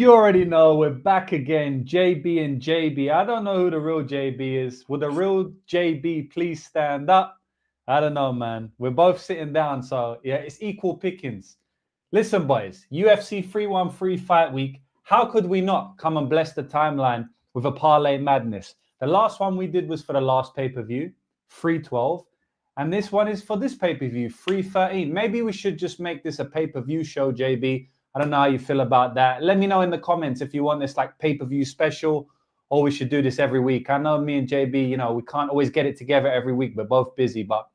You already know we're back again, JB and JB. I don't know who the real JB is. Will the real JB please stand up? I don't know, man. We're both sitting down, so yeah, it's equal pickings. Listen, boys, UFC 313 fight week. How could we not come and bless the timeline with a parlay madness? The last one we did was for the last pay-per-view, 312. And this one is for this pay-per-view, 313. Maybe we should just make this a pay-per-view show, JB. I don't know how you feel about that. Let me know in the comments if you want this like pay-per-view special or we should do this every week. I know me and JB, we can't always get it together every week. We're both busy, but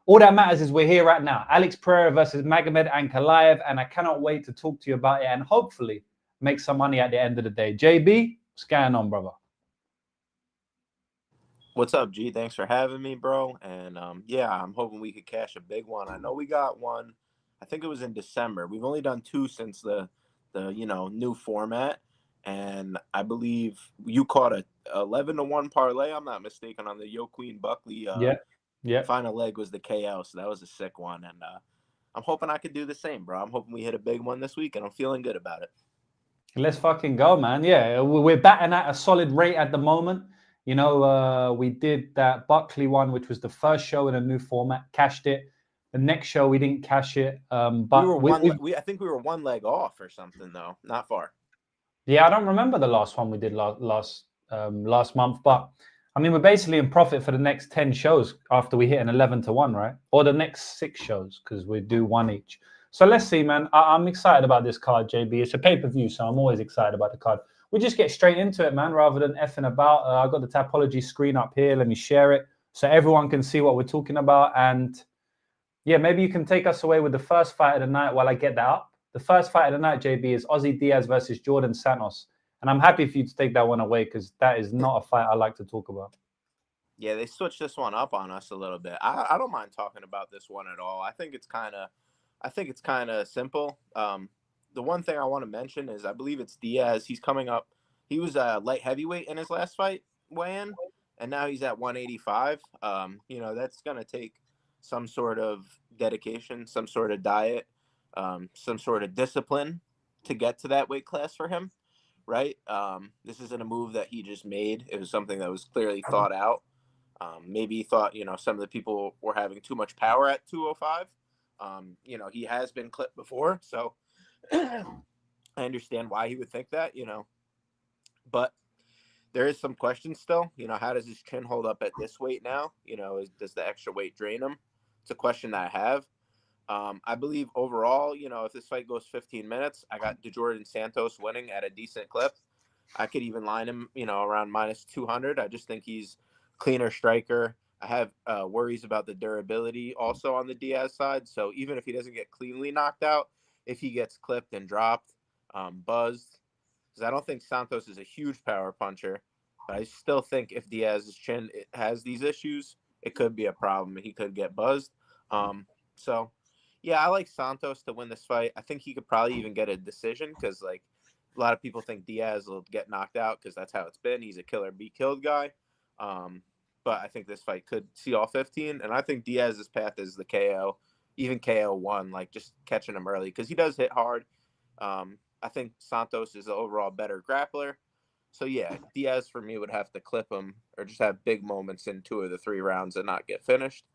all that matters is we're here right now. Alex Pereira versus Magomed Ankalaev, and I cannot wait to talk to you about it and hopefully make some money at the end of the day. JB, what's going on, brother? What's up, G? Thanks for having me, bro. And yeah, I'm hoping we could cash a big one. I know we got one. I think it was in December. We've only done two since the new format, and I believe you caught a 11-1 parlay. I'm not mistaken on the Yo Queen Buckley. Yeah. Final leg was the KO, so that was a sick one. And I'm hoping I could do the same, bro. I'm hoping we hit a big one this week, and I'm feeling good about it. Let's fucking go, man. Yeah, we're batting at a solid rate at the moment. We did that Buckley one, which was the first show in a new format, cashed it. The next show we didn't cash it, but I think we were one leg off or something though, not far. Yeah, I don't remember the last one we did last month, but I mean we're basically in profit for the next 10 shows after we hit an 11-1, right? Or the next 6 shows because we do one each. So let's see, man. I'm excited about this card, JB. It's a pay-per-view, so I'm always excited about the card. We just get straight into it, man, rather than effing about. I've got the Tapology screen up here. Let me share it so everyone can see what we're talking about. And yeah, maybe you can take us away with the first fight of the night while I get that up. The first fight of the night, JB, is Ozzy Diaz versus Jordan Santos. And I'm happy for you to take that one away because that is not a fight I like to talk about. Yeah, they switched this one up on us a little bit. I don't mind talking about this one at all. I think it's kind of simple. The one thing I want to mention is I believe it's Diaz. He's coming up. He was a light heavyweight in his last fight weigh-in, and now he's at 185. That's going to take some sort of dedication, some sort of diet, some sort of discipline to get to that weight class for him, right? This isn't a move that he just made. It was something that was clearly thought out. Maybe he thought, some of the people were having too much power at 205. He has been clipped before, so I understand why he would think that, but there is some questions still. How does his chin hold up at this weight now? Does the extra weight drain him? It's a question that I have. I believe overall, if this fight goes 15 minutes, I got Jordan Santos winning at a decent clip. I could even line him, around minus 200. I just think he's cleaner striker. I have worries about the durability also on the Diaz side. So even if he doesn't get cleanly knocked out, if he gets clipped and dropped, buzzed, because I don't think Santos is a huge power puncher, but I still think if Diaz's chin has these issues, it could be a problem. He could get buzzed. So, yeah, I like Santos to win this fight. I think he could probably even get a decision because, a lot of people think Diaz will get knocked out because that's how it's been. He's a killer, be killed guy. But I think this fight could see all 15. And I think Diaz's path is the KO, even KO 1, just catching him early because he does hit hard. I think Santos is the overall better grappler. So, yeah, Diaz for me would have to clip him or just have big moments in 2 of the 3 rounds and not get finished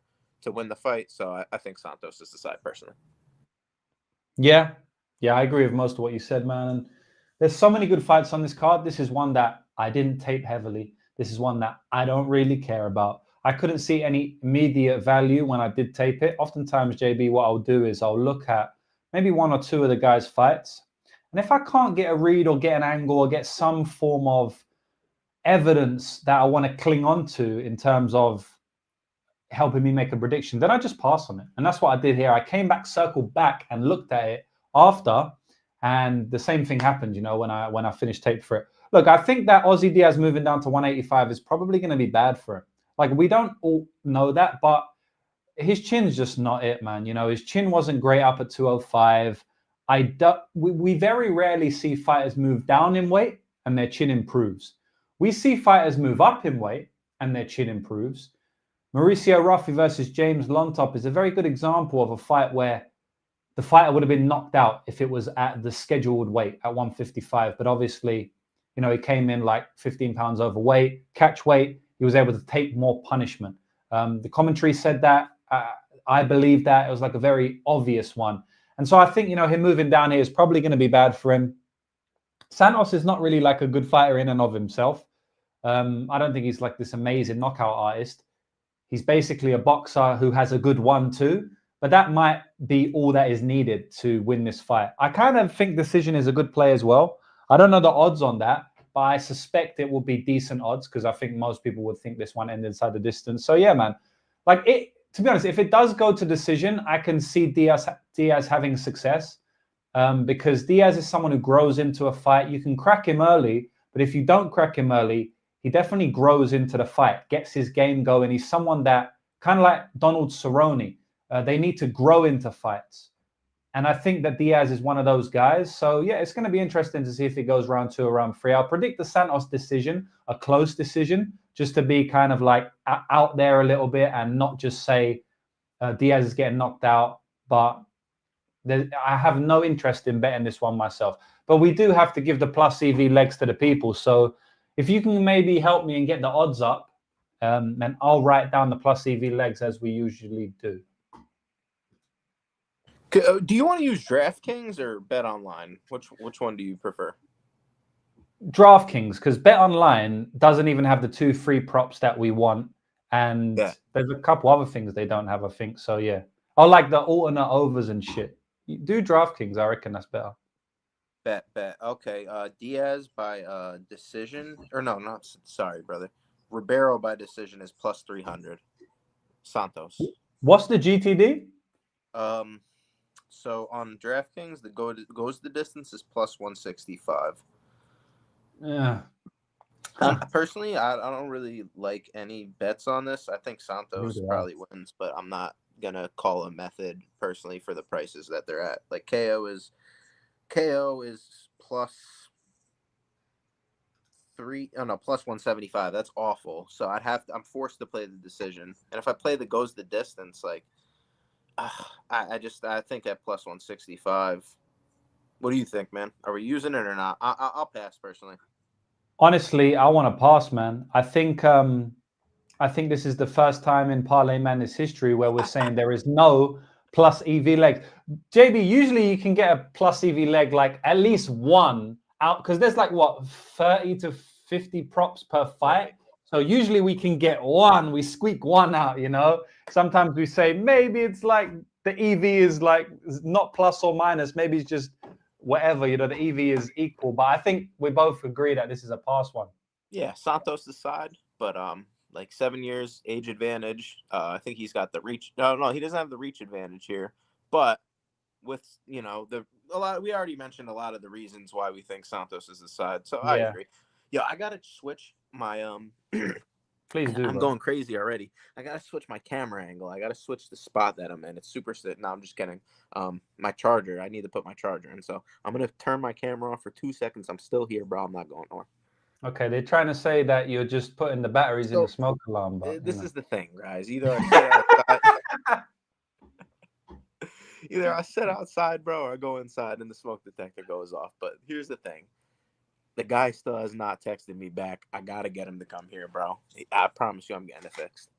to win the fight. So I think Santos is the side personally. Yeah, I agree with most of what you said, man. And there's so many good fights on this card. This is one that I didn't tape heavily. This is one that I don't really care about. I couldn't see any immediate value when I did tape it. Oftentimes, JB, what I'll do is I'll look at maybe 1 or 2 of the guys' fights. And if I can't get a read or get an angle or get some form of evidence that I want to cling on to in terms of helping me make a prediction, then I just pass on it. And that's what I did here. I came back, circled back and looked at it after. And the same thing happened, when I finished tape for it. Look, I think that Ozzy Diaz moving down to 185 is probably going to be bad for him. We don't all know that, but his chin's just not it, man. His chin wasn't great up at 205. We very rarely see fighters move down in weight and their chin improves. We see fighters move up in weight and their chin improves. Mauricio Ruffy versus James Lontop is a very good example of a fight where the fighter would have been knocked out if it was at the scheduled weight at 155. But obviously, he came in like 15 pounds overweight, catch weight. He was able to take more punishment. The commentary said that. I believe that. It was like a very obvious one. And so I think, him moving down here is probably going to be bad for him. Santos is not really like a good fighter in and of himself. I don't think he's like this amazing knockout artist. He's basically a boxer who has a good 1-2, but that might be all that is needed to win this fight. I kind of think Decision is a good play as well. I don't know the odds on that, but I suspect it will be decent odds because I think most people would think this one ended inside the distance. So yeah, man, to be honest, if it does go to decision, I can see Diaz having success because Diaz is someone who grows into a fight. You can crack him early, but if you don't crack him early, he definitely grows into the fight, gets his game going. He's someone that, kind of like Donald Cerrone, they need to grow into fights. And I think that Diaz is one of those guys. So, yeah, it's going to be interesting to see if it goes round 2 or round 3. I'll predict the Santos decision, a close decision, just to be kind of like out there a little bit and not just say Diaz is getting knocked out. But I have no interest in betting this one myself. But we do have to give the plus EV legs to the people. So if you can maybe help me and get the odds up, then I'll write down the plus EV legs as we usually do. Do you want to use DraftKings or Bet Online? Which one do you prefer? DraftKings, because Bet Online doesn't even have the 2 free props that we want. And there's a couple other things they don't have, I think. So, yeah. I like the alternate overs and shit. Do DraftKings. I reckon that's better. Bet. Okay. Diaz by decision. Or no, not sorry, brother. Ribeiro by decision is plus 300. Santos. What's the GTD? So on DraftKings, the goes the distance is plus 165. Yeah. Personally, I don't really like any bets on this. I think Santos probably wins, but I'm not gonna call a method personally for the prices that they're at. Like KO is plus plus 175. That's awful. So I'm forced to play the decision, and if I play the goes the distance, like. I think at plus 165. What do you think, man? Are we using it or not? I'll pass personally. Honestly, I want to pass, man. I think this is the first time in Parlay Madness history where we're saying there is no plus EV leg. JB, usually you can get a plus EV leg like at least one out because there's like 30 to 50 props per fight. So usually we can get one, we squeak one out, Sometimes we say maybe it's like the EV is like not plus or minus, maybe it's just whatever, the EV is equal. But I think we both agree that this is a pass one. Yeah, Santos' side, but like 7 years age advantage. I think he's got the reach. No, he doesn't have the reach advantage here. But with we already mentioned a lot of the reasons why we think Santos is the side. So I agree. Yeah, I gotta switch my Please do. I'm going crazy already. I gotta switch my camera angle. I gotta switch the spot that I'm in. It's super sit. No, I'm just kidding. My charger. I need to put my charger in. So I'm gonna turn my camera off for 2 seconds. I'm still here, bro. I'm not going nowhere. Okay, they're trying to say that you're just putting the batteries in the smoke alarm. But this is the thing, guys. Either I sit outside, bro, or I go inside and the smoke detector goes off. But here's the thing. The guy still has not texted me back. I got to get him to come here, bro. I promise you I'm getting it fixed.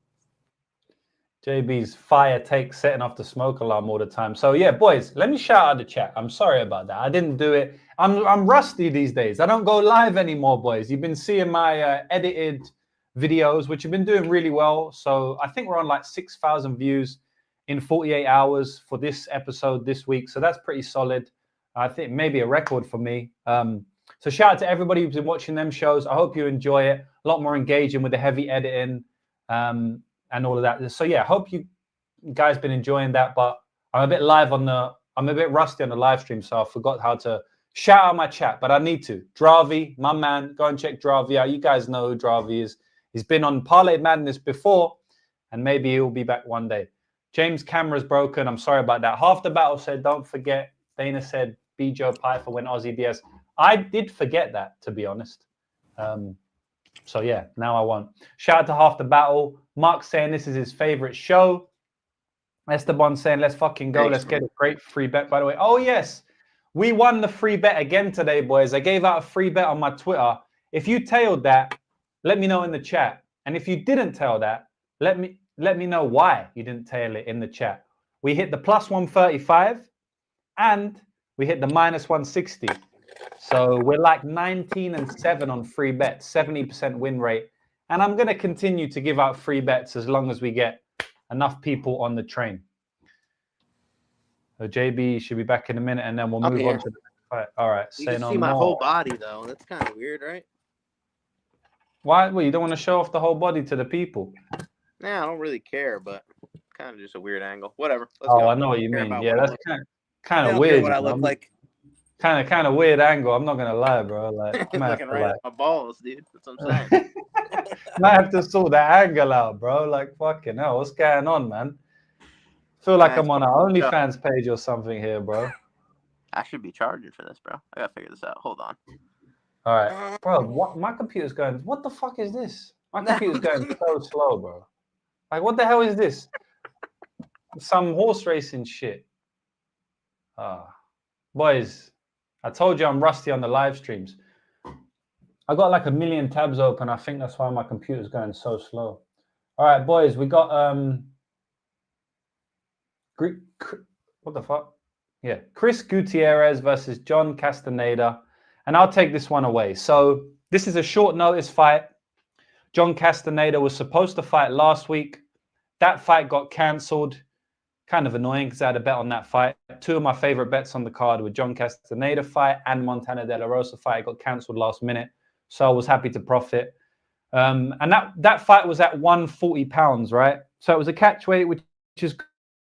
JB's fire takes setting off the smoke alarm all the time. So, yeah, boys, let me shout out the chat. I'm sorry about that. I didn't do it. I'm rusty these days. I don't go live anymore, boys. You've been seeing my edited videos, which have been doing really well. So I think we're on like 6,000 views in 48 hours for this episode this week. So that's pretty solid. I think maybe a record for me. So shout out to everybody who's been watching them shows. I hope you enjoy it. A lot more engaging with the heavy editing and all of that. So yeah, hope you guys been enjoying that. But I'm a bit rusty on the live stream, so I forgot how to shout out my chat. But I need to. Dravi, my man, go and check Dravi out. You guys know who Dravi is. He's been on Parlay Madness before, and maybe he'll be back one day. James' camera's broken. I'm sorry about that. Half the battle said, don't forget. Dana said, be Joe Piper when Aussie Diaz. I did forget that, to be honest. So, yeah, now I won't. Shout out to Half the Battle. Mark saying this is his favorite show. Esteban saying, let's fucking go. Let's get a great free bet, by the way. Oh, yes. We won the free bet again today, boys. I gave out a free bet on my Twitter. If you tailed that, let me know in the chat. And if you didn't tail that, let me know why you didn't tail it in the chat. We hit the plus 135 and we hit the minus 160. So we're like 19-7 on free bets, 70% win rate. And I'm going to continue to give out free bets as long as we get enough people on the train. So JB should be back in a minute, and then we'll move on to the next fight. All right. You can see my whole body, though. That's kind of weird, right? Why? Well, you don't want to show off the whole body to the people. Nah, I don't really care, but kind of just a weird angle. Whatever. Let's go. I know what you mean. Yeah, that's kind of weird. What I look like. Kind of weird angle. I'm not gonna lie, bro. Like, I'm looking right at my balls, dude. That's what I'm saying. Might have to sort that angle out, bro. Like, fucking hell, what's going on, man? Feel like I'm on an OnlyFans page or something here, bro. I should be charging for this, bro. I gotta figure this out. Hold on. All right, bro. What? My computer's going. What the fuck is this? My computer's going so slow, bro. Like, what the hell is this? Some horse racing shit. Boys, I told you I'm rusty on the live streams. I got like a million tabs open. I think that's why my computer's going so slow. All right, boys, we got what the fuck? Yeah, Chris Gutierrez versus John Castañeda, and I'll take this one away. So this is a short notice fight. John Castañeda was supposed to fight last week. That fight got cancelled. Kind of annoying because I had a bet on that fight. Two of my favorite bets on the card were John Castañeda fight and Montana De La Rosa fight. It got cancelled last minute, so I was happy to profit. And that fight was at 140 pounds, right? So it was a catch weight, which is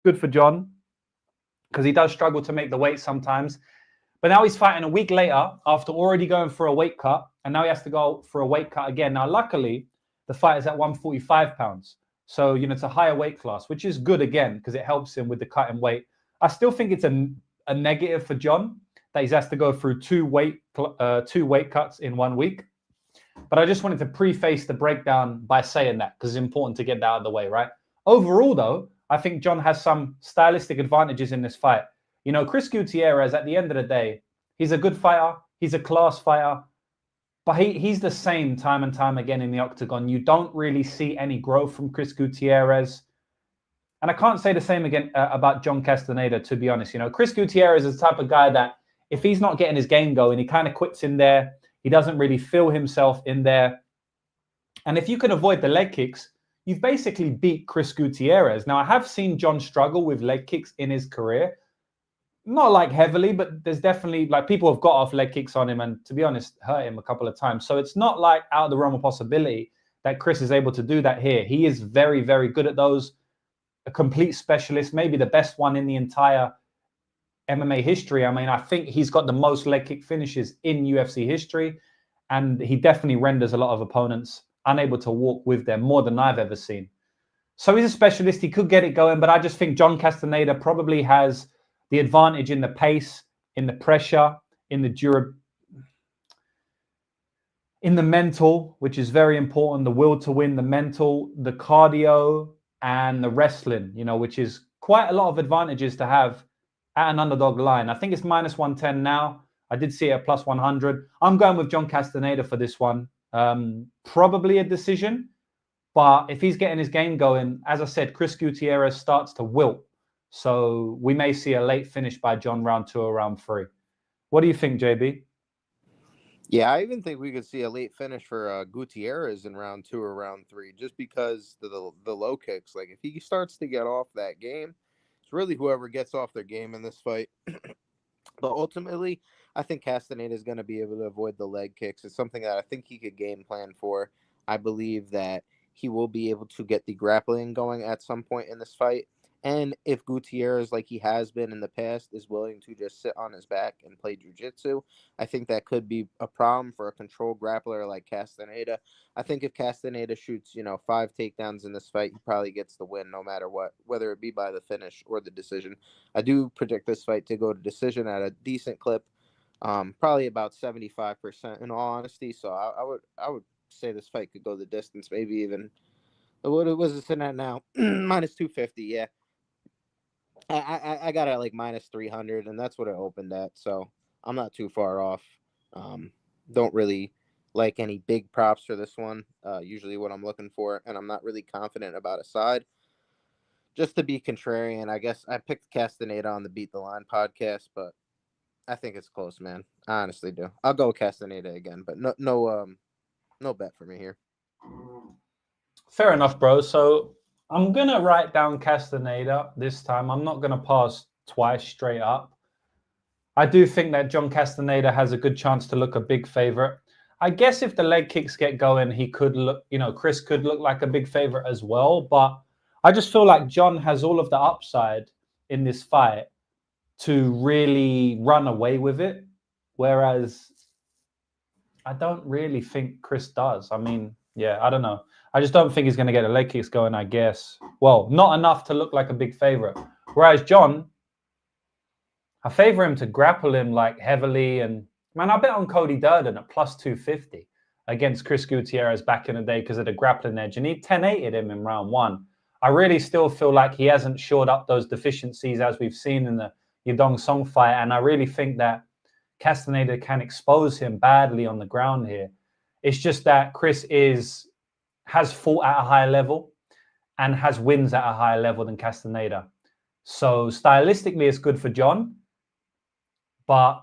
good for John because he does struggle to make the weight sometimes. But now he's fighting a week later after already going for a weight cut, and now he has to go for a weight cut again. Now, luckily, the fight is at 145 pounds. So, it's a higher weight class, which is good again, because it helps him with the cut in weight. I still think it's a negative for John that he has to go through two weight cuts in 1 week. But I just wanted to preface the breakdown by saying that, because it's important to get that out of the way, right? Overall, though, I think John has some stylistic advantages in this fight. Chris Gutierrez, at the end of the day, he's a good fighter. He's a class fighter. But he's the same time and time again in the octagon. You don't really see any growth from Chris Gutierrez. And I can't say the same again about John Castañeda, to be honest. Chris Gutierrez is the type of guy that if he's not getting his game going, he kind of quits in there. He doesn't really feel himself in there. And if you can avoid the leg kicks, you've basically beat Chris Gutierrez. Now, I have seen John struggle with leg kicks in his career. Not like heavily, but there's definitely like people have got off leg kicks on him and, to be honest, hurt him a couple of times. So it's not like out of the realm of possibility that Chris is able to do that here. He is very, very good at those. A complete specialist, maybe the best one in the entire MMA history. I mean, I think he's got the most leg kick finishes in UFC history, and he definitely renders a lot of opponents unable to walk with them, more than I've ever seen. So he's a specialist. He could get it going, but I just think John Castañeda probably has the advantage in the pace, in the pressure, in the in the mental, which is very important, the will to win, the mental, the cardio, and the wrestling, which is quite a lot of advantages to have at an underdog line. I think it's minus 110 now. I did see it at plus 100. I'm going with John Castañeda for this one. Probably a decision, but if he's getting his game going, as I said, Chris Gutierrez starts to wilt. So we may see a late finish by John round 2 or round 3. What do you think, JB? Yeah, I even think we could see a late finish for Gutierrez in round 2 or round 3, just because the low kicks. Like, if he starts to get off that game, it's really whoever gets off their game in this fight. But ultimately, I think Castañeda is going to be able to avoid the leg kicks. It's something that I think he could game plan for. I believe that he will be able to get the grappling going at some point in this fight. And if Gutierrez, like he has been in the past, is willing to just sit on his back and play jiu-jitsu, I think that could be a problem for a controlled grappler like Castañeda. I think if Castañeda shoots, 5 takedowns in this fight, he probably gets the win no matter what, whether it be by the finish or the decision. I do predict this fight to go to decision at a decent clip, probably about 75% in all honesty. So I would say this fight could go the distance, maybe even, what was it sitting at now? Minus 250, yeah. I got it at like minus 300, and that's what it opened at. So I'm not too far off. Don't really like any big props for this one. Usually what I'm looking for, and I'm not really confident about a side. Just to be contrarian, I guess I picked Castañeda on the Beat the Line podcast, but I think it's close, man. I honestly do. I'll go Castañeda again, but no bet for me here. Fair enough, bro. So I'm going to write down Castañeda this time. I'm not going to pass twice straight up. I do think that John Castañeda has a good chance to look a big favorite. I guess if the leg kicks get going, he could look, Chris could look like a big favorite as well. But I just feel like John has all of the upside in this fight to really run away with it. Whereas I don't really think Chris does. I mean, yeah, I don't know. I just don't think he's going to get the leg kicks going, I guess. Well, not enough to look like a big favorite. Whereas John, I favor him to grapple him like heavily. And man, I bet on Cody Durden at plus 250 against Chris Gutierrez back in the day because of the grappling edge. And he 10-8'd him in round one. I really still feel like he hasn't shored up those deficiencies as we've seen in the Yadong Song fight. And I really think that Castañeda can expose him badly on the ground here. It's just that Chris has fought at a higher level and has wins at a higher level than Castañeda. So stylistically, it's good for John. But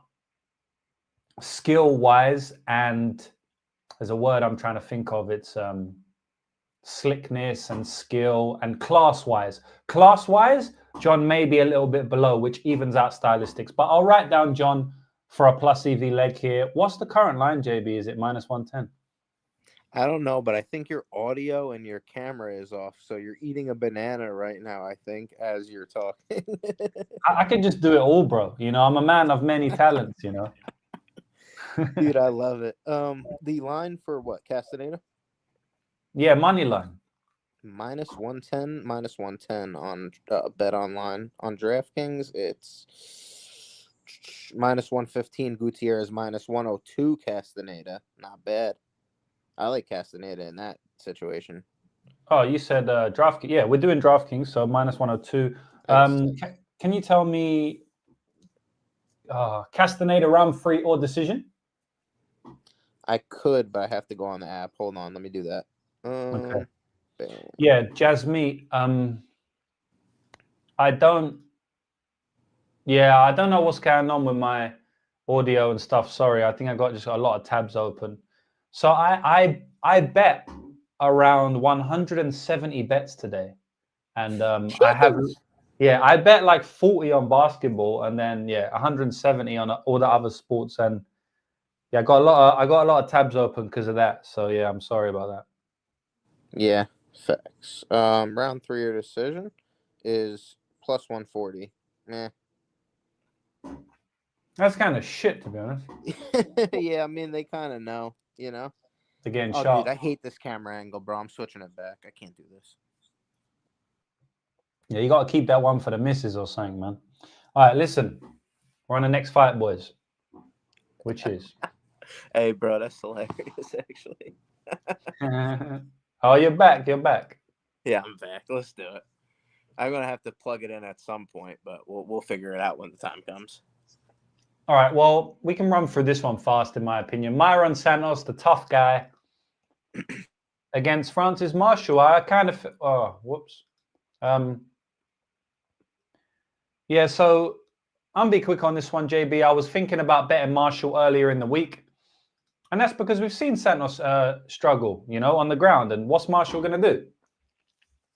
skill-wise, and there's a word I'm trying to think of, it's slickness and skill and class-wise. Class-wise, John may be a little bit below, which evens out stylistics. But I'll write down John for a plus EV leg here. What's the current line, JB? Is it minus 110? I don't know, but I think your audio and your camera is off. So you're eating a banana right now, I think, as you're talking. I can just do it all, bro. I'm a man of many talents, Dude, I love it. The line for what? Castañeda? Yeah, money line. Minus 110, minus 110 on Bet Online. On DraftKings, it's minus 115 Gutierrez, minus 102 Castañeda. Not bad. I like Castañeda in that situation. Oh, you said DraftKings. Yeah, we're doing DraftKings, so minus 102. Can you tell me Castañeda round 3 or decision? I could, but I have to go on the app. Hold on, let me do that. Okay. Bam. Yeah, Jasmeet. I don't know what's going on with my audio and stuff. Sorry, I think I just got a lot of tabs open. So I bet around 170 bets today, and I bet like 40 on basketball, and then 170 on all the other sports, and I got a lot of tabs open because of that. So yeah, I'm sorry about that. Yeah, facts. Round 3 or decision is plus 140. Meh. That's kind of shit, to be honest. Yeah, I mean they kind of know. To getting Oh, shot. dude, I hate this camera angle, bro. I'm switching it back. I can't do this. Yeah, you got to keep that one for the misses or something, man. All right, listen. We're on the next fight, boys. Which is? Hey, bro, that's hilarious, actually. Oh, you're back. You're back. Yeah, I'm back. Let's do it. I'm going to have to plug it in at some point, but we'll figure it out when the time comes. All right, well, we can run through this one fast, in my opinion. Myron Santos, the tough guy, against Francis Marshall. I kind of... Oh, whoops. So I'll be quick on this one, JB. I was thinking about betting Marshall earlier in the week, and that's because we've seen Santos struggle, on the ground. And what's Marshall going to do?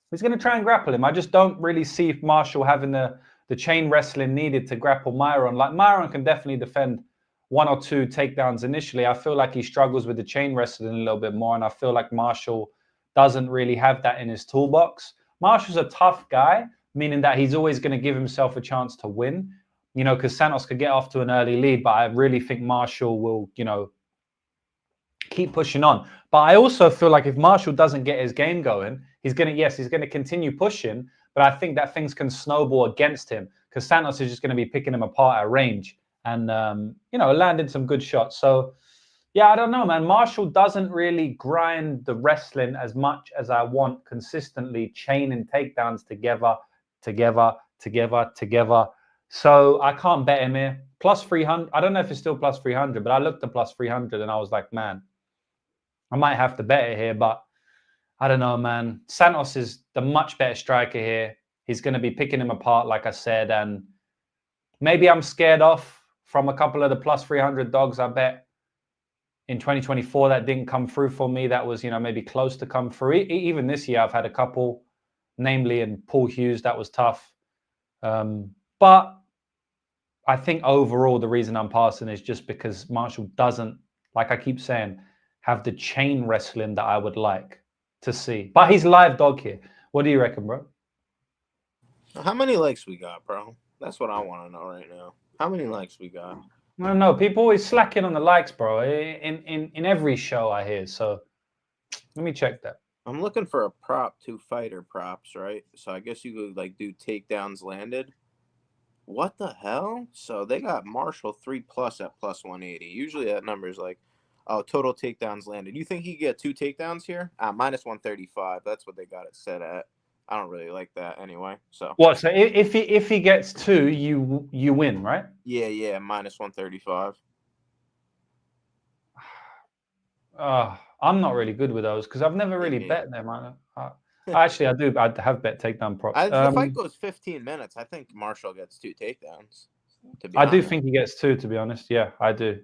He's going to try and grapple him. I just don't really see Marshall having the chain wrestling needed to grapple Myron. Like, Myron can definitely defend 1 or 2 takedowns initially. I feel like he struggles with the chain wrestling a little bit more, and I feel like Marshall doesn't really have that in his toolbox. Marshall's a tough guy, meaning that he's always going to give himself a chance to win, because Santos could get off to an early lead, but I really think Marshall will, keep pushing on. But I also feel like if Marshall doesn't get his game going, he's going to continue pushing, but I think that things can snowball against him because Santos is just going to be picking him apart at range and, landing some good shots. So, yeah, I don't know, man. Marshall doesn't really grind the wrestling as much as I want consistently, chaining takedowns together. together. So I can't bet him here. Plus 300. I don't know if it's still plus 300, but I looked at plus 300 and I was like, man, I might have to bet it here, but I don't know, man. Santos is the much better striker here. He's going to be picking him apart, like I said, and maybe I'm scared off from a couple of the plus 300 dogs I bet in 2024 that didn't come through for me. That was, maybe close to come through. Even this year, I've had a couple, namely in Paul Hughes. That was tough. But I think overall, the reason I'm passing is just because Marshall doesn't, like I keep saying, have the chain wrestling that I would like to see. But he's live dog here. What do you reckon, bro? How many likes we got, bro? That's what I want to know right now. How many likes we got? I don't know. People always slacking on the likes, bro. In every show I hear. So let me check that. I'm looking for a prop, 2 fighter props, right? So I guess you could like do takedowns landed. What the hell? So they got Marshall 3+ at plus 180. Usually that number is like, oh, total takedowns landed. You think he could get 2 takedowns here? Minus 135. That's what they got it set at. I don't really like that anyway. So what? So if he gets 2, you win, right? Yeah, minus 135. I'm not really good with those because I've never really bet them. Actually, I do. I have bet takedown props. The fight goes 15 minutes. I think Marshall gets 2 takedowns. I do think he gets 2, to be honest. Yeah, I do.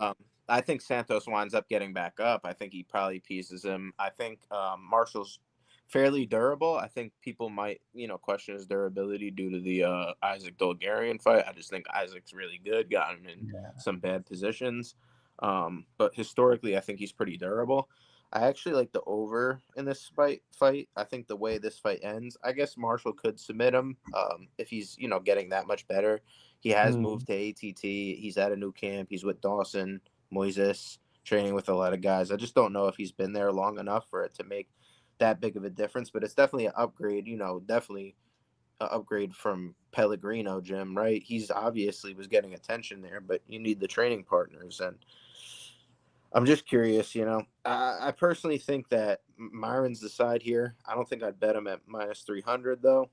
I think Santos winds up getting back up. I think he probably pieces him. I think Marshall's fairly durable. I think people might, question his durability due to the Isaac Dolgarian fight. I just think Isaac's really good, got him in some bad positions. But historically, I think he's pretty durable. I actually like the over in this fight. I think the way this fight ends, I guess Marshall could submit him if he's, getting that much better. He has moved to ATT. He's at a new camp. He's with Dawson, Moises, training with a lot of guys. I just don't know if he's been there long enough for it to make that big of a difference. But it's definitely an upgrade, definitely an upgrade from Pellegrino, Jim, right? He's obviously was getting attention there, but you need the training partners. And I'm just curious, I personally think that Myron's the side here. I don't think I'd bet him at minus 300 though.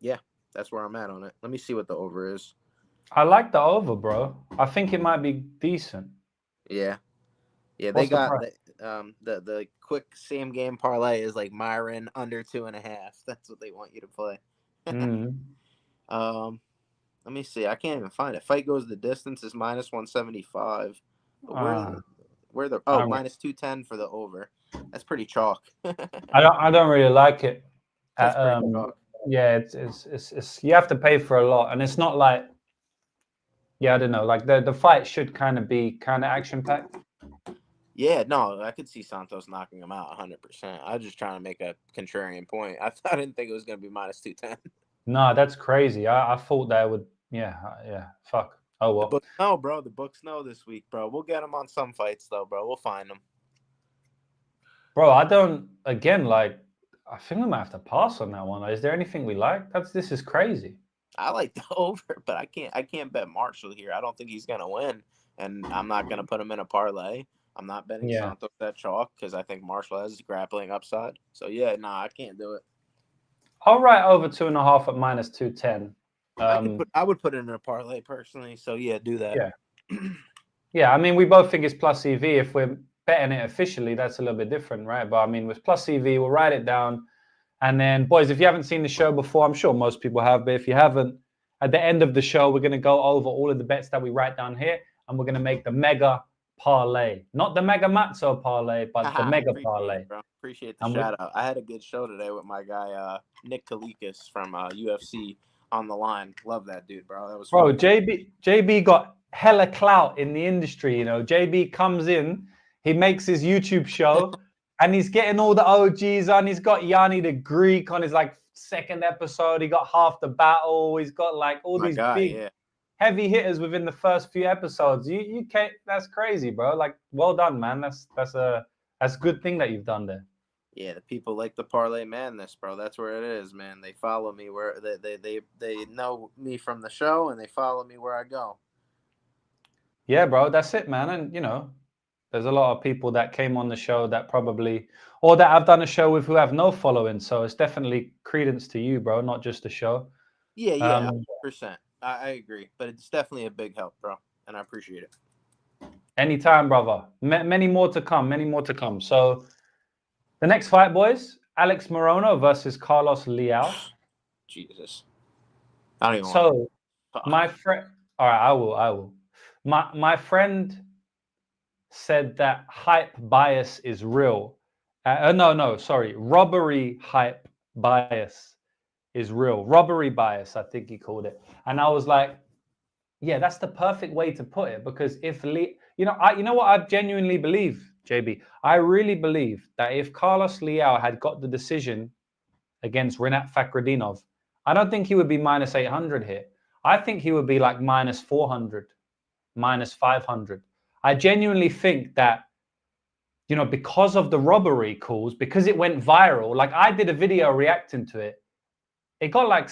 Yeah, that's where I'm at on it. Let me see what the over is. I like the over, bro. I think it might be decent. Yeah, they got the quick same game parlay is like Myron under 2.5. That's what they want you to play. Let me see. I can't even find it. Fight goes the distance is minus 175. Where the minus 210 for the over. That's pretty chalk. I don't really like it. That's pretty chalk. Yeah, it's you have to pay for a lot, and it's not like I don't know. Like the fight should kind of be action packed. Yeah, no, I could see Santos knocking him out 100%. I was just trying to make a contrarian point. I didn't think it was going to be minus 210. No, that's crazy. I thought that would. Yeah. Fuck. Oh well. The books know, bro. The books know this week, bro. We'll get them on some fights, though, bro. We'll find them. Bro, I don't. Again, like, I think we might have to pass on that one. Is there anything we like? This is crazy. I like the over, but I can't bet Marshall here. I don't think he's gonna win, and I'm not gonna put him in a parlay. I'm not betting Santos that chalk because I think Marshall has grappling upside. So I can't do it. I'll write over 2.5 at minus 210. I would put it in a parlay personally. So do that. Yeah. I mean, we both think it's plus EV. If we're betting it officially, that's a little bit different, right? But I mean, with plus EV, we'll write it down. And then, boys, if you haven't seen the show before, I'm sure most people have, but if you haven't, at the end of the show, we're going to go over all of the bets that we write down here, and we're going to make the mega parlay. Not the mega matzo parlay, but the mega parlay. Appreciate the shout out. I had a good show today with my guy, Nick Kalikas from UFC on the line. Love that dude, bro. That was fun. JB got hella clout in the industry. JB comes in, he makes his YouTube show, and he's getting all the OGs on. He's got Yanni the Greek on his second episode. He got Half the Battle. He's got all these big heavy hitters within the first few episodes. You can't. That's crazy, bro. Well done, man. That's a good thing that you've done there. Yeah, the people like the parlay madness, bro. That's where it is, man. They follow me where they know me from the show, and they follow me where I go. Yeah, bro. That's it, man. And There's a lot of people that came on the show that probably, or that I've done a show with who have no following. So it's definitely credence to you, bro, not just the show. Yeah, 100%. I agree, but it's definitely a big help, bro, and I appreciate it. Anytime, brother. Many more to come. Many more to come. So the next fight, boys, Alex Morono versus Carlos Leal. Jesus. I don't even So want my friend, all right, I will. My friend said that hype bias is real. Sorry. Robbery hype bias is real. Robbery bias, I think he called it. And I was like, yeah, that's the perfect way to put it, because if you know what I genuinely believe, JB, I really believe that if Carlos Leal had got the decision against Rinat Fakhretdinov, I don't think he would be minus 800 here. I think he would be like minus 400, minus 500. I genuinely think that, you know, because of the robbery calls, because it went viral, like I did a video reacting to it. It got like,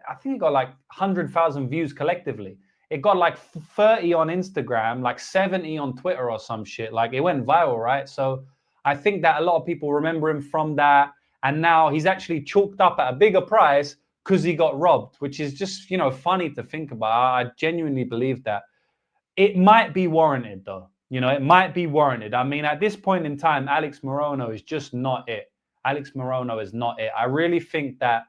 I think it got like 100,000 views collectively. It got like 30 on Instagram, like 70 on Twitter or some shit. Like it went viral, right? So I think that a lot of people remember him from that. And now he's actually chalked up at a bigger price because he got robbed, which is just, you know, funny to think about. I genuinely believe that. It might be warranted, though. You know, it might be warranted. I mean, at this point in time, Alex Morono is just not it. Alex Morono is not it. I really think that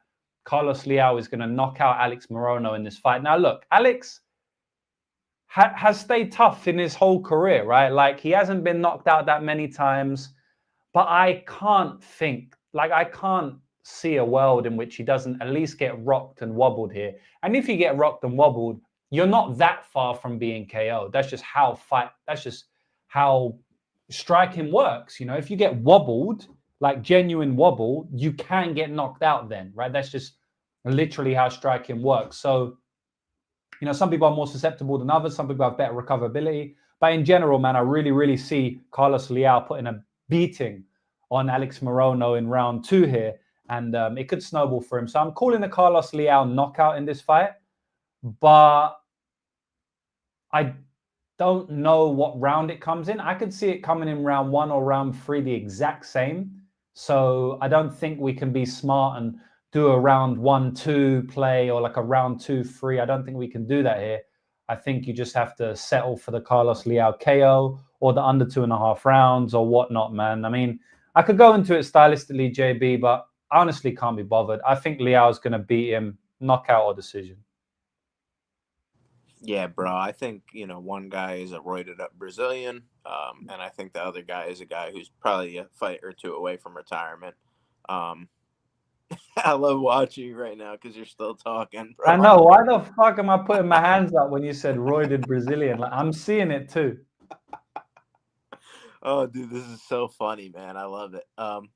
Carlos Leal is going to knock out Alex Morono in this fight. Now, look, Alex has stayed tough in his whole career, right? Like, he hasn't been knocked out that many times. But I can't see a world in which he doesn't at least get rocked and wobbled here. And if you get rocked and wobbled, you're not that far from being KO. That's just how striking works. You know, if you get wobbled, like genuine wobble, you can get knocked out then, right? That's just literally how striking works. So, you know, some people are more susceptible than others. Some people have better recoverability. But in general, man, I really, really see Carlos Leal putting a beating on Alex Morono in round 2 here. And it could snowball for him. So I'm calling the Carlos Leal knockout in this fight. But I don't know what round it comes in. I could see it coming in round 1 or round 3 the exact same. So I don't think we can be smart and do a round 1-2 play or like a round 2-3. I don't think we can do that here. I think you just have to settle for the Carlos Leal KO or the under 2.5 rounds or whatnot, man. I mean, I could go into it stylistically, JB, but I honestly can't be bothered. I think Leal's going to beat him knockout or decision. Yeah, bro. I think, you know, one guy is a roided up Brazilian, and I think the other guy is a guy who's probably a fight or two away from retirement. I love watching you right now because you're still talking, bro. I know. Why the fuck am I putting my hands up when you said roided Brazilian? Like, I'm seeing it too. Oh, dude, this is so funny, man. I love it.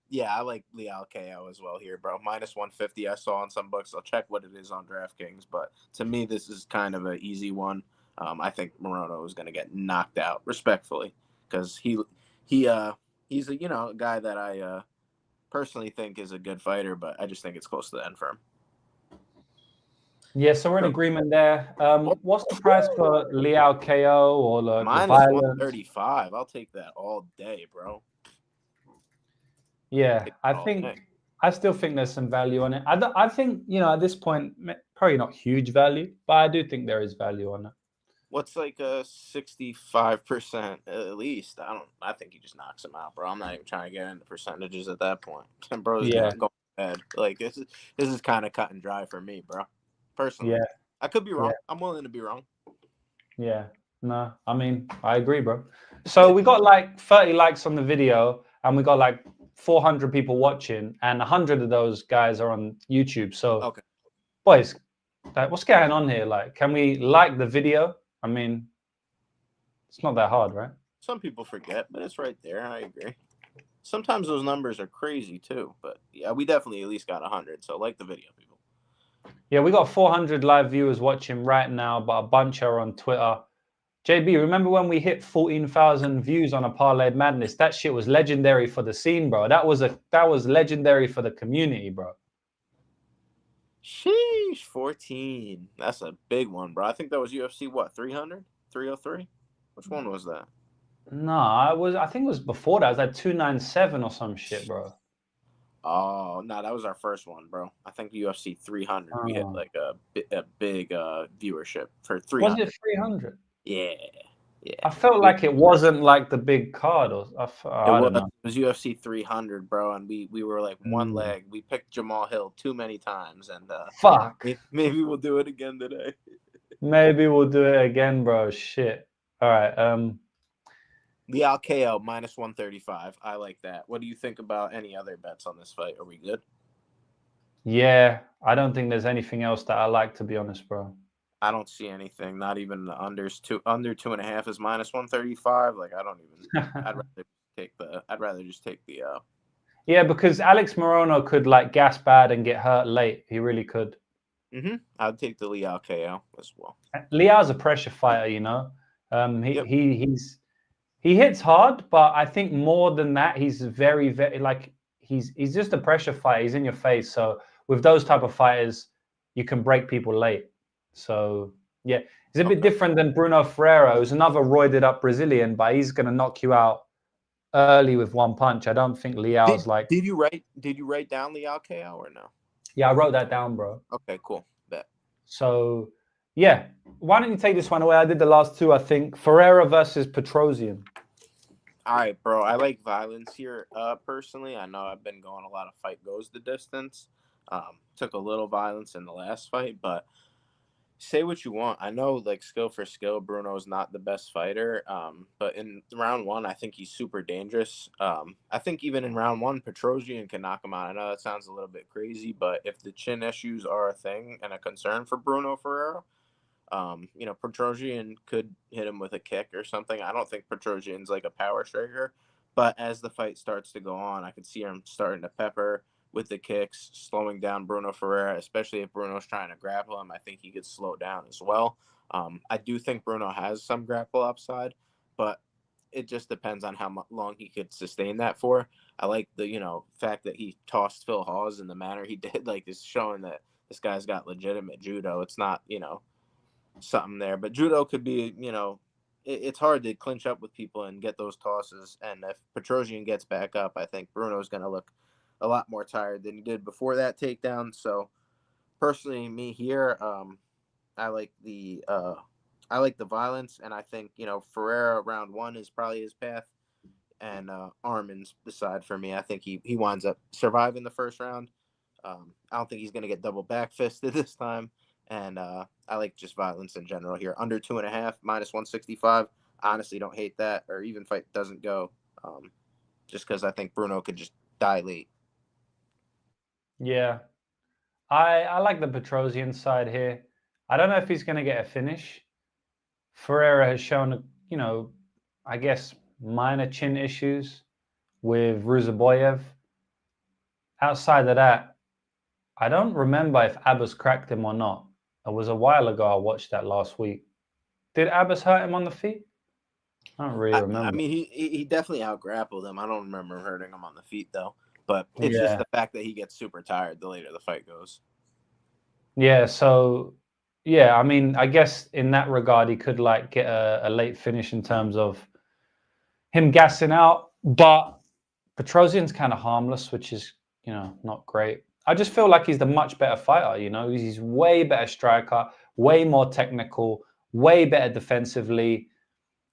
Yeah, I like Leal KO as well here, bro. Minus 150 I saw on some books. I'll check what it is on DraftKings, but to me, this is kind of an easy one. I think Morono is going to get knocked out, respectfully, because he's a, you know, a guy that I personally think is a good fighter, but I just think it's close to the end for him. Yeah, so we're in agreement there. What's the price for Leal KO or the Minus violence? 135. I'll take that all day, bro. Yeah, I still think there's some value on it. I think, you know, at this point, probably not huge value, but I do think there is value on it. What's like a 65% at least? I think he just knocks him out, bro. I'm not even trying to get into percentages at that point. Bro's gonna go ahead. Like this is kind of cut and dry for me, bro. Personally. Yeah. I could be wrong. Yeah. I'm willing to be wrong. Yeah. No, I mean, I agree, bro. So we got like 30 likes on the video and we got like 400 people watching and 100 of those guys are on YouTube. So, okay, boys, what's going on here? Like, can we like the video? I mean, it's not that hard, right? Some people forget, but it's right there. I agree. Sometimes those numbers are crazy too, but yeah, we definitely at least got 100. So like the video, people. Yeah, we got 400 live viewers watching right now, but a bunch are on Twitter. JB, remember when we hit 14,000 views on a Parlay Madness? That shit was legendary for the scene, bro. That was legendary for the community, bro. Sheesh, 14. That's a big one, bro. I think that was UFC, what, 300? 303? Which one was that? No, I think it was before that. It was like 297 or some shit, bro. Oh no, that was our first one, bro. I think UFC 300. We hit Oh. like a big viewership for Was 300. it 300? Yeah, yeah. I felt like it wasn't like the big card, or It I was don't know. it was UFC 300, bro, and we were like one Mm. leg. We picked Jamal Hill too many times, and Fuck. maybe we'll do it again today. Maybe we'll do it again, bro. Shit. All right. Leal KO minus 135. I like that. What do you think about any other bets on this fight? Are we good? Yeah, I don't think there's anything else that I like, to be honest, bro. I don't see anything. Not even the unders. Under 2.5 is minus 135. Like I don't even. I'd rather just take the. Yeah, because Alex Morono could like gas bad and get hurt late. He really could. I'd take the Leal KO as well. Leal's a pressure fighter, you know. Yep. He hits hard, but I think more than that, he's very like he's just a pressure fighter. He's in your face. So with those type of fighters, you can break people late. So yeah, he's a bit different than Bruno Ferreira, who's another roided up Brazilian, but he's gonna knock you out early with one punch. I don't think Leal's Did you write down Leal KO or no? Yeah, I wrote that down, bro. Okay, cool. Bet. So yeah, why don't you take this one away? I did the last two, I think. Ferreira versus Petrosyan. All right, bro. I like violence here. Personally, I know I've been going a lot of fight goes the distance. Took a little violence in the last fight, but say what you want. I know, like, skill for skill, Bruno's not the best fighter. But in round one, I think he's super dangerous. I think even in round one, Petrosyan can knock him out. I know that sounds a little bit crazy, but if the chin issues are a thing and a concern for Bruno Ferreira, Petrosyan could hit him with a kick or something. I don't think Petrosyan's like a power striker, but as the fight starts to go on, I could see him starting to pepper with the kicks, slowing down Bruno Ferreira, especially if Bruno's trying to grapple him. I think he could slow down as well. I do think Bruno has some grapple upside, but it just depends on how long he could sustain that for. I like the, fact that he tossed Phil Hawes in the manner he did, like, is showing that this guy's got legitimate judo. It's not, something there. But judo could be, it's hard to clinch up with people and get those tosses. And if Petrosyan gets back up, I think Bruno's going to look a lot more tired than he did before that takedown. So personally, me here, I like the violence, and I think Ferreira round one is probably his path, and Armin's the side for me. I think he winds up surviving the first round. I don't think he's going to get double back fisted this time. And I like just violence in general here. Under 2.5, minus 165. Honestly, don't hate that. Or even fight doesn't go. Just because I think Bruno could just die late. Yeah. I like the Petrosyan side here. I don't know if he's going to get a finish. Ferreira has shown, I guess, minor chin issues with Ruzaboyev. Outside of that, I don't remember if Abbas cracked him or not. It was a while ago. I watched that last week. Did Abbas hurt him on the feet? I don't really remember. I mean, he definitely out-grappled him. I don't remember hurting him on the feet, though. But it's just the fact that he gets super tired the later the fight goes. Yeah, so, yeah, I mean, I guess in that regard, he could, like, get a late finish in terms of him gassing out. But Petrosyan's kind of harmless, which is, not great. I just feel like he's the much better fighter, He's way better striker, way more technical, way better defensively.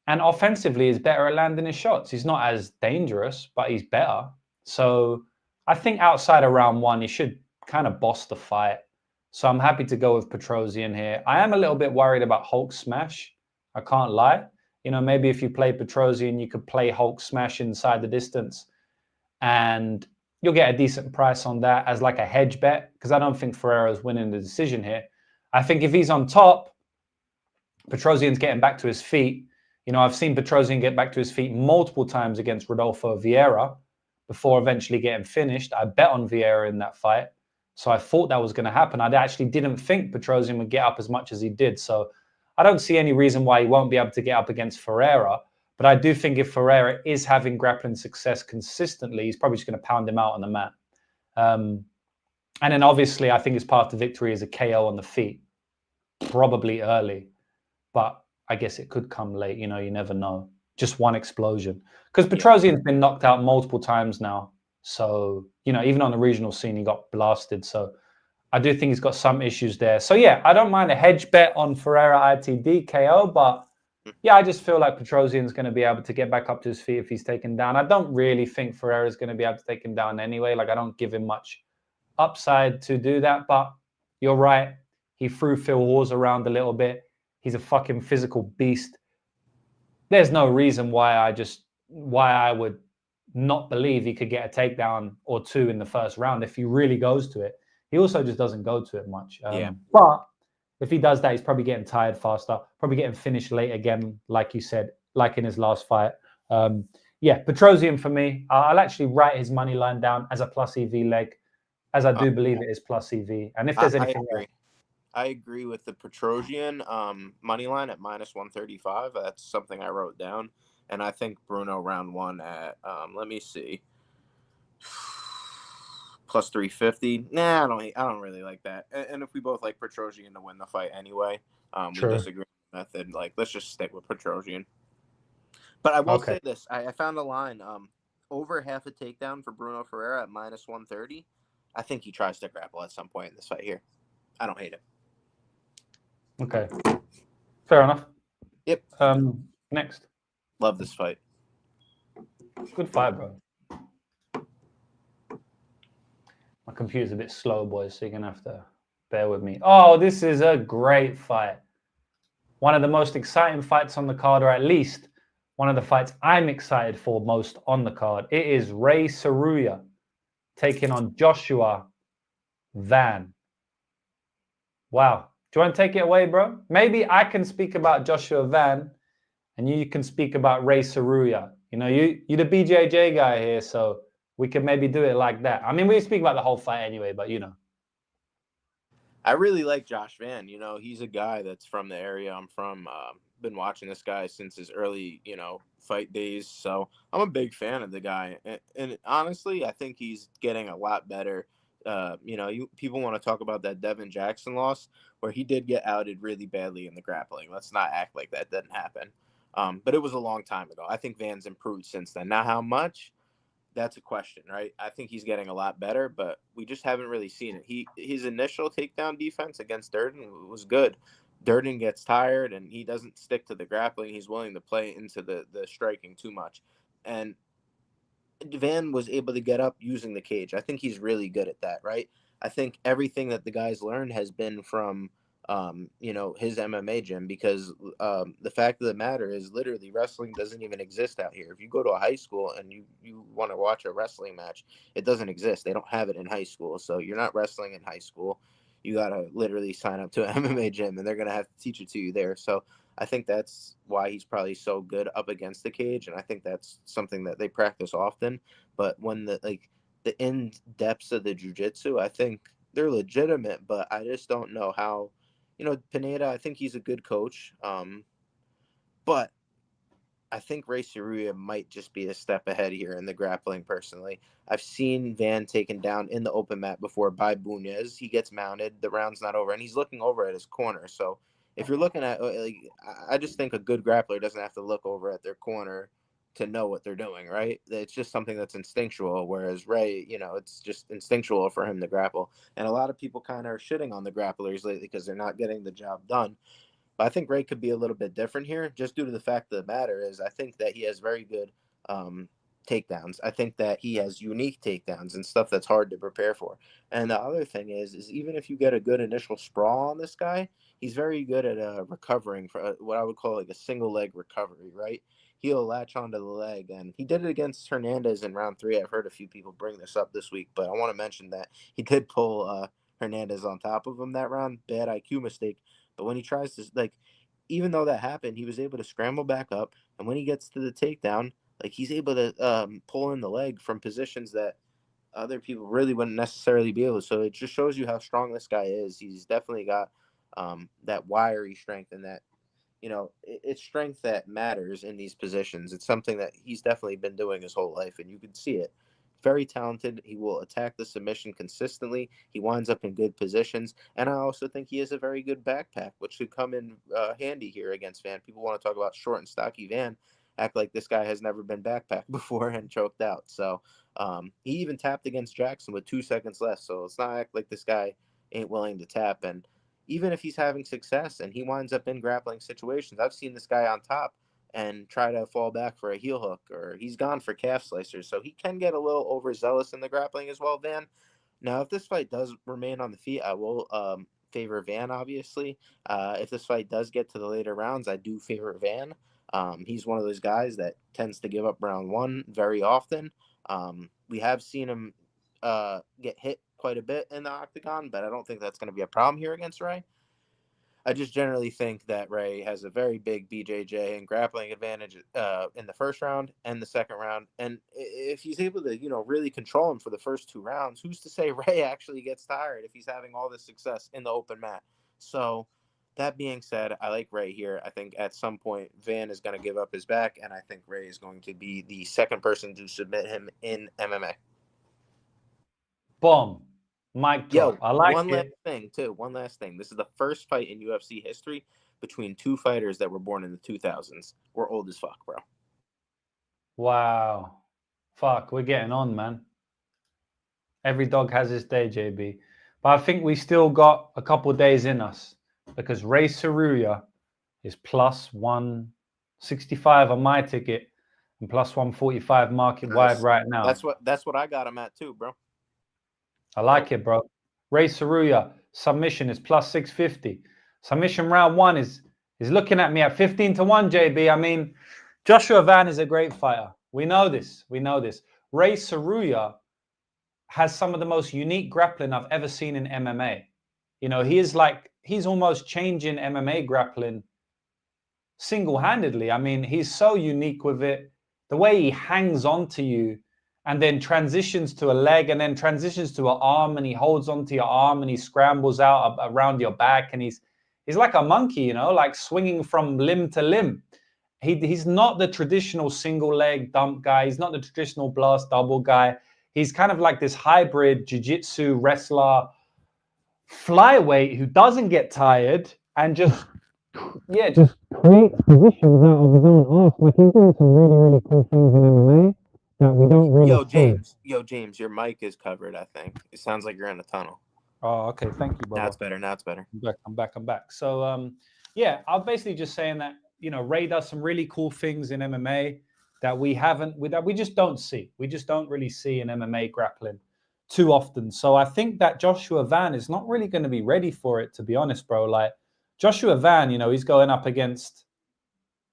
And offensively, he's better at landing his shots. He's not as dangerous, but he's better. So I think outside of round one, he should kind of boss the fight. So I'm happy to go with Petrosyan here. I am a little bit worried about Hulk Smash. I can't lie. Maybe if you play Petrosyan, you could play Hulk Smash inside the distance. And you'll get a decent price on that as like a hedge bet, because I don't think Ferreira's winning the decision here. I think if he's on top, Petrosyan's getting back to his feet. I've seen Petrosyan get back to his feet multiple times against Rodolfo Vieira before eventually getting finished. I bet on Vieira in that fight. So I thought that was going to happen. I actually didn't think Petrosyan would get up as much as he did. So I don't see any reason why he won't be able to get up against Ferreira. But I do think if Ferreira is having grappling success consistently, he's probably just going to pound him out on the mat. And then obviously, I think his path to victory is a KO on the feet, probably early. But I guess it could come late. You never know. just one explosion. Because Petrosyan's been knocked out multiple times now. So, even on the regional scene, he got blasted. So I do think he's got some issues there. So, yeah, I don't mind a hedge bet on Ferreira ITD KO, but yeah, I just feel like Petrosyan's going to be able to get back up to his feet if he's taken down. I don't really think Ferreira's going to be able to take him down anyway. Like, I don't give him much upside to do that, but you're right. He threw Phil Hawes around a little bit. He's a fucking physical beast. There's no reason why I would not believe he could get a takedown or two in the first round if he really goes to it. He also just doesn't go to it much. But if he does that, he's probably getting tired faster, probably getting finished late again, like you said, like in his last fight. Petrosyan for me. I'll actually write his money line down as a plus EV leg, as I do believe it is plus EV. And if there's anything else, I agree with the Petrosyan money line at -135. That's something I wrote down. And I think Bruno round one at, let me see, plus 350. Nah, I don't really like that. And if we both like Petrosyan to win the fight anyway, we disagree on the method. Like, let's just stick with Petrosyan. But I will say this. I found a line. Over half a takedown for Bruno Ferreira at -130. I think he tries to grapple at some point in this fight here. I don't hate it. Okay. Fair enough. Yep. Next. Love this fight. Good fight, bro. My computer's a bit slow, boys, so you're going to have to bear with me. Oh, this is a great fight. One of the most exciting fights on the card, or at least one of the fights I'm excited for most on the card. It is Ray Tsuruya taking on Joshua Van. Wow. Do you want to take it away, bro? Maybe I can speak about Joshua Van and you can speak about Ray Tsuruya. You're the BJJ guy here, so we can maybe do it like that. I mean, we speak about the whole fight anyway, but I really like Josh Van. He's a guy that's from the area I'm from. Been watching this guy since his early, fight days. So I'm a big fan of the guy. And honestly, I think he's getting a lot better. People want to talk about that Devin Jackson loss where he did get outed really badly in the grappling. Let's not act like that didn't happen. But it was a long time ago. I think Van's improved since then. Now, how much? That's a question, right? I think he's getting a lot better, but we just haven't really seen it. His initial takedown defense against Durden was good. Durden gets tired and he doesn't stick to the grappling. He's willing to play into the striking too much. And Van was able to get up using the cage. I think he's really good at that, right? I think everything that the guys learned has been from his MMA gym, because the fact of the matter is literally wrestling doesn't even exist out here. If you go to a high school and you want to watch a wrestling match, it doesn't exist. They don't have it in high school. So you're not wrestling in high school. You got to literally sign up to an MMA gym and they're going to have to teach it to you there. So I think that's why he's probably so good up against the cage. And I think that's something that they practice often. But when the in depths of the jiu-jitsu, I think they're legitimate, but I just don't know how. Pineda, I think he's a good coach, but I think Ray Tsuruya might just be a step ahead here in the grappling, personally. I've seen Van taken down in the open mat before by Bunez. He gets mounted, the round's not over, and he's looking over at his corner. So if you're looking at, I just think a good grappler doesn't have to look over at their corner to know what they're doing, right? It's just something that's instinctual, whereas Ray, it's just instinctual for him to grapple. And a lot of people kind of are shitting on the grapplers lately because they're not getting the job done. But I think Ray could be a little bit different here, just due to the fact of the matter is I think that he has very good takedowns. I think that he has unique takedowns and stuff that's hard to prepare for. And the other thing is even if you get a good initial sprawl on this guy, he's very good at recovering for what I would call like a single leg recovery, right? He'll latch onto the leg, and he did it against Hernandez in round 3. I've heard a few people bring this up this week, but I want to mention that he did pull Hernandez on top of him that round. Bad IQ mistake. But when he tries to, even though that happened, he was able to scramble back up, and when he gets to the takedown, he's able to pull in the leg from positions that other people really wouldn't necessarily be able to. So it just shows you how strong this guy is. He's definitely got that wiry strength, and that, it's strength that matters in these positions. It's something that he's definitely been doing his whole life, and you can see it. Very talented. He will attack the submission consistently. He winds up in good positions. And I also think he has a very good backpack, which should come in handy here against Van. People want to talk about short and stocky Van. act like this guy has never been backpacked before and choked out. So he even tapped against Jackson with 2 seconds left. So it's not act like this guy ain't willing to tap. And even if he's having success and he winds up in grappling situations, I've seen this guy on top and try to fall back for a heel hook, or he's gone for calf slicers. So he can get a little overzealous in the grappling as well, Van. Now, if this fight does remain on the feet, I will favor Van, obviously. If this fight does get to the later rounds, I do favor Van. He's one of those guys that tends to give up round one very often. We have seen him get hit quite a bit in the octagon, but I don't think that's going to be a problem here against Ray. I just generally think that Ray has a very big BJJ and grappling advantage in the first round and the second round. And if he's able to, really control him for the first 2 rounds, who's to say Ray actually gets tired if he's having all this success in the open mat? So that being said, I like Ray here. I think at some point Van is going to give up his back, and I think Ray is going to be the second person to submit him in MMA. Bomb. Mic drop. I like one it. One last thing. This is the first fight in UFC history between 2 fighters that were born in the 2000s. We're old as fuck, bro. Wow. Fuck, we're getting on, man. Every dog has his day, JB. But I think we still got a couple of days in us, because Ray Tsuruya is plus 165 on my ticket and plus 145 market wide right now. That's what I got him at too, bro. I like it, bro. Ray Tsuruya submission is plus 650. Submission round 1 is looking at me at 15-1, JB. I mean, Joshua Van is a great fighter. We know this. Ray Tsuruya has some of the most unique grappling I've ever seen in MMA. He's almost changing MMA grappling single-handedly. I mean, he's so unique with it. The way he hangs on to you and then transitions to a leg and then transitions to an arm, and he holds onto your arm and he scrambles out around your back, and he's like a monkey, like swinging from limb to limb. He's not the traditional single leg dump guy. He's not the traditional blast double guy. He's kind of like this hybrid jiu-jitsu wrestler flyweight who doesn't get tired and just creates positions out of his own arse. Like, he's doing some really, really cool things in MMA that we don't really Yo, James, your mic is covered, I think. It sounds like you're in a tunnel. Oh, okay. Thank you, brother. Now it's better. I'm back. So, I'm basically just saying that, Ray does some really cool things in MMA that we just don't see. We just don't really see in MMA grappling too often. So I think that Joshua Van is not really going to be ready for it, to be honest, bro. Like, Joshua Van, he's going up against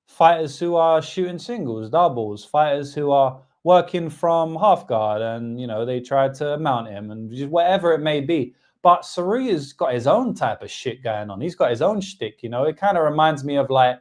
fighters who are shooting singles, doubles, fighters who are working from half guard, and they try to mount him and just whatever it may be. But Tsuruya's got his own type of shit going on. He's got his own shtick. It kind of reminds me of like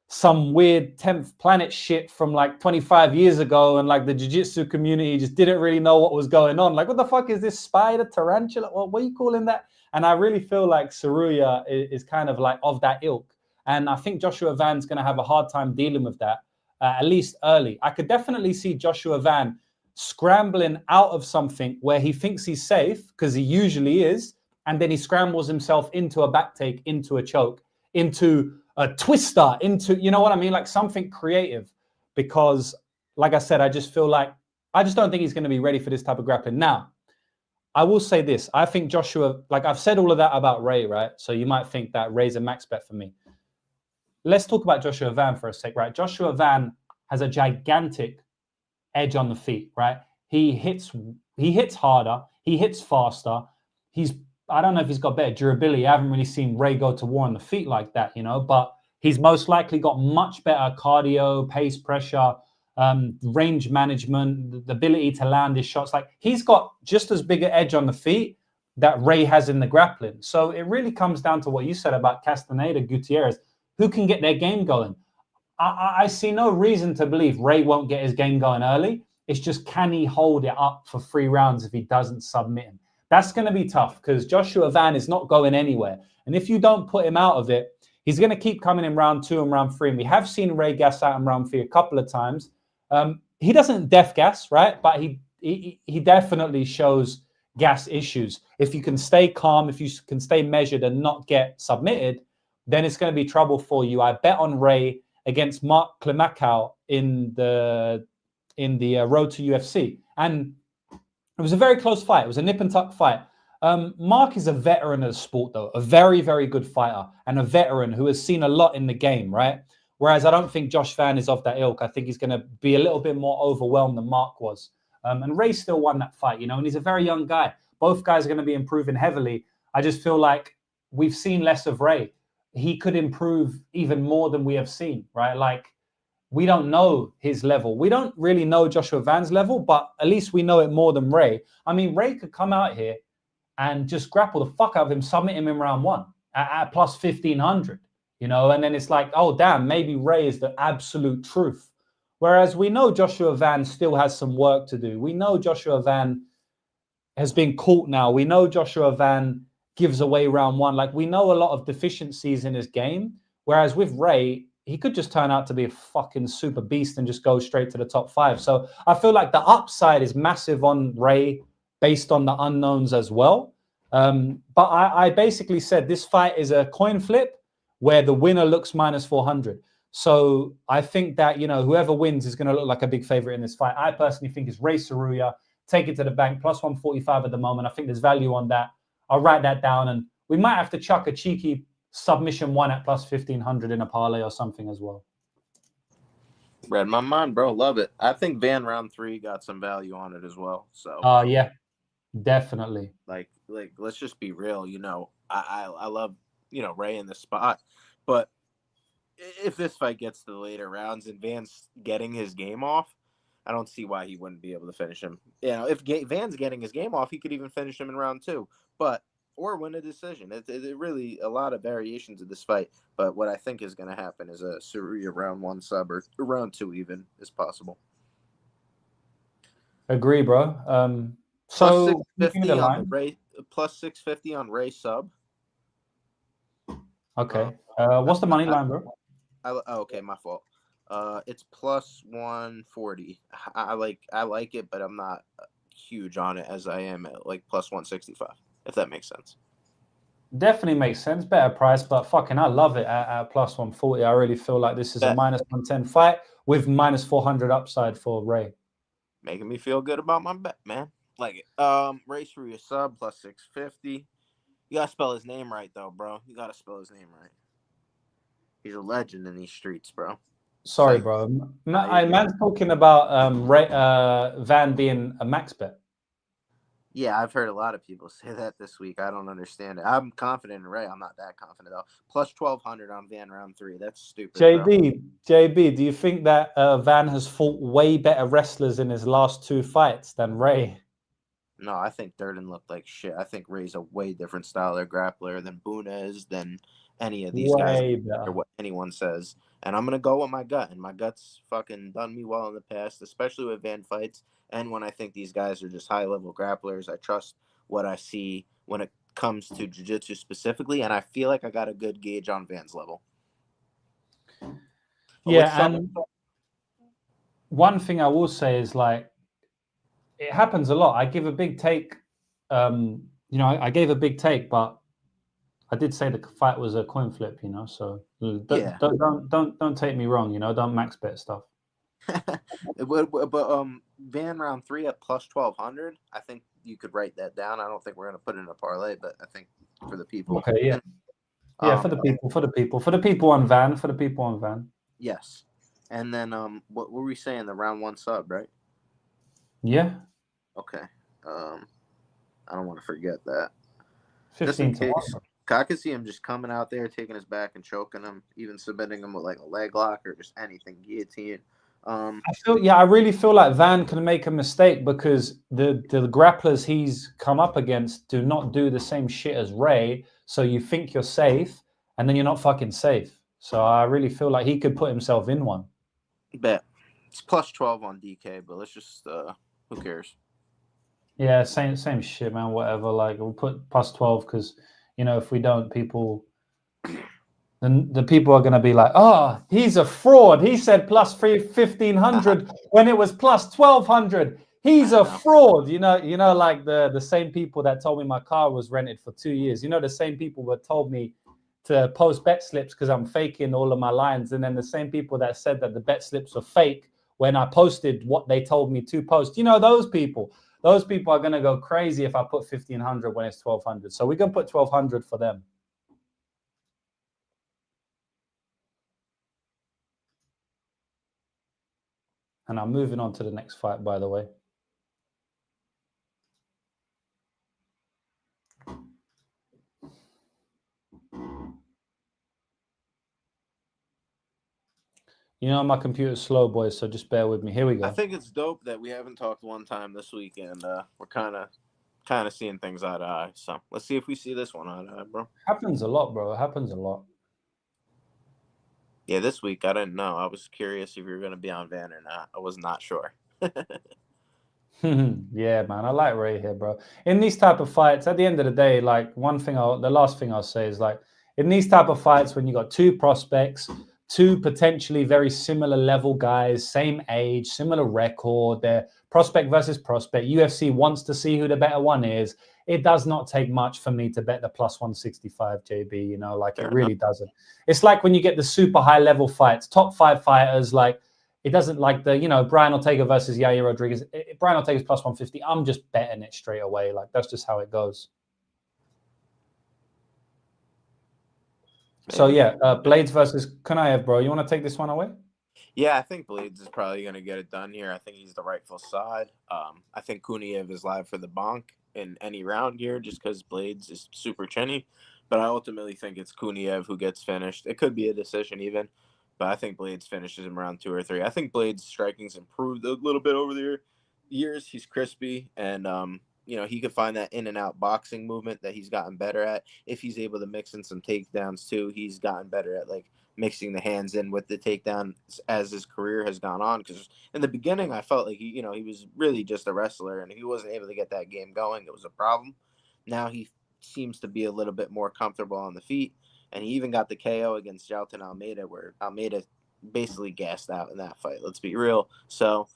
some weird 10th planet shit from like 25 years ago, and like the jiu-jitsu community just didn't really know what was going on. Like, what the fuck is this spider tarantula? What are you calling that? And I really feel like Tsuruya is kind of like of that ilk. And I think Joshua Van's going to have a hard time dealing with that, at least early. I could definitely see Joshua Van scrambling out of something where he thinks he's safe, because he usually is, and then he scrambles himself into a back take, into a choke, into a twister, into, what I mean? Like something creative, because like I said, I just don't think he's going to be ready for this type of grappling. Now, I will say this. I think Joshua, like I've said all of that about Ray, right? So you might think that Ray's a max bet for me. Let's talk about Joshua Van for a sec, right? Joshua Van has a gigantic edge on the feet, right? He hits harder. He hits faster. I don't know if he's got better durability. I haven't really seen Ray go to war on the feet like that, but he's most likely got much better cardio, pace, pressure, range management, the ability to land his shots. Like, he's got just as big an edge on the feet that Ray has in the grappling. So it really comes down to what you said about Castañeda, Gutierrez, who can get their game going. I see no reason to believe Ray won't get his game going early. It's just, can he hold it up for 3 rounds if he doesn't submit him? That's going to be tough, because Joshua Van is not going anywhere. And if you don't put him out of it, he's going to keep coming in round 2 and round 3. And we have seen Ray gas out in round 3 a couple of times. He doesn't death gas, right? But he definitely shows gas issues. If you can stay calm, if you can stay measured and not get submitted, then it's going to be trouble for you. I bet on Ray against Mark Klimakow in the road to UFC, and it was a very close fight. It was a nip and tuck fight. Mark is a veteran of the sport, though, a very, very good fighter and a veteran who has seen a lot in the game, right? Whereas I don't think Josh Van is of that ilk. I think he's going to be a little bit more overwhelmed than Mark was. And Ray still won that fight, you know, and he's a very young guy. Both guys are going to be improving heavily. I just feel like we've seen less of Ray. He could improve even more than we have seen, right? Like, we don't know his level. We don't really know Joshua Van's level, but at least we know it more than Ray. I mean, Ray could come out here and just grapple the fuck out of him, submit him in round one at plus 1,500, you know? And then it's like, oh, damn, maybe Ray is the absolute truth. Whereas we know Joshua Van still has some work to do. We know Joshua Van has been caught now. We know Joshua Van gives away round one. Like, we know a lot of deficiencies in his game. Whereas with Ray, he could just turn out to be a fucking super beast and just go straight to the top 5. So I feel like the upside is massive on Ray based on the unknowns as well. But I basically said this fight is a coin flip where the winner looks minus 400. So I think that, you know, whoever wins is going to look like a big favorite in this fight. I personally think it's Ray Tsuruya. Take it to the bank, plus 145 at the moment. I think there's value on that. I'll write that down, and we might have to chuck a cheeky submission one at plus 1,500 in a parlay or something as well. Read my mind, bro. Love it. I think Van round 3 got some value on it as well. So yeah, definitely. Like let's just be real. You know, I love, you know, Ray in the spot, but if this fight gets to the later rounds and Van's getting his game off, I don't see why he wouldn't be able to finish him. You know, if Van's getting his game off, he could even finish him in round 2, or win a decision. It really a lot of variations of this fight. But what I think is going to happen is a Tsuruya round 1 sub or round 2 even is possible. Agree, bro. So plus 650 on Ray, plus 650 on Ray sub. Okay. What's the money line, bro? Okay, my fault. It's plus 140. I like it, but I'm not huge on it as I am at like plus 165, if that makes sense. Definitely makes sense. Better price, but fucking I love it at plus 140. I really feel like this is a minus 110 fight with minus 400 upside for Ray. Making me feel good about my bet, man. Like it. Ray Tsuruya sub plus 650. You gotta spell his name right though, bro. You gotta spell his name right. He's a legend in these streets, bro. Sorry, bro. Man's talking about Van being a max bet. Yeah, I've heard a lot of people say that this week. I don't understand it. I'm confident in Ray. I'm not that confident though. Plus 1,200 on Van round 3. That's stupid. JB, do you think that Van has fought way better wrestlers in his last 2 fights than Ray? No, I think Durden looked like shit. I think Ray's a way different style of grappler than Boone is, than any of these guys, or what anyone says. And I'm going to go with my gut. And my gut's fucking done me well in the past, especially with Van fights. And when I think these guys are just high-level grapplers, I trust what I see when it comes to jiu-jitsu specifically. And I feel like I got a good gauge on Van's level. Yeah, and one thing I will say is, like, it happens a lot. I give a big take. I gave a big take, but I did say the fight was a coin flip, you know. So don't take me wrong, you know. Don't max bet stuff. but Van round 3 at plus 1,200. I think you could write that down. I don't think we're gonna put it in a parlay, but I think for the people. Okay, yeah, for the people on Van. Yes, and then what were we saying? The round 1 sub, right? Yeah. Okay. I don't want to forget that. 15 to 1. I could see him just coming out there, taking his back and choking him, even submitting him with like a leg lock or just anything, guillotine. I really feel like Van can make a mistake because the grapplers he's come up against do not do the same shit as Ray. So you think you're safe, and then you're not fucking safe. So I really feel like he could put himself in one. Bet. It's plus 12 on DK, but let's just who cares? Yeah, same shit, man. Whatever. Like, we'll put plus 12 because, you know, if we don't, then the people are going to be like, oh, he's a fraud. He said plus 1,500 when it was plus 1,200. He's a fraud. You know, like the same people that told me my car was rented for 2 years. You know, the same people that told me to post bet slips because I'm faking all of my lines. And then the same people that said that the bet slips were fake when I posted what they told me to post, those people are going to go crazy if I put 1,500 when it's 1,200. So we're going to put 1,200 for them. And I'm moving on to the next fight, by the way. My computer's slow, boys, so just bear with me. Here we go. I think it's dope that we haven't talked one time this week, and we're kind of seeing things eye to eye. So let's see if we see this one eye to eye, bro. Happens a lot, bro. It happens a lot. Yeah, this week I didn't know. I was curious if you were going to be on Van or not. I was not sure. Yeah, man, I like Ray here, bro. In these type of fights, at the end of the day, like the last thing I'll say is like in these type of fights when you got two prospects, two potentially very similar level guys, same age, similar record, they're prospect versus prospect. UFC wants to see who the better one is. It does not take much for me to bet the plus 165, JB, Fair it really doesn't. It's like when you get the super high level fights, top 5 fighters, like it doesn't like the, Brian Ortega versus Yair Rodriguez. Brian Ortega's plus 150. I'm just betting it straight away. Like that's just how it goes. So yeah, Blaydes versus Kuniev, bro. You want to take this one away? Yeah, I think Blaydes is probably going to get it done here. I think he's the rightful side. I think Kuniev is live for the bonk in any round here just because Blaydes is super chinny. But I ultimately think it's Kuniev who gets finished. It could be a decision even, but I think Blaydes finishes in round 2 or 3. I think Blaydes' striking's improved a little bit over the years. He's crispy, and he could find that in and out boxing movement that he's gotten better at. If he's able to mix in some takedowns too, he's gotten better at like mixing the hands in with the takedown as his career has gone on. Because in the beginning, I felt like he was really just a wrestler, and if he wasn't able to get that game going, it was a problem. Now he seems to be a little bit more comfortable on the feet, and he even got the KO against Jailton Almeida, where Almeida basically gassed out in that fight. Let's be real. So,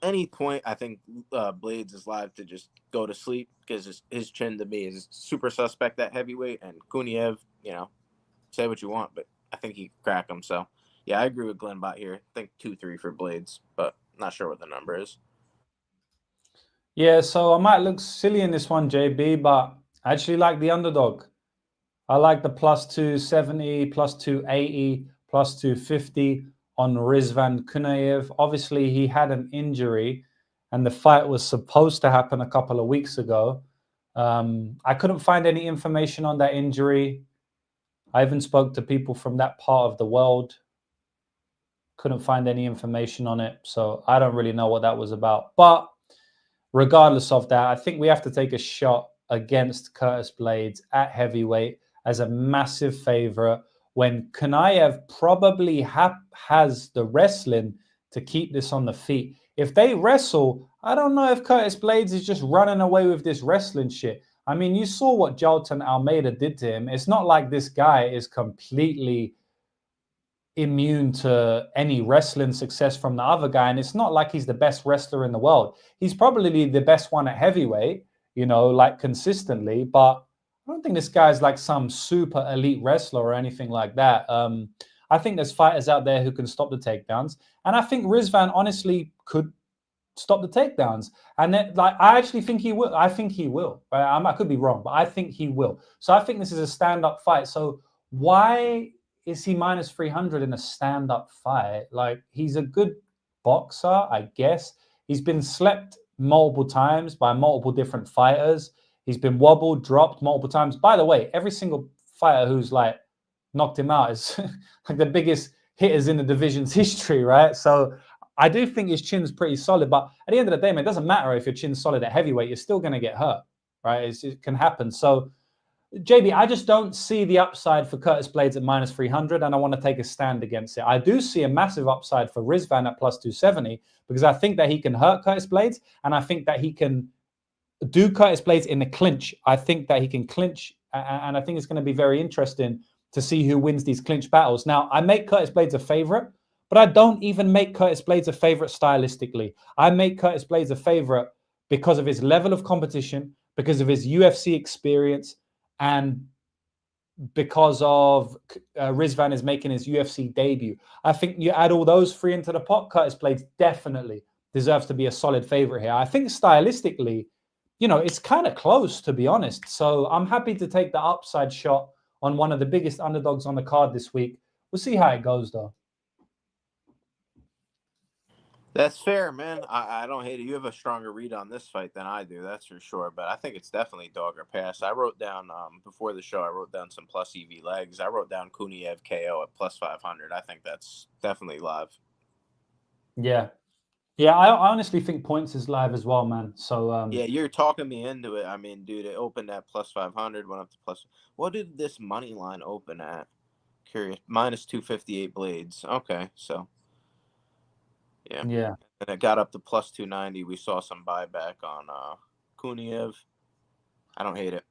any point, I think Blaydes is live to just go to sleep because his chin to me is super suspect at heavyweight, and Kuniev, say what you want, but I think he could crack him. So, yeah, I agree with Glenbot here. I think 2-3 for Blaydes, but not sure what the number is. Yeah, so I might look silly in this one, JB, but I actually like the underdog. I like the plus 270, plus 280, plus 250 on Rizvan Kuniev. Obviously, he had an injury, and the fight was supposed to happen a couple of weeks ago. I couldn't find any information on that injury. I even spoke to people from that part of the world. Couldn't find any information on it, so I don't really know what that was about. But regardless of that, I think we have to take a shot against Curtis Blaydes at heavyweight as a massive favorite when Kuniev probably has the wrestling to keep this on the feet. If they wrestle, I don't know if Curtis Blaydes is just running away with this wrestling shit. I mean, you saw what Jailton Almeida did to him. It's not like this guy is completely immune to any wrestling success from the other guy. And it's not like he's the best wrestler in the world. He's probably the best one at heavyweight, like consistently. But I don't think this guy's like some super elite wrestler or anything like that. I think there's fighters out there who can stop the takedowns. And I think Rizvan honestly could stop the takedowns. And then, I actually think he will. I think he will. Right? I could be wrong, but I think he will. So I think this is a stand-up fight. So why is he minus 300 in a stand-up fight? Like, he's a good boxer, I guess. He's been slept multiple times by multiple different fighters. He's been wobbled, dropped multiple times. By the way, every single fighter who's knocked him out is like the biggest hitters in the division's history, right? So I do think his chin's pretty solid, but at the end of the day, man, it doesn't matter if your chin's solid at heavyweight, you're still going to get hurt, right? It can happen. So, JB, I just don't see the upside for Curtis Blaydes at minus 300, and I want to take a stand against it. I do see a massive upside for Rizvan at plus 270 because I think that he can hurt Curtis Blaydes, and I think that he can do Curtis Blaydes in the clinch. I think that he can clinch, and I think it's going to be very interesting to see who wins these clinch battles. Now, I make Curtis Blaydes a favorite, but I don't even make Curtis Blaydes a favorite stylistically. I make Curtis Blaydes a favorite because of his level of competition, because of his UFC experience, and because of Rizvan is making his UFC debut. I think you add all those three into the pot, Curtis Blaydes definitely deserves to be a solid favorite here. I think stylistically, it's kind of close, to be honest. So I'm happy to take the upside shot on one of the biggest underdogs on the card this week. We'll see how it goes, though. That's fair, man. I don't hate it. You have a stronger read on this fight than I do, that's for sure. But I think it's definitely dog or pass. I wrote down before the show, I wrote down some plus EV legs. I wrote down Kuniev KO at plus 500. I think that's definitely live. Yeah. Yeah, I honestly think points is live as well, man. So yeah, you're talking me into it. I mean, dude, it opened at plus 500, went up to plus. What did this money line open at? Curious. Minus 258 Blaydes. Okay, so. Yeah. And it got up to plus 290. We saw some buyback on Kuniev. I don't hate it.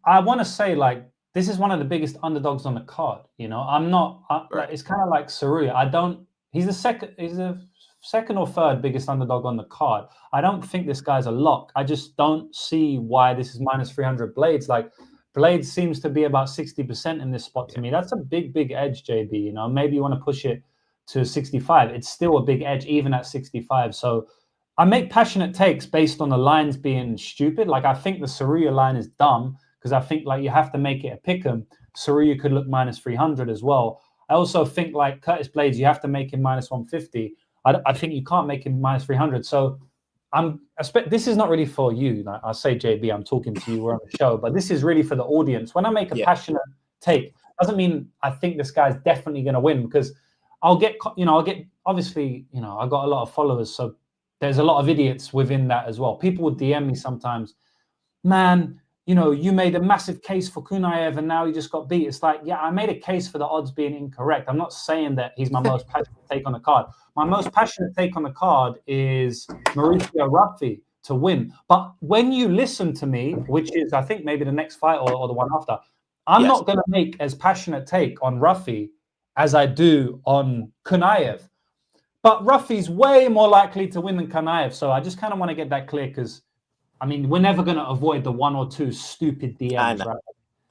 I want to say, like, this is one of the biggest underdogs on the card. I'm not. Right. Like, it's kind of like Tsuruya. He's the second or third biggest underdog on the card. I don't think this guy's a lock. I just don't see why this is minus 300 Blaydes. Like, Blaydes seems to be about 60% in this spot to me. That's a big edge, JB. Maybe you want to push it to 65. It's still a big edge even at 65. So I make passionate takes based on the lines being stupid. Like, I think the Tsuruya line is dumb because I think, like, you have to make it a pick 'em. Tsuruya could look minus 300 as well. I also think, like, Curtis Blaydes, you have to make him minus 150. I think you can't make him minus 300. So this is not really for you. Like, I'll say, JB, I'm talking to you, we're on the show, but this is really for the audience. When I make a passionate take, doesn't mean I think this guy's definitely going to win, because obviously, I got a lot of followers, so there's a lot of idiots within that as well. People would DM me sometimes, man, you made a massive case for Kuniev and now he just got beat. It's like, yeah, I made a case for the odds being incorrect. I'm not saying that he's my most passionate take on the card. My most passionate take on the card is Mauricio Ruffy to win. But when you listen to me, which is, I think, maybe the next fight or the one after, I'm not going to make as passionate take on Ruffy as I do on Kuniev. But Ruffy's way more likely to win than Kuniev. So I just kind of want to get that clear, because, I mean, we're never going to avoid the one or two stupid DMs, right?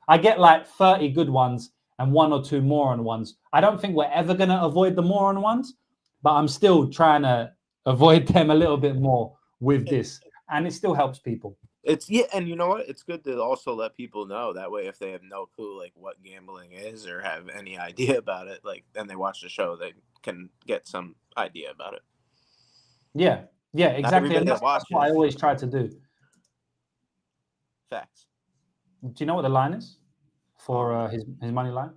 I get like 30 good ones and one or two moron ones. I don't think we're ever going to avoid the moron ones, but I'm still trying to avoid them a little bit more with this. And it still helps people. And you know what? It's good to also let people know that way, if they have no clue like what gambling is or have any idea about it, like, then they watch the show, they can get some idea about it. Yeah, exactly. And that's what I always try to do. Facts. Do you know what the line is for his money line?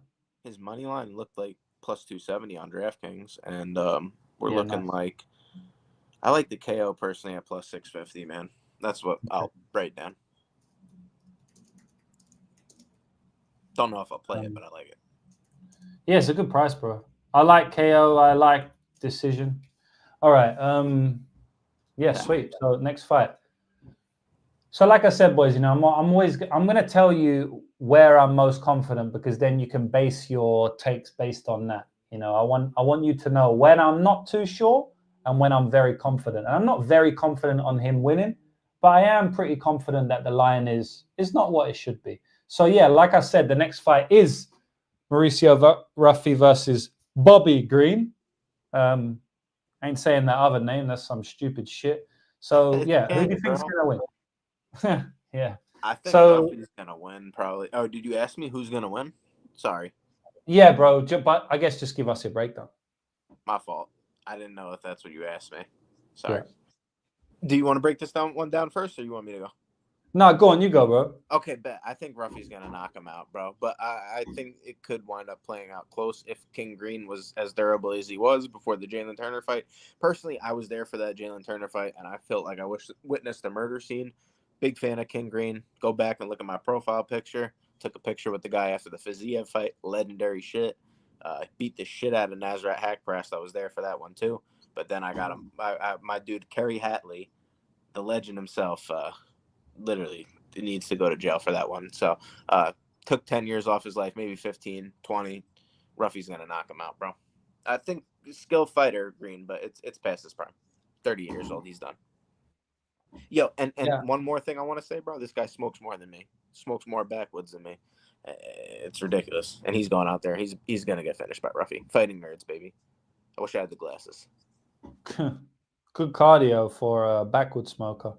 His money line looked like plus 270 on DraftKings, and we're looking like, I like the KO personally at plus 650, man. That's what I'll write down. Don't know if I'll play it, but I like it. Yeah, it's a good price, bro. I like KO. I like decision. All right. Sweet. So next fight. So like I said, boys, I'm going to tell you where I'm most confident, because then you can base your takes based on that. I want you to know when I'm not too sure and when I'm very confident. And I'm not very confident on him winning, but I am pretty confident that the line is not what it should be. So yeah, like I said, the next fight is Mauricio Ruffy versus Bobby Green. Ain't saying that other name. That's some stupid shit. So yeah, who do you think's gonna win? Yeah. I think Ruffy's gonna win, probably. Oh, did you ask me who's gonna win? Sorry. Yeah, bro. But I guess just give us a breakdown. My fault. I didn't know if that's what you asked me. Sorry. Yeah. Do you want to break this one down first, or you want me to go? No, go on. You go, bro. Okay, bet. I think Ruffy's going to knock him out, bro. But I think it could wind up playing out close if King Green was as durable as he was before the Jalen Turner fight. Personally, I was there for that Jalen Turner fight, and I felt like I witnessed a murder scene. Big fan of King Green. Go back and look at my profile picture. Took a picture with the guy after the Fiziev fight. Legendary shit. Beat the shit out of Nasrat Hackpress. I was there for that one, too. But then I got him. My dude, Kerry Hatley, the legend himself, literally needs to go to jail for that one. So took 10 years off his life, maybe 15, 20. Ruffy's going to knock him out, bro. I think skill fighter, Green, but it's past his prime. 30 years old, he's done. Yo, and one more thing I want to say, bro. This guy smokes more than me. Smokes more backwoods than me. It's ridiculous. And he's going out there. He's going to get finished by Ruffy. Fighting nerds, baby. I wish I had the glasses. Good cardio for a backward smoker.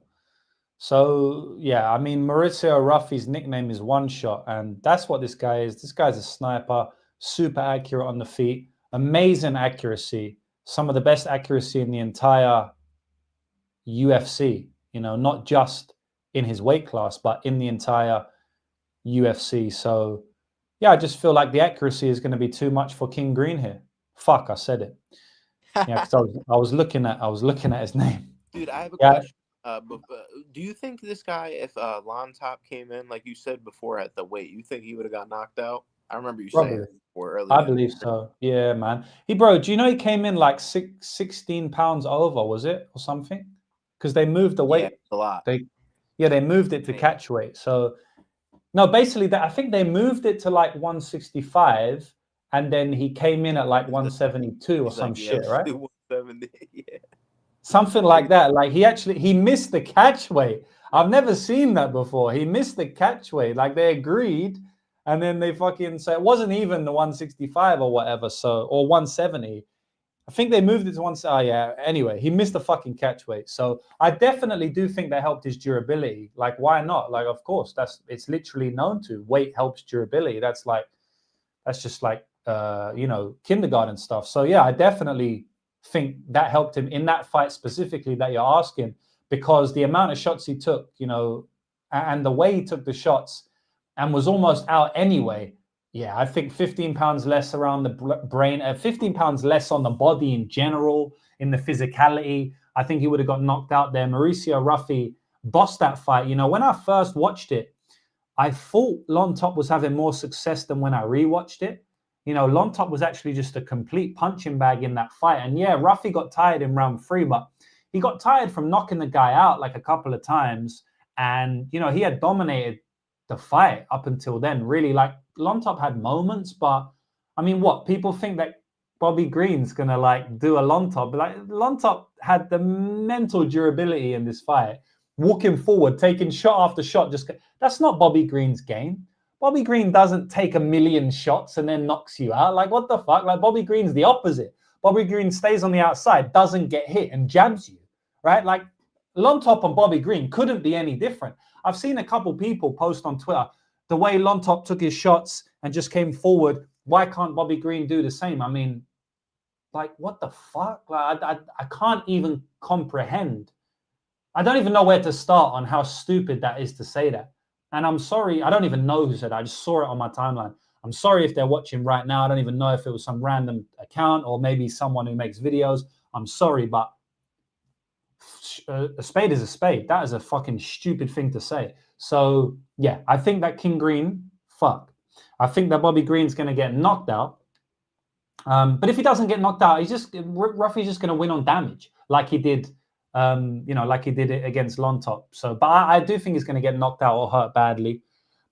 So, yeah, I mean, Mauricio Ruffy's nickname is One Shot, and that's what this guy is. This guy's a sniper, super accurate on the feet, amazing accuracy, some of the best accuracy in the entire UFC, not just in his weight class, but in the entire UFC. So, yeah, I just feel like the accuracy is going to be too much for King Green here. Fuck, I said it. Yeah, because I was looking at his name. Dude, I have a question. Do you think this guy, if Lon Top came in, like you said before, at the weight, you think he would have got knocked out? I remember you saying it before earlier. I believe so. Yeah, man. Bro, do you know he came in like 16 pounds over, was it, or something? Because they moved the weight. Yeah, a lot. They moved it to catch weight. So, no, basically, I think they moved it to like 165, and then he came in at like 172 or some shit, right? 170, yeah. Something like that. Like he missed the catch weight. I've never seen that before. He missed the catch weight. Like they agreed, and then they fucking so it wasn't even the 165 or whatever. So or 170. I think they moved it to one. Oh yeah. Anyway, he missed the fucking catch weight. So I definitely do think that helped his durability. Like why not? Like of course it's literally known to weight helps durability. That's just like kindergarten stuff. So yeah, I definitely think that helped him in that fight specifically that you're asking, because the amount of shots he took, and the way he took the shots and was almost out anyway. Yeah, I think 15 pounds less around the brain, 15 pounds less on the body in general, in the physicality. I think he would have got knocked out there. Mauricio Ruffy bossed that fight. When I first watched it, I thought Lon Top was having more success than when I rewatched it. Lon Top was actually just a complete punching bag in that fight. And yeah, Ruffy got tired in round 3, but he got tired from knocking the guy out like a couple of times. And, he had dominated the fight up until then. Really, like Lon Top had moments, but I mean, what? People think that Bobby Green's going to like do a Lon Top. Like Lon Top had the mental durability in this fight. Walking forward, taking shot after shot. That's not Bobby Green's game. Bobby Green doesn't take a million shots and then knocks you out. Like, what the fuck? Like, Bobby Green's the opposite. Bobby Green stays on the outside, doesn't get hit, and jabs you, right? Like, Lon Top and Bobby Green couldn't be any different. I've seen a couple people post on Twitter, the way Lon Top took his shots and just came forward, why can't Bobby Green do the same? I mean, like, what the fuck? Like, I can't even comprehend. I don't even know where to start on how stupid that is to say that. And I'm sorry, I don't even know who said that. I just saw it on my timeline. I'm sorry if they're watching right now. I don't even know if it was some random account or maybe someone who makes videos. I'm sorry, but a spade is a spade. That is a fucking stupid thing to say. So, yeah, I think that King Green, fuck. I think that Bobby Green's going to get knocked out. But if he doesn't get knocked out, Ruffy's just going to win on damage like he did. Like he did it against Lon Top. So, but I do think he's going to get knocked out or hurt badly.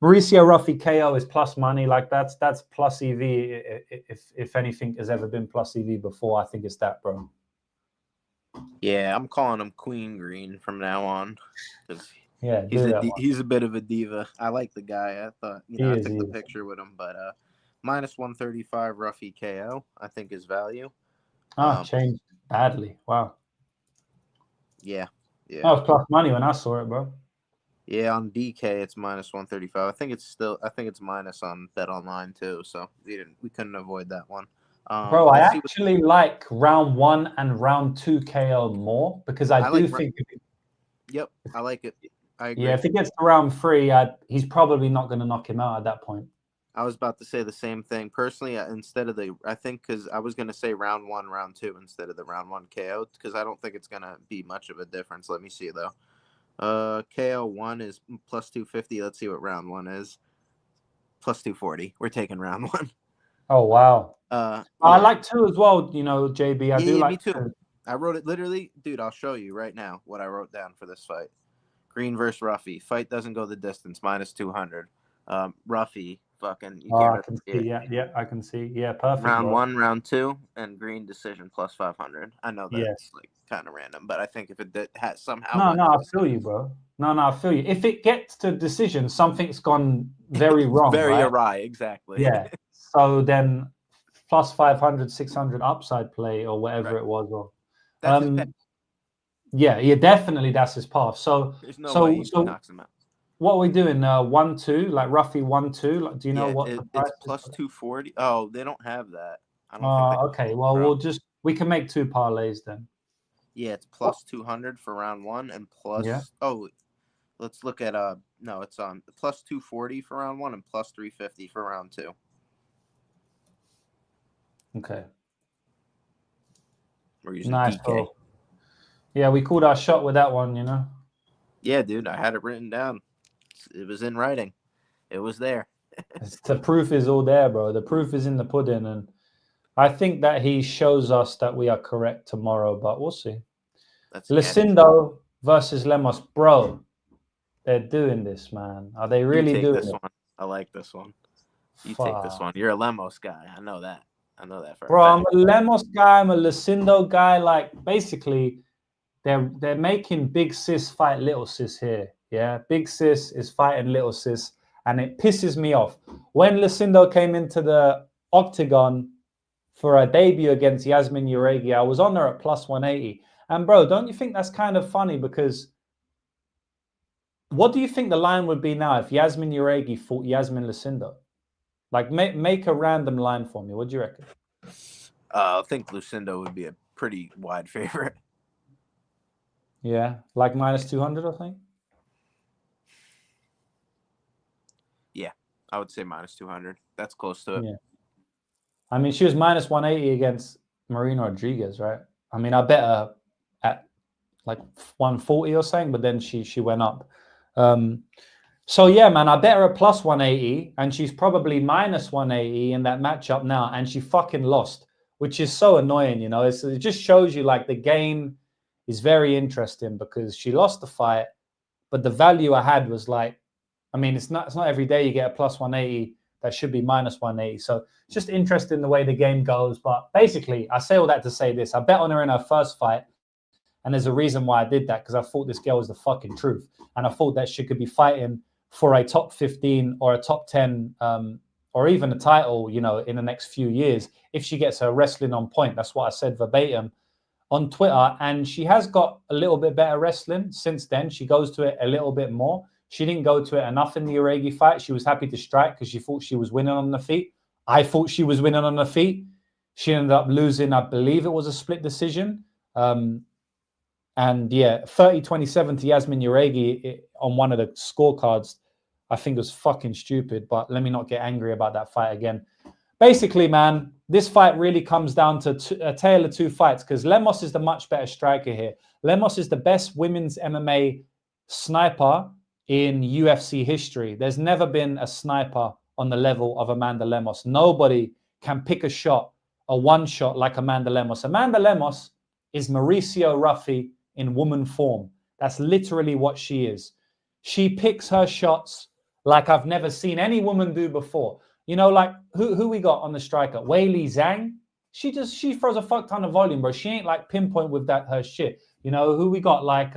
Mauricio Ruffy KO is plus money. Like that's plus EV. If anything has ever been plus EV before, I think it's that, bro. Yeah, I'm calling him Queen Green from now on. Yeah, he's a bit of a diva. I like the guy. I thought I took the picture with him, but minus 135 Ruffy KO. I think is value. Changed badly. Wow. Yeah. That was plus money when I saw it, bro. Yeah, on DK it's minus 135. I think it's minus on Bet Online too. So we couldn't avoid that one. Bro, I actually like round 1 and round 2 KO more because I do think. Yep, I like it. I agree. Yeah, if it gets to round 3, he's probably not going to knock him out at that point. I was about to say the same thing. Personally, instead of because I was going to say round 1, round 2 instead of the round 1 KO because I don't think it's going to be much of a difference. Let me see, though. KO 1 is plus 250. Let's see what round 1 is. Plus 240. We're taking round 1. Oh, wow. Yeah. I like 2 as well, JB. I do like me too. 2. I wrote it literally. Dude, I'll show you right now what I wrote down for this fight. Green versus Ruffy. Fight doesn't go the distance. Minus 200. Ruffy. Fucking. I can see. Yeah, I can see. Yeah, perfect. Round 1, round 2, and Green decision plus 500. I know that's like kind of random, but I think if it had somehow. No, I feel you, bro. No, I feel you. If it gets to decision, something's gone very wrong, Very right? awry, exactly. Yeah. So then plus 500, 600 upside play or whatever Right. it was. Or, That's his path. yeah, definitely that's his path. So There's no way he knocks him out. what are we doing? 1-2, like roughly 1-2. Like, do you know what the price it's plus is? 240. Oh, they don't have that. I don't think they Okay. Well, we can make 2 parlays then. Yeah, it's plus 200 for round 1 and plus. Yeah. Oh, let's look at no, it's on plus 240 for round 1 and plus 350 for round 2. Okay. We're using Nice. DK. Yeah, we called our shot with that one, Yeah, dude, I had it written down. It was in writing. It was there. The proof is all there, bro. The proof is in the pudding, and I think that he shows us that we are correct tomorrow, but we'll see. Lucindo versus Lemos, bro. They're doing this, man. Are they really doing this one? I like this one. You take this one. You're a Lemos guy. I know that. For bro. I'm a Lemos guy. I'm a Lucindo guy. Like, basically, they're making big sis fight little sis here. Yeah, big sis is fighting little sis, and it pisses me off. When Lucindo came into the octagon for a debut against Yasmin Jauregui, I was on her at plus 180. And bro, don't you think that's kind of funny? Because what do you think the line would be now if Yasmin Jauregui fought Yasmin Lucindo? Like, make a random line for me. What do you reckon? I think Lucindo would be a pretty wide favorite. Yeah, like minus 200, I think. Yeah, I would say minus 200. That's close to it. Yeah. I mean, she was minus 180 against Marina Rodriguez, right? I mean, I bet her at like 140 or something, but then she went up. So yeah, man, I bet her at plus 180, and she's probably minus 180 in that matchup now, and she fucking lost, which is so annoying, it just shows you like the game is very interesting because she lost the fight, but the value I had was like, I mean, it's not every day you get a plus 180 that should be minus 180. So it's just interesting the way the game goes. But basically, I say all that to say this. I bet on her in her first fight, and there's a reason why I did that, because I thought this girl was the fucking truth. And I thought that she could be fighting for a top 15 or a top 10 or even a title, in the next few years if she gets her wrestling on point. That's what I said verbatim on Twitter. And she has got a little bit better wrestling since then. She goes to it a little bit more. She didn't go to it enough in the Jauregui fight. She was happy to strike because she thought she was winning on the feet. I thought she was winning on the feet. She ended up losing, I believe it was a split decision. And yeah, 30-27 to Yasmin Jauregui on one of the scorecards, I think was fucking stupid. But let me not get angry about that fight again. Basically, man, this fight really comes down to a tale of two fights, because Lemos is the much better striker here. Lemos is the best women's MMA sniper in UFC history. There's never been a sniper on the level of Amanda Lemos. Nobody can pick a shot, a one shot like Amanda Lemos. Amanda Lemos is Mauricio Ruffy in woman form. That's literally what she is. She picks her shots like I've never seen any woman do before. Like who we got on the striker? Weili Zhang. She throws a fuck ton of volume, bro. She ain't like pinpoint with that her shit. Who we got? Like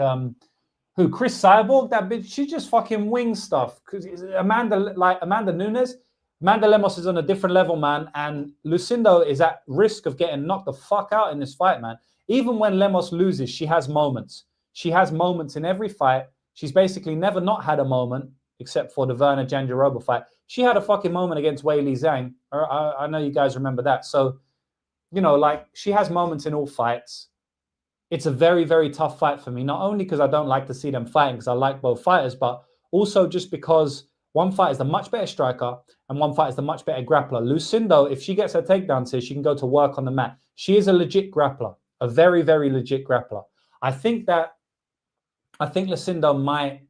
Chris Cyborg, that bitch, she just fucking wings stuff. Because Amanda Nunes, Amanda Lemos is on a different level, man. And Lucindo is at risk of getting knocked the fuck out in this fight, man. Even when Lemos loses, she has moments. She has moments in every fight. She's basically never not had a moment, except for the Verna Jandiroba fight. She had a fucking moment against Weili Zhang. I know you guys remember that. So, she has moments in all fights. It's a very, very tough fight for me, not only because I don't like to see them fighting, because I like both fighters, but also just because one fight is the much better striker and one fight is the much better grappler. Lucindo, if she gets her takedowns here, she can go to work on the mat. She is a legit grappler, a very, very legit grappler. I think Lucindo might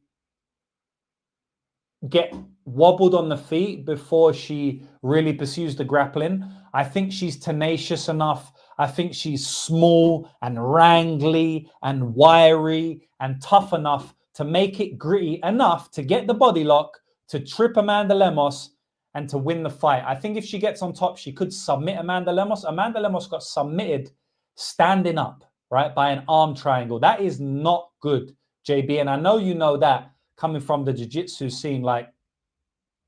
get wobbled on the feet before she really pursues the grappling. I think she's tenacious enough. I think she's small and wrangly and wiry and tough enough to make it gritty enough to get the body lock, to trip Amanda Lemos, and to win the fight. I think if she gets on top, she could submit Amanda Lemos. Amanda Lemos got submitted standing up, right, by an arm triangle. That is not good. JB, and I know you know that coming from the jiu-jitsu scene, like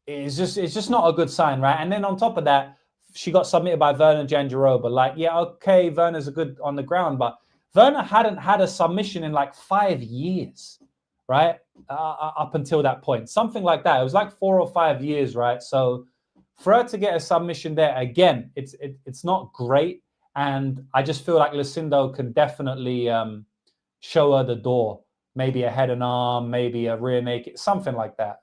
it's just not a good sign, right? And then on top of that, she got submitted by Verna Jandiroba. Like, yeah, okay, Verna's a good on the ground, but Verna hadn't had a submission in like 5 years, right? Up until that point, something like that. It was like 4 or 5 years, right? So for her to get a submission there again, it's not great, and I just feel like Lucindo can definitely show her the door. Maybe a head and arm, maybe a rear naked, something like that.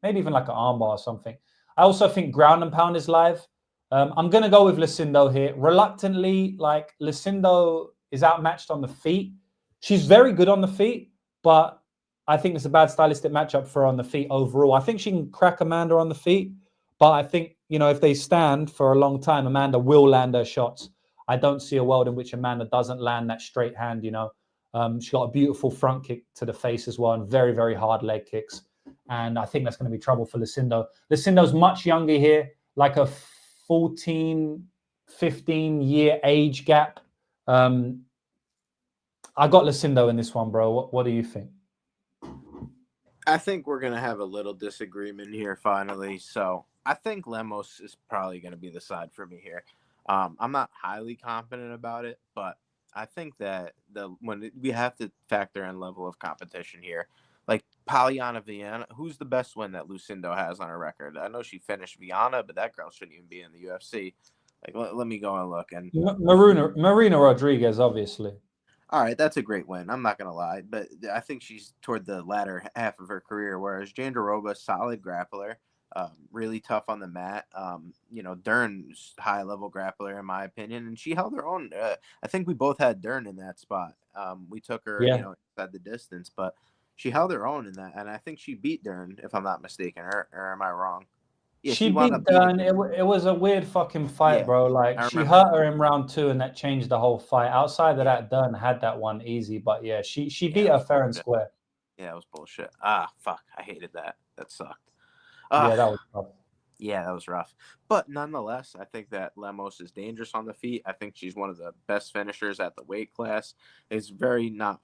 Maybe even like an armbar or something. I also think ground and pound is live. I'm going to go with Lucindo here. Reluctantly, like Lucindo is outmatched on the feet. She's very good on the feet, but I think it's a bad stylistic matchup for her on the feet overall. I think she can crack Amanda on the feet, but I think, you know, if they stand for a long time, Amanda will land her shots. I don't see a world in which Amanda doesn't land that straight hand, you know. She got a beautiful front kick to the face as well and very, very hard leg kicks. And I think that's going to be trouble for Lucindo. Lucindo's much younger here, like a 14, 15-year age gap. I got Lucindo in this one, bro. What do you think? I think we're going to have a little disagreement here finally. So I think Lemos is probably going to be the side for me here. I'm not highly confident about it, but I think that when we have to factor in level of competition here, like Polyana Viana, who's the best win that Lucindo has on her record? I know she finished Viana, but that girl shouldn't even be in the UFC. Like, let me go and look. And Marina Rodriguez, obviously. All right, that's a great win. I'm not going to lie, but I think she's toward the latter half of her career, whereas Jandiroba, solid grappler, really tough on the mat. You know, Dern's high-level grappler, in my opinion, and she held her own. I think we both had Dern in that spot. We took her, you know, at the distance, but she held her own in that, and I think she beat Dern, if I'm not mistaken, or am I wrong? Yeah, she beat Dern. It was a weird fucking fight, bro. Like, she hurt her in round 2, and that changed the whole fight. Outside of that, Dern had that one easy, but yeah, she beat her fair and square. Yeah, it was bullshit. Ah, fuck. I hated that. That sucked. Yeah, that was tough. Yeah, that was rough. But nonetheless, I think that Lemos is dangerous on the feet. I think she's one of the best finishers at the weight class. It's not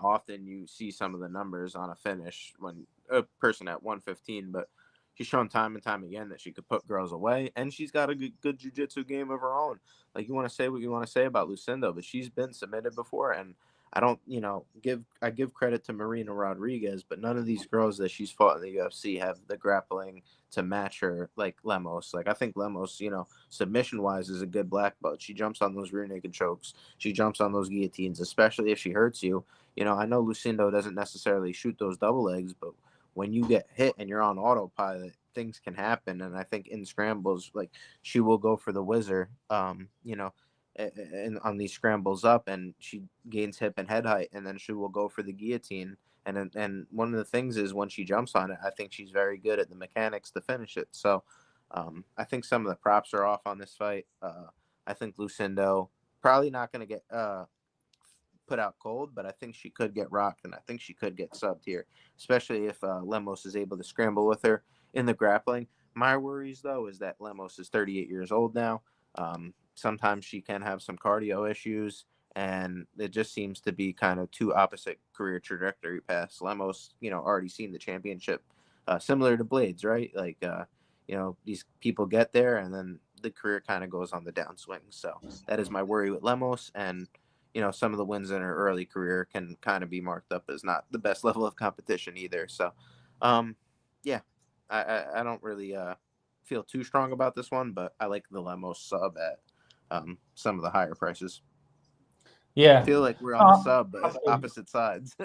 often you see some of the numbers on a finish when a person at 115, but she's shown time and time again that she could put girls away, and she's got a good jiu-jitsu game of her own. Like, you want to say what you want to say about Lucindo, but she's been submitted before, and I don't, you know, I give credit to Marina Rodriguez, but none of these girls that she's fought in the UFC have the grappling to match her like Lemos. Like, I think Lemos, you know, submission-wise is a good black belt. She jumps on those rear naked chokes. She jumps on those guillotines, especially if she hurts you. You know, I know Lucindo doesn't necessarily shoot those double legs, but when you get hit and you're on autopilot, things can happen. And I think in scrambles, like, she will go for the whizzer, you know, and on these scrambles up, and she gains hip and head height, and then she will go for the guillotine. And one of the things is when she jumps on it, I think she's very good at the mechanics to finish it. So I think some of the props are off on this fight. I think Lucindo probably not going to get put out cold, but I think she could get rocked, and I think she could get subbed here, especially if Lemos is able to scramble with her in the grappling. My worries, though, is that Lemos is 38 years old now. Sometimes she can have some cardio issues, and it just seems to be kind of two opposite career trajectory paths. Lemos, you know, already seen the championship, similar to Blaydes, right? Like, you know, these people get there, and then the career kind of goes on the downswing. So that is my worry with Lemos, and you know, some of the wins in her early career can kind of be marked up as not the best level of competition either. So, yeah, I don't really feel too strong about this one, but I like the Lemos sub at some of the higher prices. Yeah, I feel like we're on the sub, but opposite sides.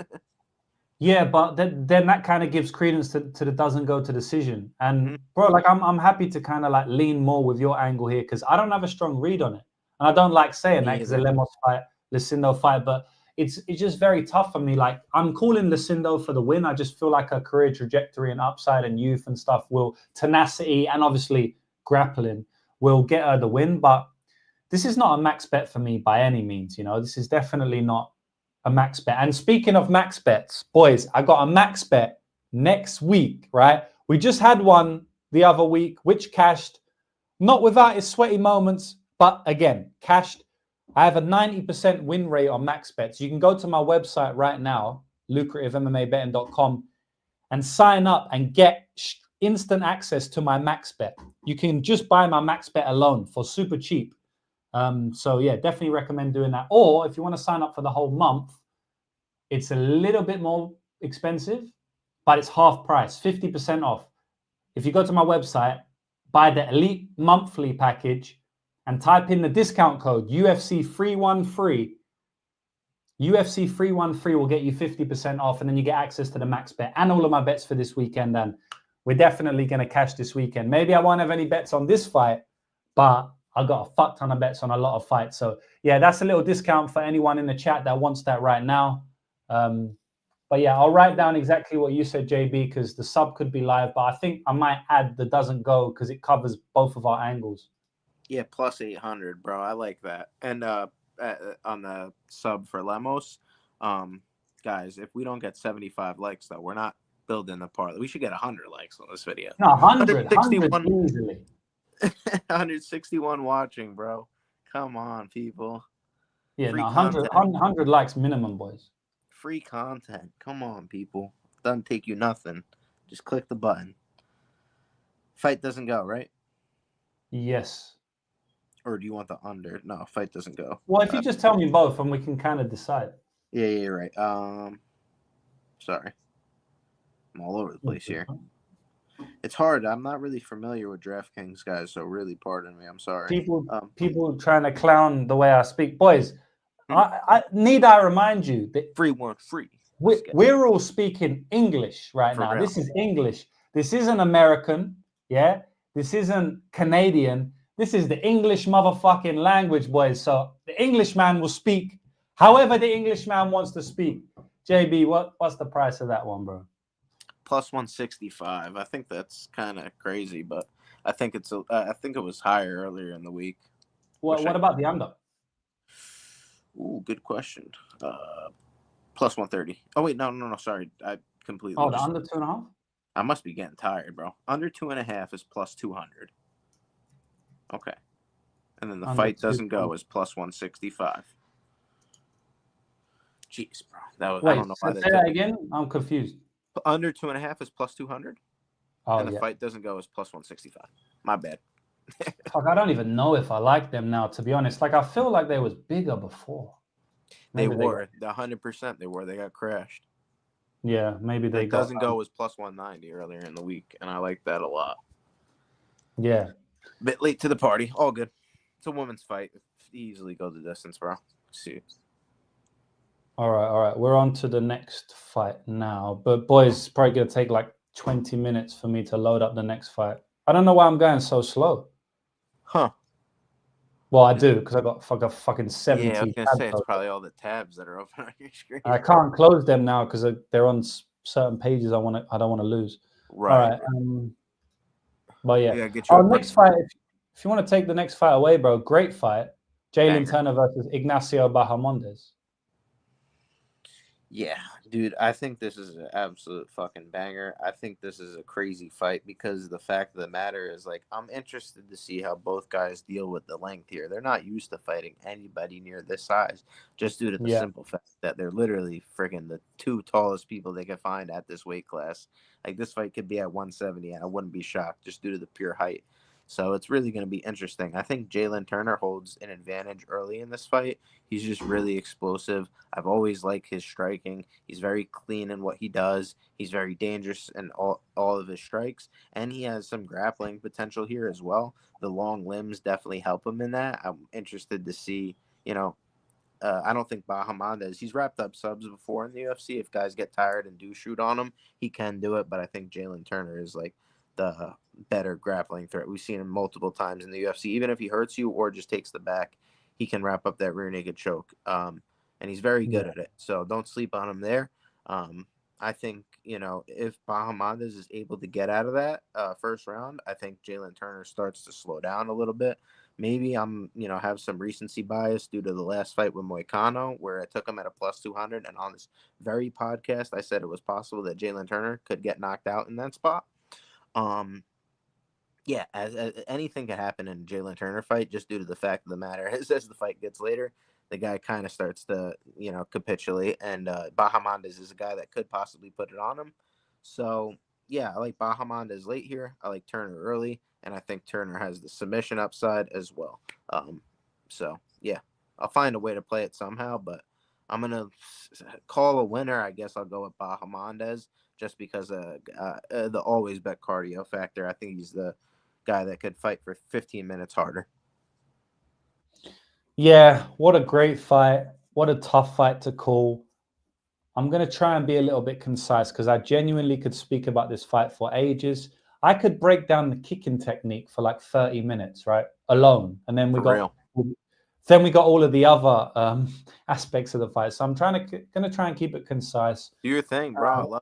Yeah, but then that kind of gives credence to the doesn't go to decision. And bro, like I'm happy to kind of like lean more with your angle here because I don't have a strong read on it, and I don't like saying that because the Lemos fight, Lucindo fight, but it's just very tough for me. Like, I'm calling Lucindo for the win. I just feel like her career trajectory and upside and youth and stuff will tenacity and obviously grappling will get her the win. But this is not a max bet for me by any means. You know, this is definitely not a max bet. And speaking of max bets, boys, I got a max bet next week, right? We just had one the other week, which cashed, not without its sweaty moments, but again, cashed. I have a 90% win rate on max bets. You can go to my website right now, lucrativemmabetting.com, and sign up and get instant access to my max bet. You can just buy my max bet alone for super cheap. So yeah, definitely recommend doing that. Or if you want to sign up for the whole month, it's a little bit more expensive, but it's half price, 50% off. If you go to my website, buy the Elite Monthly package and type in the discount code UFC313. UFC313 will get you 50% off, and then you get access to the max bet and all of my bets for this weekend. And we're definitely going to cash this weekend. Maybe I won't have any bets on this fight, but I've got a fuck ton of bets on a lot of fights. So yeah, that's a little discount for anyone in the chat that wants that right now. But yeah, I'll write down exactly what you said, JB, because the sub could be live. But I think I might add the doesn't go because it covers both of our angles. Yeah, plus 800, bro. I like that. And on the sub for Lemos, guys, if we don't get 75 likes, though, we're not building the parlay. We should get 100 likes on this video. No, 100 easily. 161 watching, bro. Come on, people. Yeah, no, 100 likes minimum, boys. Free content. Come on, people. Doesn't take you nothing. Just click the button. Fight doesn't go, right? Yes. Or do you want the under? No, fight doesn't go. Well, if you just tell me both, and we can kind of decide. Yeah, you're right. Sorry. I'm all over the place here. It's hard. I'm not really familiar with DraftKings, guys, so really pardon me. I'm sorry. People trying to clown the way I speak. Boys, I need I remind you that free. We're all speaking English right now. This is English. This isn't American. Yeah. This isn't Canadian. This is the English motherfucking language, boys. So the Englishman will speak however the Englishman wants to speak. JB, what's the price of that one, bro? Plus 165. I think that's kind of crazy, but I think I think it was higher earlier in the week. What about the under? Ooh, good question. Plus 130. Oh wait, no. Sorry, I completely. Oh, the under 2.5. I must be getting tired, bro. Under 2.5 is plus 200. Okay, and then the under fight doesn't go is plus 165. Jeez, bro. That was. Wait, I don't know why say that again. I'm confused. Under 2.5 is plus 200. Oh, and the fight doesn't go is plus 165. My bad. Fuck, I don't even know if I like them now, to be honest. Like, I feel like they was bigger before. Maybe they were. 100% they were. They got crashed. Yeah, maybe they got... doesn't go was plus 190 earlier in the week, and I like that a lot. Yeah. Bit late to the party. All good. It's a women's fight. Easily go the distance, bro. See. All right. We're on to the next fight now. But, boys, it's probably going to take like 20 minutes for me to load up the next fight. I don't know why I'm going so slow. Huh. Well, I do, because I got fucking 70. Yeah, I was going to say, it's probably all the tabs that are open on your screen. I can't close them now because they're on certain pages I don't want to lose. Right. All right. But yeah. Next fight, if you want to take the next fight away, bro, great fight. Jalen Turner versus Ignacio Bahamondes. Yeah, dude, I think this is an absolute fucking banger. I think this is a crazy fight because the fact of the matter is, like, I'm interested to see how both guys deal with the length here. They're not used to fighting anybody near this size, just due to the simple fact that they're literally friggin' the two tallest people they can find at this weight class. Like, this fight could be at 170, and I wouldn't be shocked just due to the pure height. So it's really going to be interesting. I think Jalen Turner holds an advantage early in this fight. He's just really explosive. I've always liked his striking. He's very clean in what he does. He's very dangerous in all of his strikes. And he has some grappling potential here as well. The long limbs definitely help him in that. I'm interested to see, I don't think Bahamondes, he's wrapped up subs before in the UFC. If guys get tired and do shoot on him, he can do it. But I think Jalen Turner is like the better grappling threat. We've seen him multiple times in the UFC. Even if he hurts you or just takes the back, he can wrap up that rear naked choke. And he's very good at it. So don't sleep on him there. I think, if Bahamondes is able to get out of that first round, I think Jalen Turner starts to slow down a little bit. Maybe I'm, have some recency bias due to the last fight with Moicano, where I took him at a plus 200. And on this very podcast, I said it was possible that Jalen Turner could get knocked out in that spot. Yeah, as anything could happen in a Jalen Turner fight, just due to the fact of the matter is, as the fight gets later, the guy kind of starts to, capitulate. And Bahamondes is a guy that could possibly put it on him. So, yeah, I like Bahamondes late here. I like Turner early. And I think Turner has the submission upside as well. So, yeah, I'll find a way to play it somehow. But I'm going to call a winner. I guess I'll go with Bahamondes just because of the always bet cardio factor. I think he's the guy that could fight for 15 minutes harder. Yeah, what a great fight. What a tough fight to call. I'm going to try and be a little bit concise because I genuinely could speak about this fight for ages. I could break down the kicking technique for like 30 minutes, right? Alone. And then we got all of the other aspects of the fight. So I'm going to try and keep it concise. Do your thing, bro.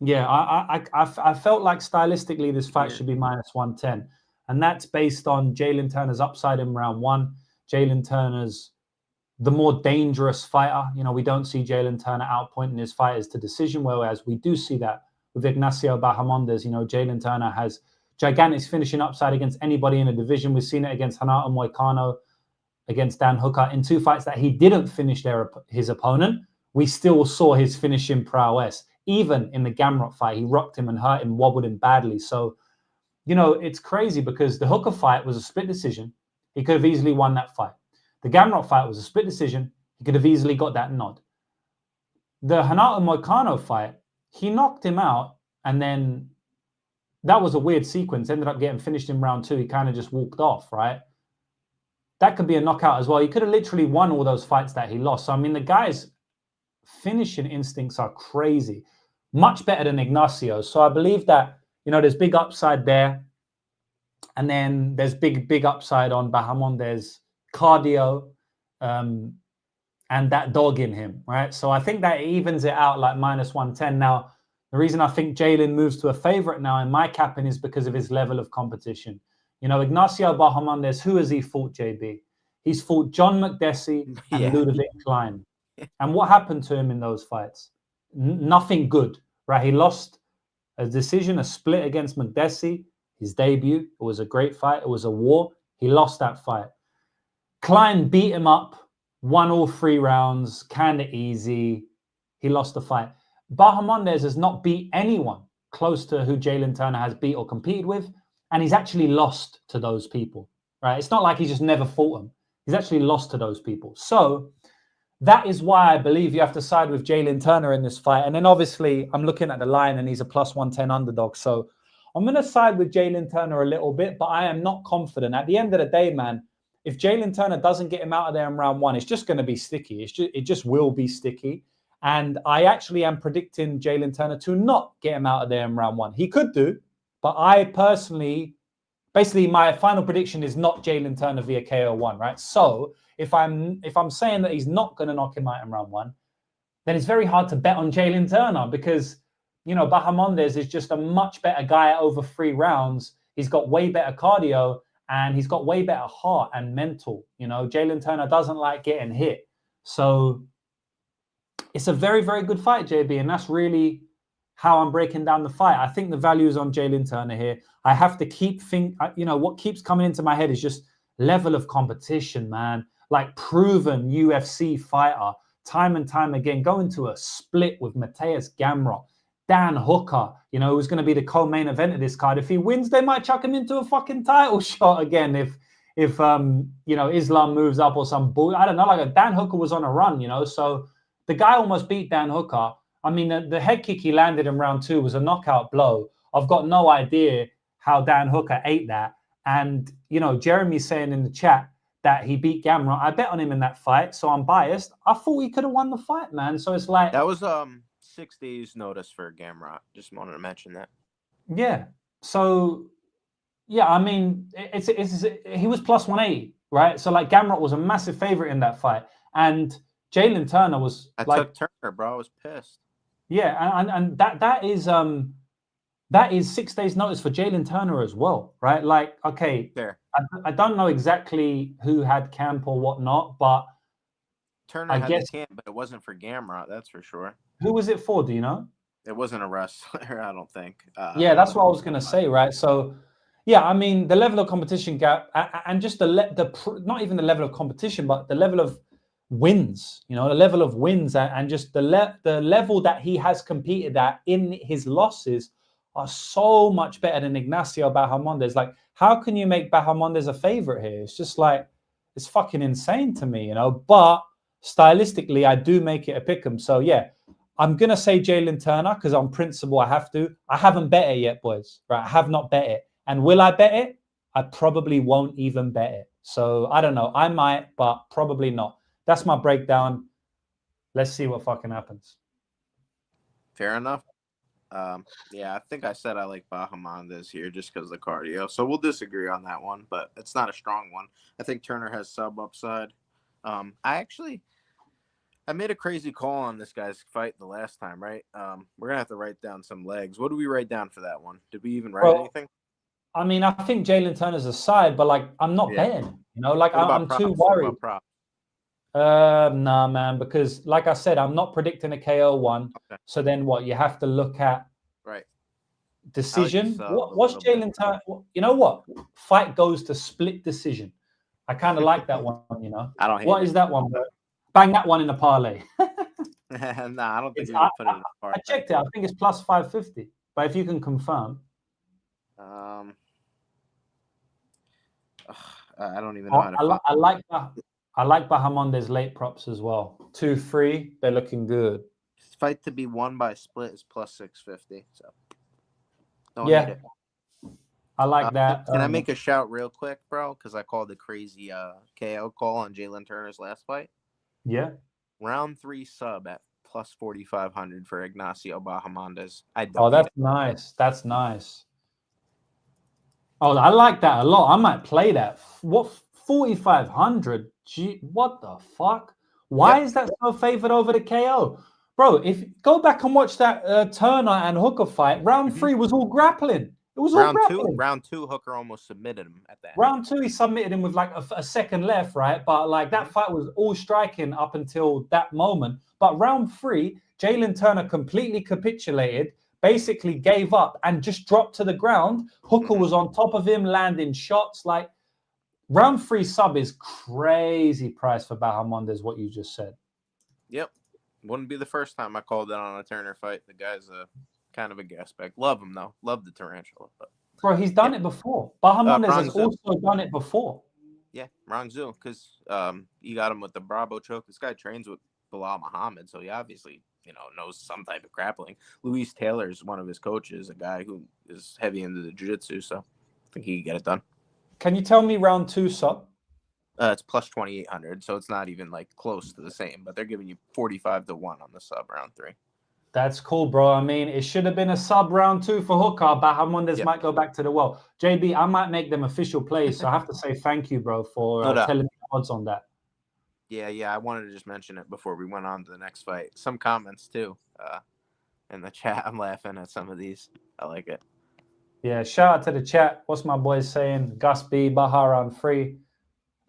Yeah, I felt like stylistically this fight should be minus 110. And that's based on Jalen Turner's upside in round one. Jalen Turner's the more dangerous fighter. We don't see Jalen Turner outpointing his fighters to decision, whereas we do see that with Ignacio Bahamondes. Jalen Turner has gigantic finishing upside against anybody in the division. We've seen it against Renato Moicano, against Dan Hooker. In two fights that he didn't finish his opponent, we still saw his finishing prowess. Even in the Gamrot fight, he rocked him and hurt him, wobbled him badly. So, it's crazy because the Hooker fight was a split decision. He could have easily won that fight. The Gamrot fight was a split decision. He could have easily got that nod. The Renato Moicano fight, he knocked him out, and then that was a weird sequence. Ended up getting finished in round two. He kind of just walked off, right? That could be a knockout as well. He could have literally won all those fights that he lost. So, I mean, the guy's finishing instincts are crazy. Much better than Ignacio. So I believe that, there's big upside there. And then there's big upside on Bahamondes' cardio and that dog in him, right? So I think that evens it out like minus 110. Now, the reason I think Jalen moves to a favorite now in my capping is because of his level of competition. Ignacio Bahamondes, who has he fought, JB? He's fought John McDessie and Ludovic Klein. And what happened to him in those fights? Nothing good, right? He lost a decision, a split against McDessie, his debut. It was a great fight. It was a war. He lost that fight. Klein beat him up, won all 3 rounds, kind of easy. He lost the fight. Bahamondes has not beat anyone close to who Jalen Turner has beat or competed with, and he's actually lost to those people, right? It's not like he just never fought them. He's actually lost to those people. So that is why I believe you have to side with Jalen Turner in this fight. And then obviously I'm looking at the line and he's a plus 110 underdog. So I'm going to side with Jalen Turner a little bit, but I am not confident. At the end of the day, man, if Jalen Turner doesn't get him out of there in round one, it's just going to be sticky. It just will be sticky. And I actually am predicting Jalen Turner to not get him out of there in round one. He could do, but I personally, basically my final prediction is not Jalen Turner via KO1, right? So if I'm saying that he's not going to knock him out in round one, then it's very hard to bet on Jalen Turner because, Bahamondes is just a much better guy at over 3 rounds. He's got way better cardio and he's got way better heart and mental. Jalen Turner doesn't like getting hit. So it's a very, very good fight, JB. And that's really how I'm breaking down the fight. I think the value is on Jalen Turner here. I have to keep what keeps coming into my head is just level of competition, man. Like proven UFC fighter, time and time again, going to a split with Mateus Gamrot, Dan Hooker, who's going to be the co-main event of this card. If he wins, they might chuck him into a fucking title shot again. If Islam moves up or some bull, I don't know. Like Dan Hooker was on a run, so the guy almost beat Dan Hooker. I mean, the head kick he landed in round 2 was a knockout blow. I've got no idea how Dan Hooker ate that. And, Jeremy's saying in the chat that he beat Gamrot. I bet on him in that fight, so I'm biased. I thought he could have won the fight, man. So it's like... That was 6 days notice for Gamrot. Just wanted to mention that. Yeah. So, yeah, I mean, he was plus 180, right? So, like, Gamrot was a massive favorite in that fight. And Jalen Turner was... I took Turner, bro. I was pissed. Yeah, and that is 6 days notice for Jalen Turner as well, right? Like, okay, there. I don't know exactly who had camp or whatnot, but Turner had the camp, but it wasn't for Gamrot, that's for sure. Who was it for? Do you know? It wasn't a wrestler, I don't think. Yeah, that's what I was gonna say, right? So, yeah, I mean, the level of competition gap, and just not even the level of competition, but the level of wins, you know, the level of wins and just the level that he has competed at in his losses are so much better than Ignacio Bahamondes. Like, how can you make Bahamondes a favorite here? It's just like, it's fucking insane to me, you know. But stylistically, I do make it a pick'em. So yeah, I'm gonna say Jalen Turner because on principle I have to. I haven't bet it yet, boys. Right, I have not bet it. And will I bet it? I probably won't even bet it. So I don't know. I might, but probably not. That's my breakdown. Let's see what fucking happens. Fair enough. Yeah, I think I said I like Bahamondes here just because of the cardio. So we'll disagree on that one, but it's not a strong one. I think Turner has sub upside. I made a crazy call on this guy's fight the last time, right? We're gonna have to write down some legs. What do we write down for that one? Did we even write anything? I mean, I think Jalen Turner's a side, but like, I'm not betting. You know, like I'm too worried. Nah, man, because like I said, I'm not predicting a KO one. Okay. So then what? You have to look at decision. What's Jalen Turner? You know what? Fight goes to split decision. I kind of like that one. You know, I don't hate what it. Is that one? Bro? Bang that one in the parlay. Nah, I don't think we can put it in the parlay. I checked it. I think it's plus 550. But if you can confirm, I don't even know how to. I like Bahamondes late props as well. 2-3, they're looking good. Fight to be won by split is plus 650. So don't hate it. I like that. Can I make a shout real quick, bro? Because I called the crazy KO call on Jalen Turner's last fight. Yeah. Round 3 sub at plus 4,500 for Ignacio Bahamondes. That's nice. That's nice. Oh, I like that a lot. I might play that. What, 4,500? Gee, what the fuck? Why is that so favored over the KO? Bro, if go back and watch that Turner and Hooker fight, round 3 was all grappling. It was all grappling. Round 2, Hooker almost submitted him at that. Round 2, he submitted him with like a second left, right? But like that fight was all striking up until that moment. But round 3, Jalen Turner completely capitulated, basically gave up and just dropped to the ground. Hooker was on top of him, landing shots. Like, round 3 sub is crazy price for Bahamondes, what you just said. Yep. Wouldn't be the first time I called it on a Turner fight. The guy's kind of a gas bag. Love him, though. Love the tarantula. But bro, he's done it before. Bahamondes has also done it before. Yeah, Rangzhou, because you got him with the Bravo choke. This guy trains with Bilal Muhammad, so he obviously, knows some type of grappling. Luis Taylor is one of his coaches, a guy who is heavy into the jiu-jitsu, so I think he can get it done. Can you tell me round 2 sub? It's plus 2,800, so it's not even like close to the same, but they're giving you 45 to 1 on the sub round 3. That's cool, bro. I mean, it should have been a sub round 2 for Hooker. Bahamondes might go back to the well. JB, I might make them official plays, so I have to say thank you, bro, for telling me odds on that. Yeah. I wanted to just mention it before we went on to the next fight. Some comments too in the chat. I'm laughing at some of these. I like it. Yeah, shout out to the chat. What's my boys saying? Gus B, Bahar on 3.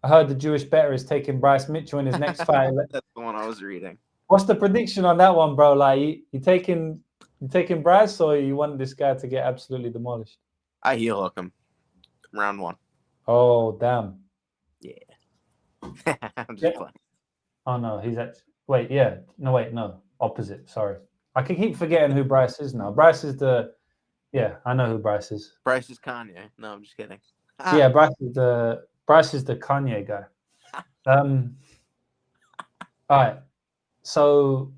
I heard the Jewish bettor is taking Bryce Mitchell in his next fight. That's the one I was reading. What's the prediction on that one, bro? Like, you taking Bryce, or you want this guy to get absolutely demolished? I heel hook him. Round 1. Oh, damn. Yeah. I'm just playing. Oh, no, he's actually... Wait, yeah. No. Opposite, sorry. I can keep forgetting who Bryce is now. Bryce is the... Yeah, I know who Bryce is. Bryce is Kanye. No, I'm just kidding. Yeah, Bryce is the Kanye guy. All right. So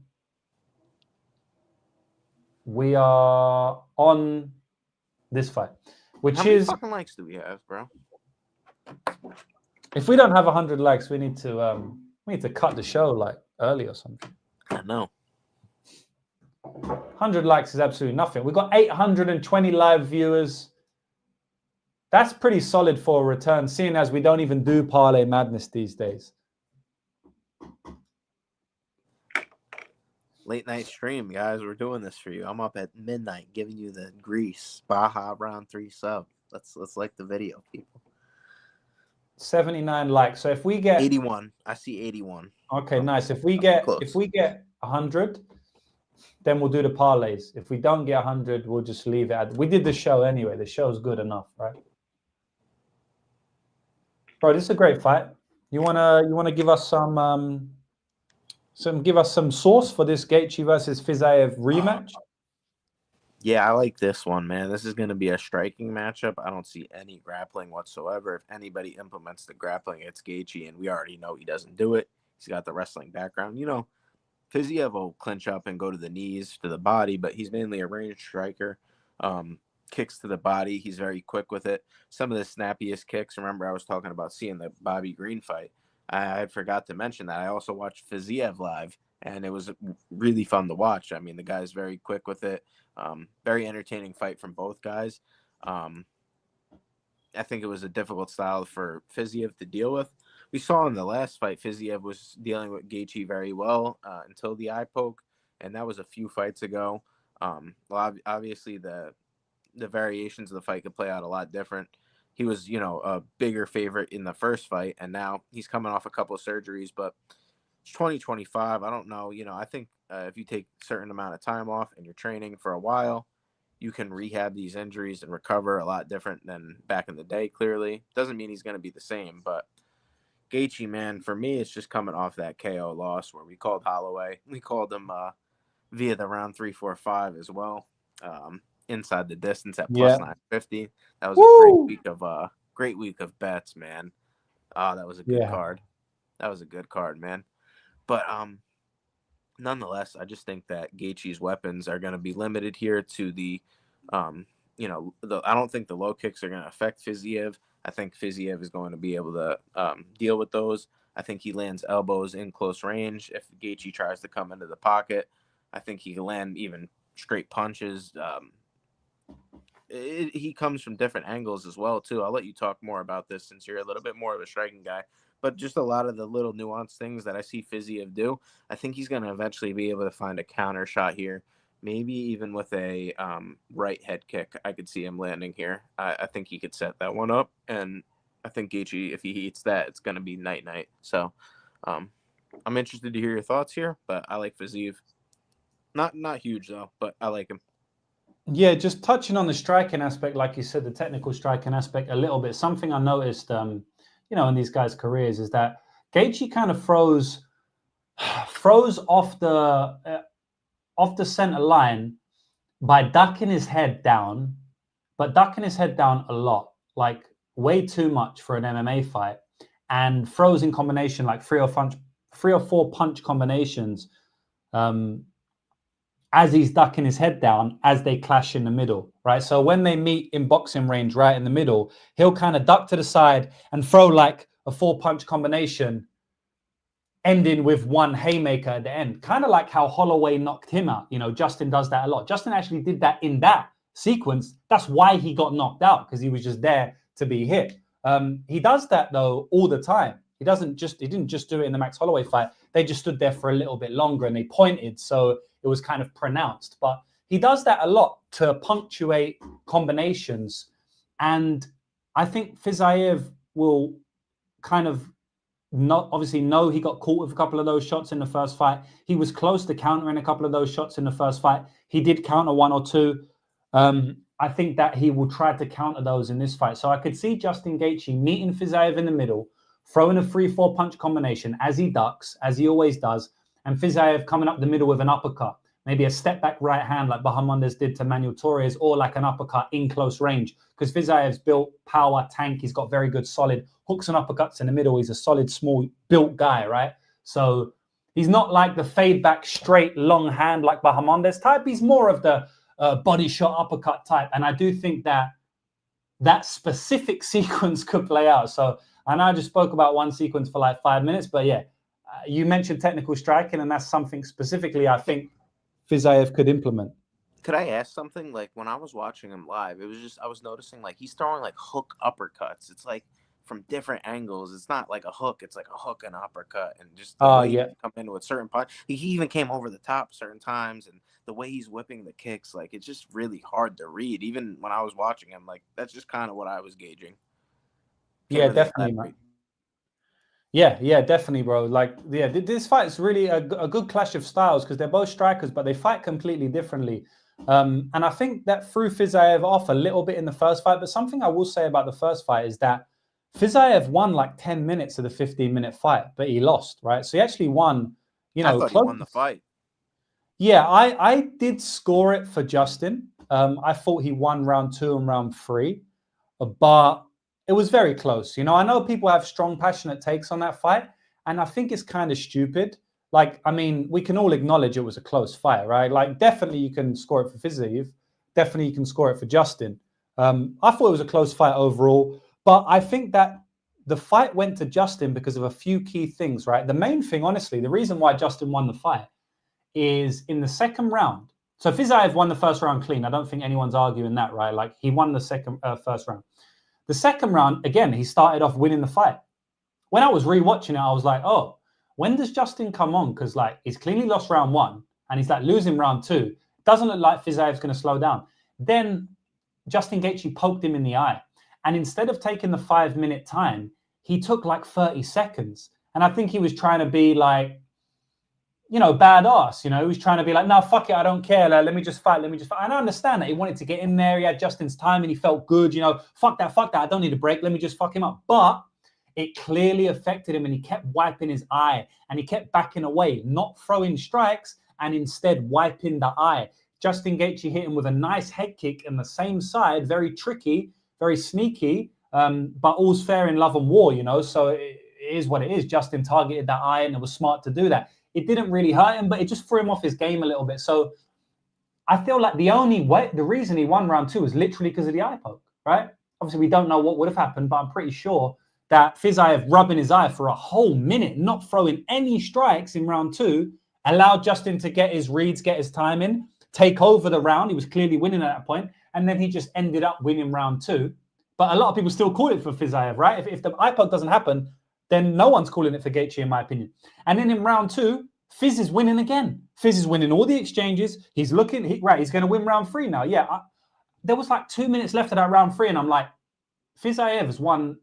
we are on this fight, which How many fucking likes do we have, bro? If we don't have 100 likes, we need to cut the show like early or something. I know. 100 likes is absolutely nothing. We've got 820 live viewers. That's pretty solid for a return, seeing as we don't even do Parlay Madness these days. Late night stream, guys. We're doing this for you. I'm up at midnight giving you the Greece Baja round 3 sub. Let's like the video, people. 79 likes. So if we get 81, I see 81. Okay, nice. If we get 100, then we'll do the parlays. If we don't get 100, we'll just leave it. We did the show anyway. The show's good enough, right? Bro, this is a great fight. You wanna give us some give us some source for this Gaethje versus Fiziev rematch? Yeah, I like this one, man. This is going to be a striking matchup. I don't see any grappling whatsoever. If anybody implements the grappling, it's Gaethje, and we already know he doesn't do it. He's got the wrestling background. You know, Fiziev will clinch up and go to the knees, to the body, but he's mainly a ranged striker. Kicks to the body. He's very quick with it. Some of the snappiest kicks. Remember, I was talking about seeing the Bobby Green fight. I forgot to mention that. I also watched Fiziev live, and it was really fun to watch. I mean, the guy's very quick with it. Very entertaining fight from both guys. I think it was a difficult style for Fiziev to deal with. We saw in the last fight, Fiziev was dealing with Gaethje very well until the eye poke, and that was a few fights ago. Obviously, the variations of the fight could play out a lot different. He was, a bigger favorite in the first fight, and now he's coming off a couple of surgeries, but it's 2025. I don't know. I think if you take a certain amount of time off and you're training for a while, you can rehab these injuries and recover a lot different than back in the day, clearly. Doesn't mean he's going to be the same, but Gaethje, man, for me, it's just coming off that KO loss where we called Holloway. We called him via the round 3, 4, 5 as well. Inside the distance at plus 950. That was a great week of bets, man. That was a good card. That was a good card, man. But nonetheless, I just think that Gaethje's weapons are going to be limited here to the I don't think the low kicks are going to affect Fiziev. I think Fiziev is going to be able to deal with those. I think he lands elbows in close range. If Gaethje tries to come into the pocket, I think he can land even straight punches. He comes from different angles as well, too. I'll let you talk more about this since you're a little bit more of a striking guy. But just a lot of the little nuanced things that I see Fiziev do, I think he's going to eventually be able to find a counter shot here. Maybe even with a right head kick, I could see him landing here. I think he could set that one up. And I think Gaethje, if he eats that, it's going to be night-night. So I'm interested to hear your thoughts here, but I like Fiziev. Not huge, though, but I like him. Yeah, just touching on the striking aspect, like you said, the technical striking aspect a little bit. Something I noticed, in these guys' careers is that Gaethje kind of froze off the center line by ducking his head down, but ducking his head down a lot, like way too much for an MMA fight, and froze in combination, like three or four punch combinations. As he's ducking his head down, as they clash in the middle, right? So when they meet in boxing range right in the middle, he'll kind of duck to the side and throw like a 4-punch combination, ending with one haymaker at the end. Kind of like how Holloway knocked him out. Justin does that a lot. Justin actually did that in that sequence. That's why he got knocked out, because he was just there to be hit. He does that, though, all the time. He didn't just do it in the Max Holloway fight. They just stood there for a little bit longer and they pointed, so it was kind of pronounced. But he does that a lot to punctuate combinations. And I think Fiziev will kind of obviously know he got caught with a couple of those shots in the first fight. He was close to countering a couple of those shots in the first fight. He did counter one or two. I think that he will try to counter those in this fight. So I could see Justin Gaethje meeting Fiziev in the middle, throwing a 3-4 punch combination as he ducks, as he always does, and Fiziev coming up the middle with an uppercut, maybe a step back right hand like Bahamondes did to Manuel Torres, or like an uppercut in close range, because Fiziev's built, power, tank. He's got very good solid hooks and uppercuts in the middle. He's a solid, small, built guy, right? So he's not like the fade back, straight, long hand like Bahamondes type. He's more of the body shot uppercut type. And I do think that specific sequence could play out. So I know I just spoke about one sequence for like 5 minutes, but yeah, you mentioned technical striking, and that's something specifically I think Fiziev could implement. Could I ask something? Like, when I was watching him live, it was just, I was noticing like he's throwing like hook uppercuts. It's like from different angles. It's not like a hook. It's like a hook and uppercut, and just the way he come into a certain punch. He even came over the top certain times, and the way he's whipping the kicks, like it's just really hard to read. Even when I was watching him, like that's just kind of what I was gauging. Yeah, definitely, man. Yeah, definitely, bro. Like, yeah, this fight is really a good clash of styles, because they're both strikers, but they fight completely differently. And I think that threw Fiziev off a little bit in the first fight. But something I will say about the first fight is that Fiziev won like 10 minutes of the 15-minute fight, but he lost, right? So he actually won I thought he close. won the fight. Yeah, I did score it for Justin. I thought he won round 2 and round 3, but it was very close. I know people have strong, passionate takes on that fight, and I think it's kind of stupid. Like, I mean, we can all acknowledge it was a close fight, right? Like, definitely you can score it for Fiziev. Definitely you can score it for Justin. I thought it was a close fight overall, but I think that the fight went to Justin because of a few key things, right? The main thing, honestly, the reason why Justin won the fight is in the second round. So Fiziev won the first round clean. I don't think anyone's arguing that, right? Like, he won the first round. The second round, again, he started off winning the fight. When I was rewatching it, I was like, oh, when does Justin come on? Because, like, he's cleanly lost round 1 and he's like losing round 2. Doesn't look like Fiziev's going to slow down. Then Justin Gaethje poked him in the eye. And instead of taking the 5-minute time, he took like 30 seconds. And I think he was trying to be like, badass. He was trying to be like, no, fuck it, I don't care. Like, let me just fight. And I understand that he wanted to get in there. He had Justin's time and he felt good. Fuck that. I don't need a break. Let me just fuck him up. But it clearly affected him and he kept wiping his eye and he kept backing away, not throwing strikes and instead wiping the eye. Justin Gaethje hit him with a nice head kick in the same side, very tricky, very sneaky, but all's fair in love and war, so it is what it is. Justin targeted that eye and it was smart to do that. It didn't really hurt him, but it just threw him off his game a little bit. So I feel like the reason he won round 2 is literally because of the eye poke, right? Obviously, we don't know what would have happened, but I'm pretty sure that Fiziev rubbing his eye for a whole minute, not throwing any strikes in round 2, allowed Justin to get his reads, get his time in, take over the round. He was clearly winning at that point, and then he just ended up winning round 2. But a lot of people still call it for Fiziev, right? If the eye poke doesn't happen, then no one's calling it for Gaethje, in my opinion. And then in round 2, Fiz is winning again. Fiz is winning all the exchanges. He's looking, he's going to win round 3 now. Yeah, there was like 2 minutes left of that round 3, and I'm like, Fiziev has won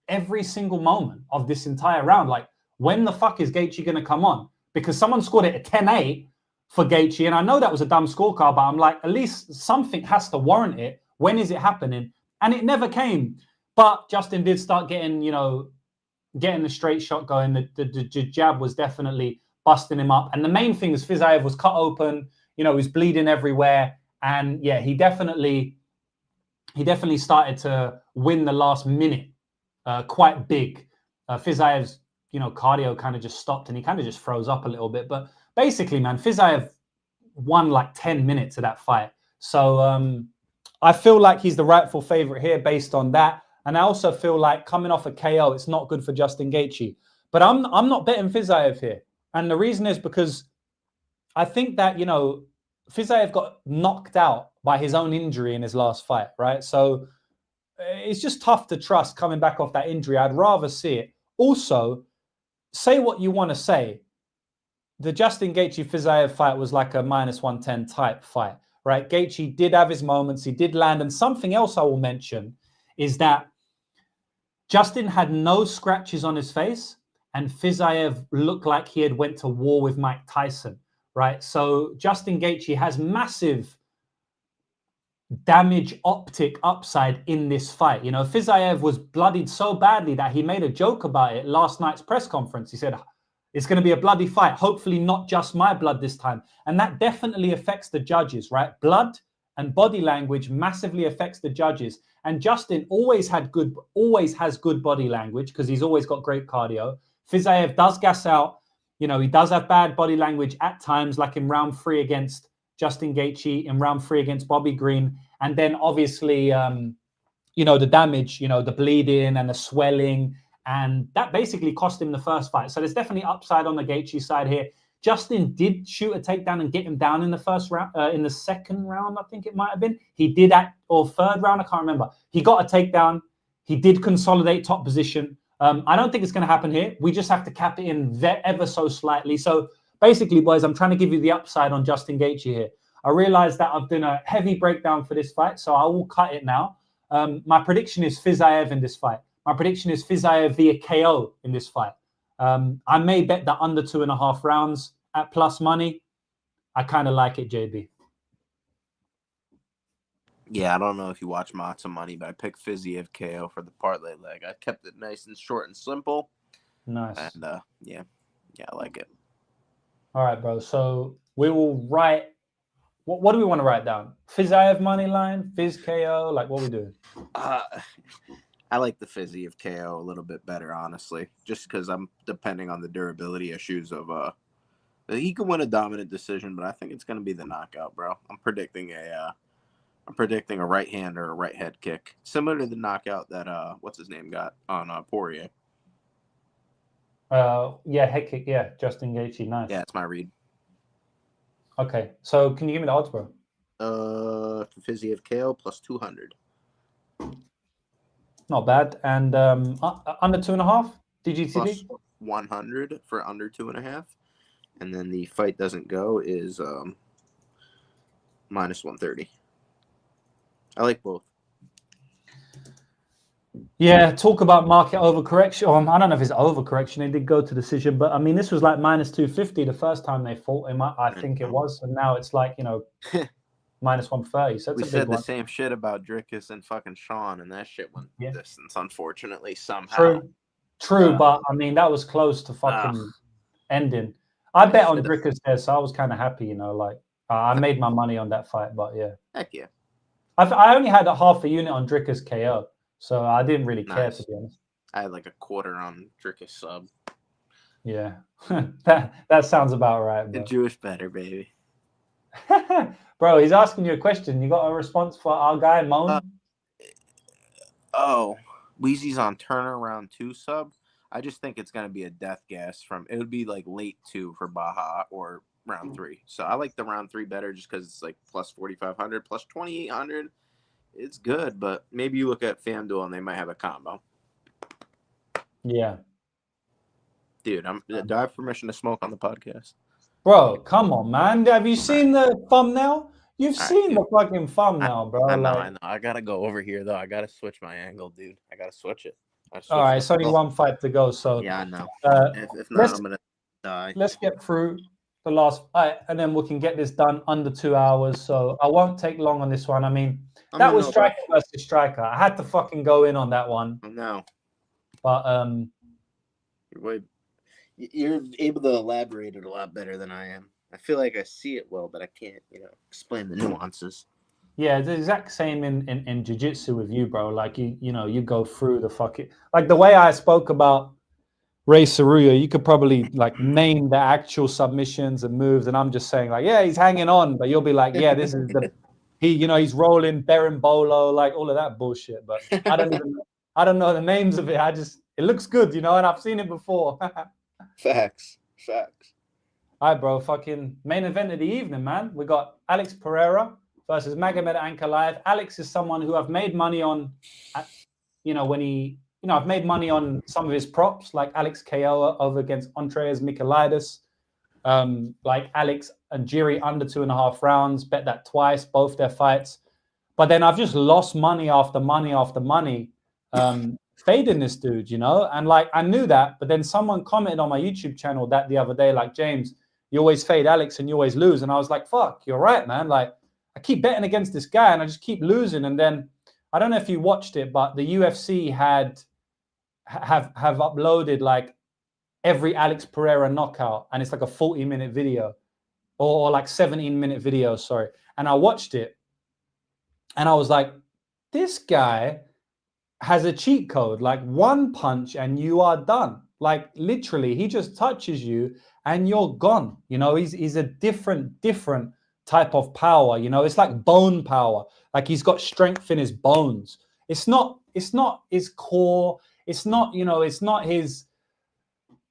every single moment of this entire round. Like, when the fuck is Gaethje going to come on? Because someone scored it at 10-8 for Gaethje, and I know that was a dumb scorecard, but I'm like, at least something has to warrant it. When is it happening? And it never came. But Justin did start getting the straight shot going. The jab was definitely busting him up. And the main thing is Fiziev was cut open. He was bleeding everywhere. And yeah, he definitely started to win the last minute quite big. Fiziev's, cardio kind of just stopped and he kind of just froze up a little bit. But basically, man, Fiziev won like 10 minutes of that fight. So I feel like he's the rightful favorite here based on that. And I also feel like coming off a KO, it's not good for Justin Gaethje. But I'm not betting Fiziev here. And the reason is because I think that, Fiziev got knocked out by his own injury in his last fight, right? So it's just tough to trust coming back off that injury. I'd rather see it. Also, say what you want to say. The Justin Gaethje-Fiziev fight was like a -110 type fight, right? Gaethje did have his moments. He did land. And something else I will mention is that Justin had no scratches on his face and Fiziev looked like he had went to war with Mike Tyson, right? So Justin Gaethje has massive damage optic upside in this fight. Fiziev was bloodied so badly that he made a joke about it last night's press conference. He said, it's going to be a bloody fight. Hopefully not just my blood this time. And that definitely affects the judges, right? Blood and body language massively affects the judges. And Justin always has good body language because he's always got great cardio. Fiziev does gas out. He does have bad body language at times, like in round 3 against Justin Gaethje, in round 3 against Bobby Green. And then obviously, the damage, the bleeding and the swelling. And that basically cost him the first fight. So there's definitely upside on the Gaethje side here. Justin did shoot a takedown and get him down in the first round, in the second round, I think it might have been. He did or third round, I can't remember. He got a takedown. He did consolidate top position. I don't think it's going to happen here. We just have to cap it in ever so slightly. So basically, boys, I'm trying to give you the upside on Justin Gaethje here. I realize that I've done a heavy breakdown for this fight, so I will cut it now. My prediction is Fiziev in this fight. My prediction is Fiziev via KO in this fight. I may bet that under 2.5 rounds at plus money. I kind of like it, JB. Yeah, I don't know if you watch Matzo Money, but I picked Fiziev KO for the parlay leg. I kept it nice and short and simple. Nice. And yeah, I like it. All right, bro. So we will write. What do we want to write down? Fiziev money line, Fiz KO. Like, what we doing? I like the Fiziev KO a little bit better, honestly, just because I'm depending on the durability issues of he could win a dominant decision, but I think it's going to be the knockout, bro. I'm predicting a right hand or a right head kick, similar to the knockout that what's his name got on Poirier. Yeah, head kick. Yeah, Justin Gaethje. Nice. Yeah, it's my read. Okay, so can you give me the odds, bro? Fiziev KO plus 200. Not bad. And under 2.5 DGTV. Plus 100 for under 2.5, and then the fight doesn't go is minus 130. I like both. Yeah, talk about market overcorrection. I don't know if it's overcorrection. They did go to decision, but I mean, this was like minus 250 the first time they fought him. I think it was, and now it's like minus 130. So it's we a big said the one. same shit about Drickus and fucking Sean, and that shit went distance. Unfortunately, somehow. True, but I mean that was close to fucking ending. I bet on Drickus there, so I was kind of happy. I made my money on that fight, but yeah. Heck yeah. I only had a half a unit on Drickus KO. So I didn't really care, to be honest. I had like a quarter on Drickus sub. Yeah, that sounds about right. Bro. The Jewish better, baby. Bro, he's asking you a question. You got a response for our guy, Moan? Weezy's on Turner round 2 sub. I just think it's going to be a death gas it would be like late 2 for Baja or round 3. So I like the round 3 better just because it's like plus 4,500, plus 2,800. It's good, but maybe you look at FanDuel and they might have a combo. Yeah. Dude, do I have permission to smoke on the podcast? Bro, come on, man. Have you seen the thumbnail? You've seen the fucking thumbnail, bro. I know. I got to go over here, though. I got to switch my angle, dude. I got to switch it. All right, it's only one fight to go, so... Yeah, I know. If not, I'm going to die. Let's get through the last fight, and then we can get this done under 2 hours, so I won't take long on this one. I mean... That was striker versus striker. I had to fucking go in on that one. No. But you're able to elaborate it a lot better than I am. I feel like I see it well, but I can't, explain the nuances. Yeah, it's the exact same in jiu-jitsu with you, bro. Like you go through the fucking like the way I spoke about Ray Tsuruya, you could probably like name the actual submissions and moves, and I'm just saying like, yeah, he's hanging on, but you'll be like, yeah, this is the he's rolling Berimbolo, like all of that bullshit. But I don't know the names of it. It looks good, and I've seen it before. Facts. All right, bro. Fucking main event of the evening, man. We got Alex Pereira versus Magomed Ankalaev. Alex is someone who I've made money on, I've made money on some of his props, like Alex KO over against Andreas Michailidis. Like Alex and Jiri under 2.5 rounds, bet that twice, both their fights. But then I've just lost money after money after money, fading this dude, and like I knew that, but then someone commented on my YouTube channel that the other day, like, James, you always fade Alex and you always lose. And I was like, fuck, you're right, man. Like I keep betting against this guy and I just keep losing. And then I don't know if you watched it, but the UFC have uploaded like every Alex Pereira knockout, and it's like a 40-minute video or like 17-minute video, sorry. And I watched it and I was like, this guy has a cheat code, like one punch and you are done. Like literally, he just touches you and you're gone. He's a different type of power. It's like bone power. Like he's got strength in his bones. It's not his core. It's not, it's not his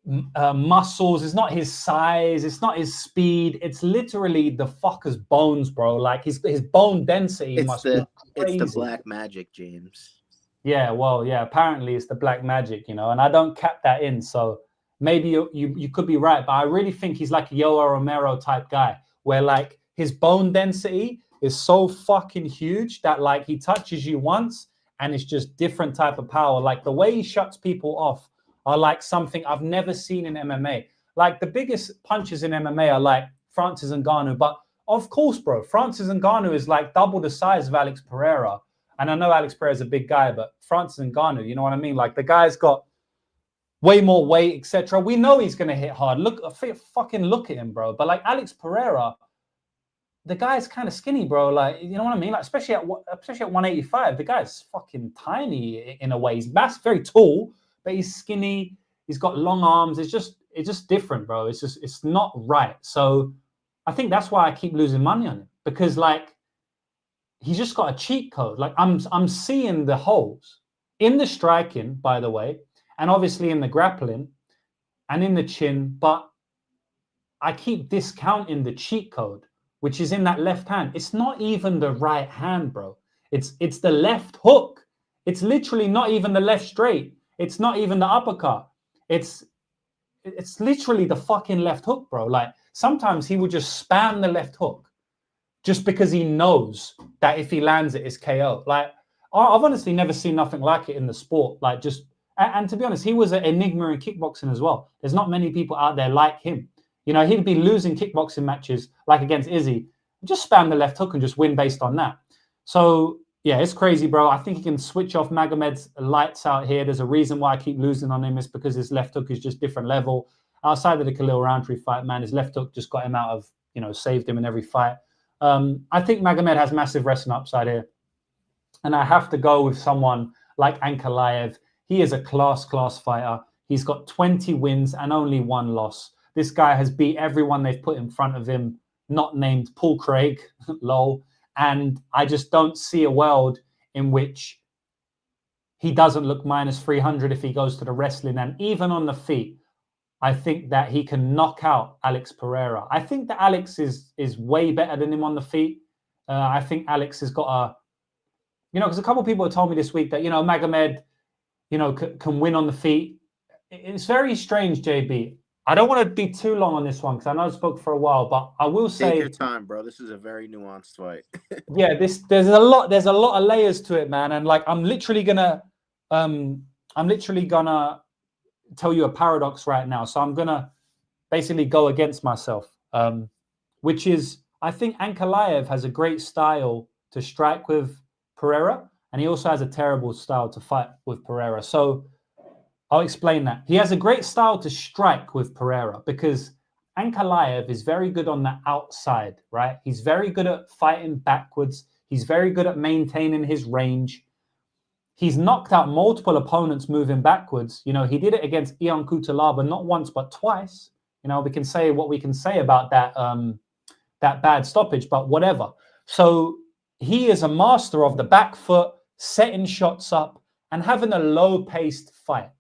muscles, it's not his size, it's not his speed, it's literally the fucker's bones, bro. Like his bone density must be crazy. It's the black magic, James. Yeah, well, yeah, apparently it's the black magic, and I don't cap that in, so maybe you could be right, but I really think he's like a Yoel Romero type guy, where like his bone density is so fucking huge that like he touches you once and it's just different type of power. Like the way he shuts people off are like something I've never seen in MMA. Like the biggest punches in MMA are like Francis Ngannou, but of course, bro, Francis Ngannou is like double the size of Alex Pereira. And I know Alex Pereira is a big guy, but Francis Ngannou, you know what I mean? Like the guy's got way more weight, etc. We know he's going to hit hard. Fucking look at him, bro. But like Alex Pereira, the guy's kind of skinny, bro. Like, you know what I mean? Like, especially at 185, the guy's fucking tiny in a way. He's very tall, but he's skinny. He's got long arms. It's just different, bro. It's not right. So I think that's why I keep losing money on him, because like he's just got a cheat code. Like I'm seeing the holes in the striking, by the way, and obviously in the grappling and in the chin, but I keep discounting the cheat code, which is in that left hand. It's not even the right hand, bro. It's the left hook. It's literally not even the left straight. It's not even the uppercut. It's literally the fucking left hook, bro. Like sometimes he would just spam the left hook just because he knows that if he lands it, it's KO. Like I've honestly never seen nothing like it in the sport. Like and to be honest, he was an enigma in kickboxing as well. There's not many people out there like him. You know, he'd be losing kickboxing matches like against Izzy. Just spam the left hook and just win based on that. So, yeah, it's crazy, bro. I think he can switch off Magomed's lights out here. There's a reason why I keep losing on him. It's because his left hook is just different level. Outside of the Khalil Roundtree fight, man, his left hook just got him out of, saved him in every fight. I think Magomed has massive wrestling upside here. And I have to go with someone like Ankalaev. He is a class fighter. He's got 20 wins and only 1 loss. This guy has beat everyone they've put in front of him, not named Paul Craig, lol. And I just don't see a world in which he doesn't look minus 300 if he goes to the wrestling. And even on the feet, I think that he can knock out Alex Pereira. I think that Alex is way better than him on the feet. I think Alex has got a, because a couple of people have told me this week that, Magomed, can win on the feet. It's very strange, JB. I don't want to be too long on this one because I know I spoke for a while, but I will say, take your time, bro. This is a very nuanced fight. Yeah, there's a lot of layers to it, man. And like I'm literally gonna tell you a paradox right now. So I'm gonna basically go against myself, which is I think Ankalaev has a great style to strike with Pereira, and he also has a terrible style to fight with Pereira. So I'll explain that. He has a great style to strike with Pereira because Ankalaev is very good on the outside, right? He's very good at fighting backwards. He's very good at maintaining his range. He's knocked out multiple opponents moving backwards. He did it against Ion Cutelaba not once, but twice. We can say what we can say about that, that bad stoppage, but whatever. So he is a master of the back foot, setting shots up and having a low-paced fight.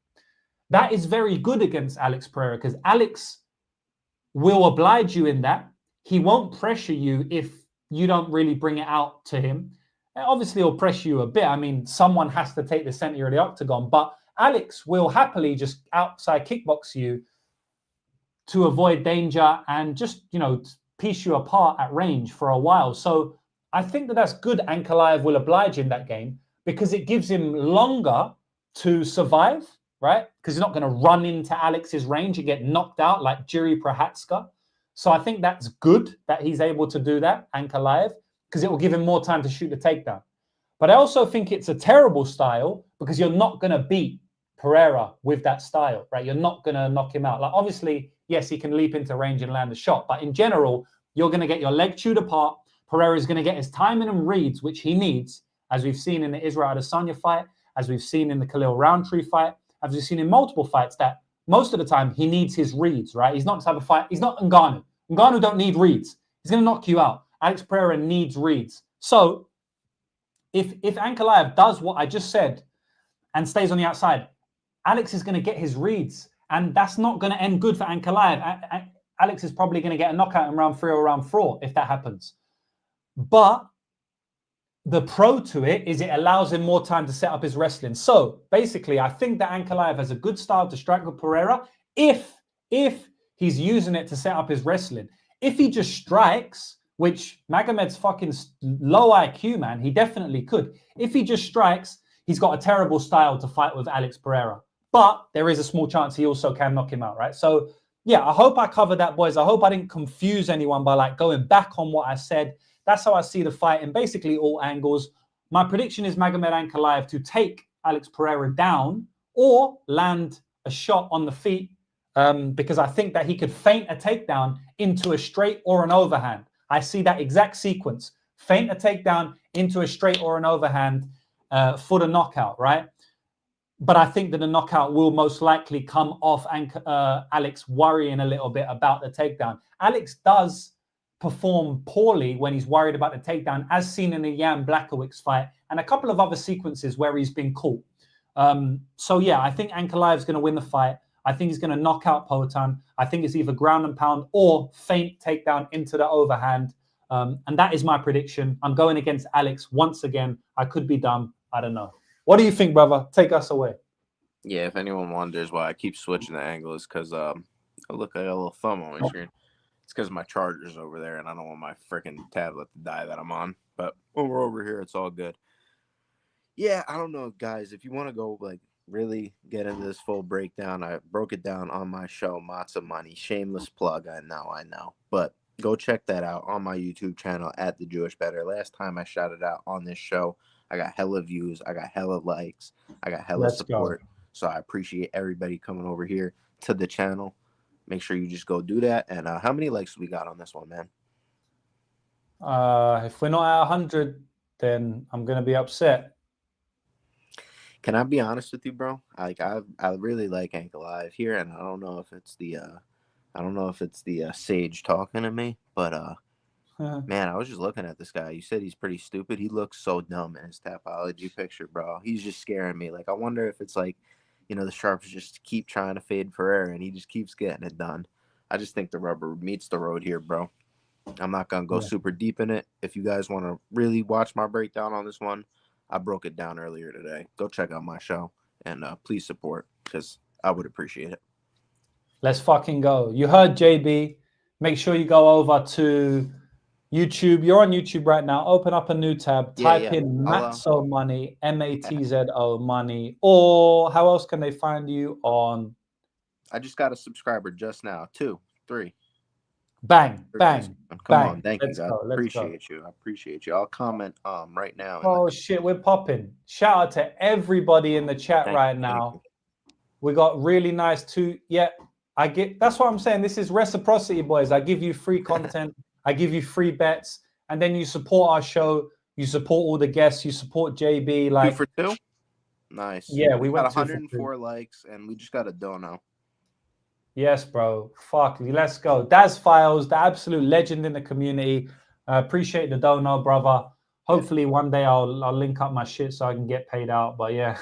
That is very good against Alex Pereira because Alex will oblige you in that. He won't pressure you if you don't really bring it out to him. And obviously, he'll pressure you a bit. I mean, someone has to take the center of the octagon, but Alex will happily just outside kickbox you to avoid danger and just, piece you apart at range for a while. So I think that that's good. Ankalaev will oblige in that game because it gives him longer to survive. Right? Because he's not going to run into Alex's range and get knocked out like Jiri Prochazka. So I think that's good that he's able to do that, Ankalaev, because it will give him more time to shoot the takedown. But I also think it's a terrible style because you're not going to beat Pereira with that style, right? You're not going to knock him out. Like obviously, yes, he can leap into range and land the shot, but in general, you're going to get your leg chewed apart. Pereira is going to get his timing and reads, which he needs, as we've seen in the Israel Adesanya fight, as we've seen in the Khalil Roundtree fight, as we've seen in multiple fights, that most of the time he needs his reads, right? He's not the type of fight. He's not Ngannou. Ngannou don't need reads. He's going to knock you out. Alex Pereira needs reads. So if Ankalaev does what I just said and stays on the outside, Alex is going to get his reads, and that's not going to end good for Ankalaev. Alex is probably going to get a knockout in round 3 or round 4 if that happens. But the pro to it is it allows him more time to set up his wrestling. So basically, I think that Ankalaev has a good style to strike with Pereira if he's using it to set up his wrestling. If he just strikes, which Magomed's fucking low IQ, man, he definitely could. If he just strikes, he's got a terrible style to fight with Alex Pereira. But there is a small chance he also can knock him out, right? So, yeah, I hope I covered that, boys. I hope I didn't confuse anyone by like going back on what I said. That's how I see the fight in basically all angles. My prediction is Magomed Ankalaev to take Alex Pereira down or land a a shot on the feet because I think that he could feint a takedown into a straight or an overhand. I see that exact sequence. Feint a takedown into a straight or an overhand for the knockout, right? But I think that the knockout will most likely come off Alex worrying a little bit about the takedown. Alex does perform poorly when he's worried about the takedown, as seen in the Jan Blachowicz fight and a couple of other sequences where he's been caught. So, yeah, I think Ankalaev's going to win the fight. I think he's going to knock out Poatan. I think it's either ground and pound or feint takedown into the overhand. And that is my prediction. I'm going against Alex once again. I could be dumb. I don't know. What do you think, brother? Take us away. Yeah, if anyone wonders why I keep switching the angles, because look, I got a little thumb on my screen. It's because my charger's over there, and I don't want my freaking tablet to die that I'm on. But when we're over here, it's all good. Yeah, I don't know, guys. If you want to go, like, really get into this full breakdown, I broke it down on my show, Matza Money. Shameless plug, I know. But go check that out on my YouTube channel, at The Jewish Better. Last time I shouted out on this show, I got hella views, I got hella likes, I got hella support. So I appreciate everybody coming over here to the channel. Make sure you just go do that. And how many likes we got on this one, man? If we're not at 100, then I'm going to be upset. Can I be honest with you, bro? I really like Ankalaev here, and I don't know if it's the sage talking to me, but man, I was just looking at this guy. You said he's pretty stupid. He looks so dumb in his Tapology picture, bro. He's just scaring me. Like, I wonder if it's like, the sharps just keep trying to fade Ferreira, and he just keeps getting it done. I just think the rubber meets the road here, bro. I'm not going to go super deep in it. If you guys want to really watch my breakdown on this one, I broke it down earlier today. Go check out my show, and please support, because I would appreciate it. Let's fucking go. You heard JB. Make sure you go over to YouTube. You're on YouTube right now. Open up a new tab. Type in Matzo Money, Matzo Money. Or how else can they find you on? I just got a subscriber just now. 2, 3. Bang. Come on. Thank you, guys. Appreciate you. I'll comment right now. Oh, shit. We're popping. Shout out to everybody in the chat right now. We got really nice that's what I'm saying. This is reciprocity, boys. I give you free content. I give you free bets, and then you support our show. You support all the guests. You support JB. Like 2 for 2. Nice. Yeah, we went 104 likes, and we just got a dono. Yes, bro. Fuck, let's go. Daz Files, the absolute legend in the community. Appreciate the dono, brother. Hopefully one day I'll link up my shit so I can get paid out. But yeah,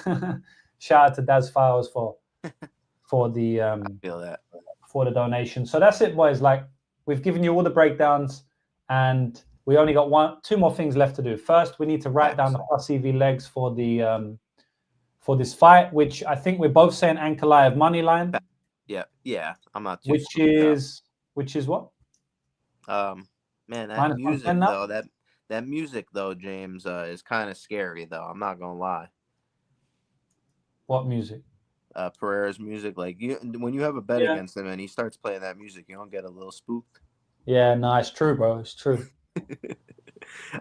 shout out to Daz Files for the I feel that. For the donation. So that's it, boys. Like, we've given you all the breakdowns, and we only got 2 more things left to do. First, we need to write down the plus EV legs for for this fight, which I think we're both saying Ankalaev money line. Yeah. I'm not too. Which is what? Man, that music though. That music though, James, is kind of scary though. I'm not gonna lie. What music? Pereira's music. Like, when you have a bet against him and he starts playing that music, you don't get a little spooked. Yeah, no, it's true, bro. It's true.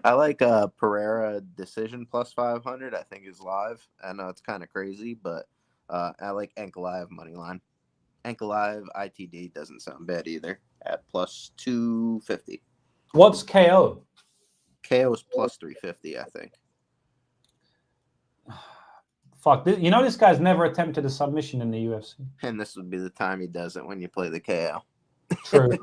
I like Pereira decision plus 500. I think is live. I know it's kind of crazy, but I like Ankalaev money line. Ankalaev ITD doesn't sound bad either at plus 250. What's KO? KO is plus 350, I think. Fuck, this guy's never attempted a submission in the UFC. And this would be the time he does it, when you play the KO. True.